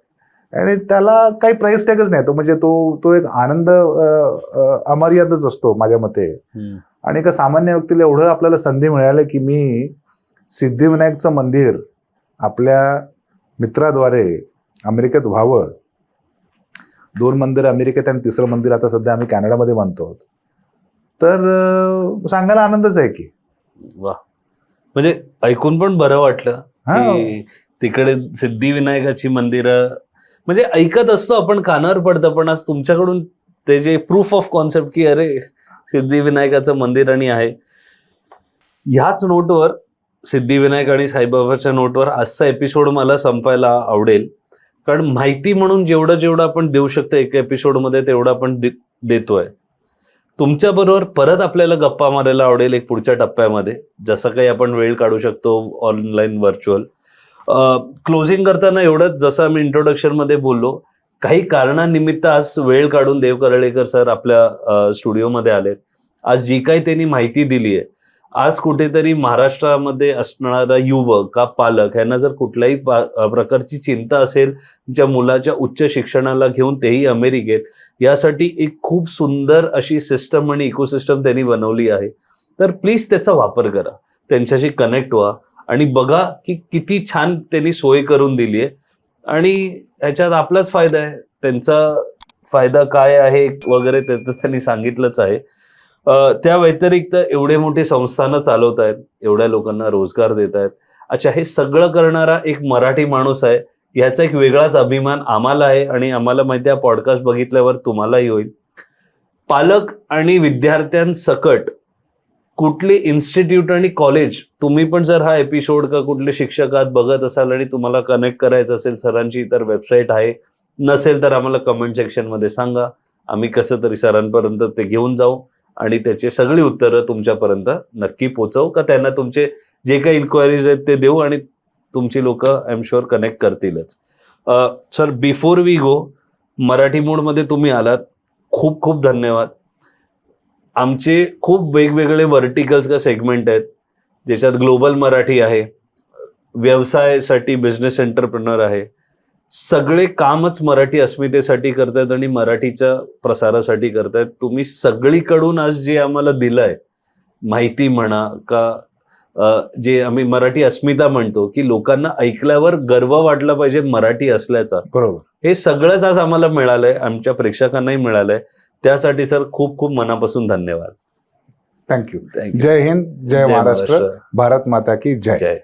आणि त्याला काही प्राइस टॅगच नाही. तो म्हणजे तो एक आनंद अमर्यादच असतो माझ्या मते. आणि एका सामान्य व्यक्तीला एवढं आपल्याला संधी मिळाली की मी सिद्धिविनायकचं मंदिर आपल्या मित्राद्वारे अमेरिकेत व्हावं. 2 मंदिरं अमेरिकेत आणि 3रं मंदिर आता सध्या आम्ही कॅनडामध्ये बांधतो. तर सांगायला आनंदच आहे की. वा, म्हणजे ऐकून पण बरं वाटलं की तिकडे सिद्धिविनायकाची मंदिरं, म्हणजे ऐकत असतो आपण, कानावर पडतं, पण आज तुमच्याकडून ते जे प्रूफ ऑफ कॉन्सेप्ट की अरे सिद्धिविनायकाचं मंदिर आणि आहे. ह्याच नोटवर, सिद्धिविनायक आणि साईबाबाच्या नोटवर आजचा एपिसोड मला संपायला आवडेल. कारण माहिती म्हणून जेवढं आपण देऊ शकतो एका एपिसोडमध्ये तेवढं आपण देतोय. तुमच्याबरोबर परत आपल्याला गप्पा मारायला आवडेल एक पुढच्या टप्प्यामध्ये, जसं काही आपण वेळ काढू शकतो ऑनलाईन व्हर्च्युअल. क्लोजिंग करताना एवढंच, जसं आम्ही इंट्रोडक्शनमध्ये बोललो काही कारणानिमित्त आज वेळ काढून देव करळेकर सर आपल्या स्टुडिओमध्ये आलेत. आज जी काही त्यांनी माहिती दिली आहे, आज कुठेतरी महाराष्ट्रामध्ये असणारा युवक का पालक यांना जर कुठल्याही प्रकारची चिंता असेल ज्या मुलाच्या उच्च शिक्षणाला घेऊन, तेही अमेरिकेत, यासाठी एक खूप सुंदर अशी सिस्टम आणि इकोसिस्टम त्यांनी बनवली आहे. तर प्लीज त्याचा वापर करा, त्यांच्याशी कनेक्ट व्हा आणि बघा की किती छान त्यांनी सोय करून दिली आहे. आणि ह्याच्यात आपलाच फायदा आहे. त्यांचा फायदा काय आहे वगैरे त्याचं त्यांनी सांगितलंच आहे. त्या व्यतिरिक्त एवढे मोठे संस्थानं चालवत आहेत, एवढ्या लोकांना रोजगार देत आहेत. अच्छा, हे सगळं करणारा एक मराठी माणूस आहे, याचा एक वेगळाच अभिमान आम्हाला आहे आणि आम्हाला माहिती आहे पॉडकास्ट बघितल्यावर तुम्हालाही होईल. पालक आणि विद्यार्थ्यांसकट कुठले इन्स्टिट्यूट आणि कॉलेज, तुम्ही पण जर हा एपिसोड का कुठले शिक्षकात बघत असाल आणि तुम्हाला कनेक्ट करायचं असेल सरांची, तर वेबसाईट आहे. नसेल तर आम्हाला कमेंट सेक्शनमध्ये सांगा, आम्ही कसं तरी सरांपर्यंत ते घेऊन जाऊ आणि त्याची सगळी उत्तरं तुमच्यापर्यंत नक्की पोहोचवू, का त्यांना तुमचे जे काही इन्क्वायरीज आहेत ते देऊ आणि तुमची लोक आय एम शुअर कनेक्ट करतीलच. Sir, before we go, Marathi मूडमध्ये तुम्ही आलात, खूप खूप धन्यवाद. आमचे खूप वेगवेगळे व्हर्टिकल्स का सेगमेंट आहेत, ज्याच्यात ग्लोबल मराठी आहे, व्यवसायासाठी बिझनेस एंटरप्रेनर आहे. सगळे कामच मराठी अस्मितेसाठी करतायत आणि मराठीच्या प्रसारासाठी करतायत. तुम्ही सगळीकडून आज जे आम्हाला दिलंय, माहिती म्हणा का जे आम्ही मराठी अस्मिता म्हणतो, की लोकांना ऐकल्यावर गर्व वाटला पाहिजे मराठी असल्याचा, बरोबर, हे सगळंच आज आम्हाला मिळालंय, आमच्या प्रेक्षकांनाही मिळालंय. त्यासाठी सर खूप खूप मनापासून धन्यवाद. थँक्यू. जय हिंद, जय महाराष्ट्र, भारत माता की जय. जय.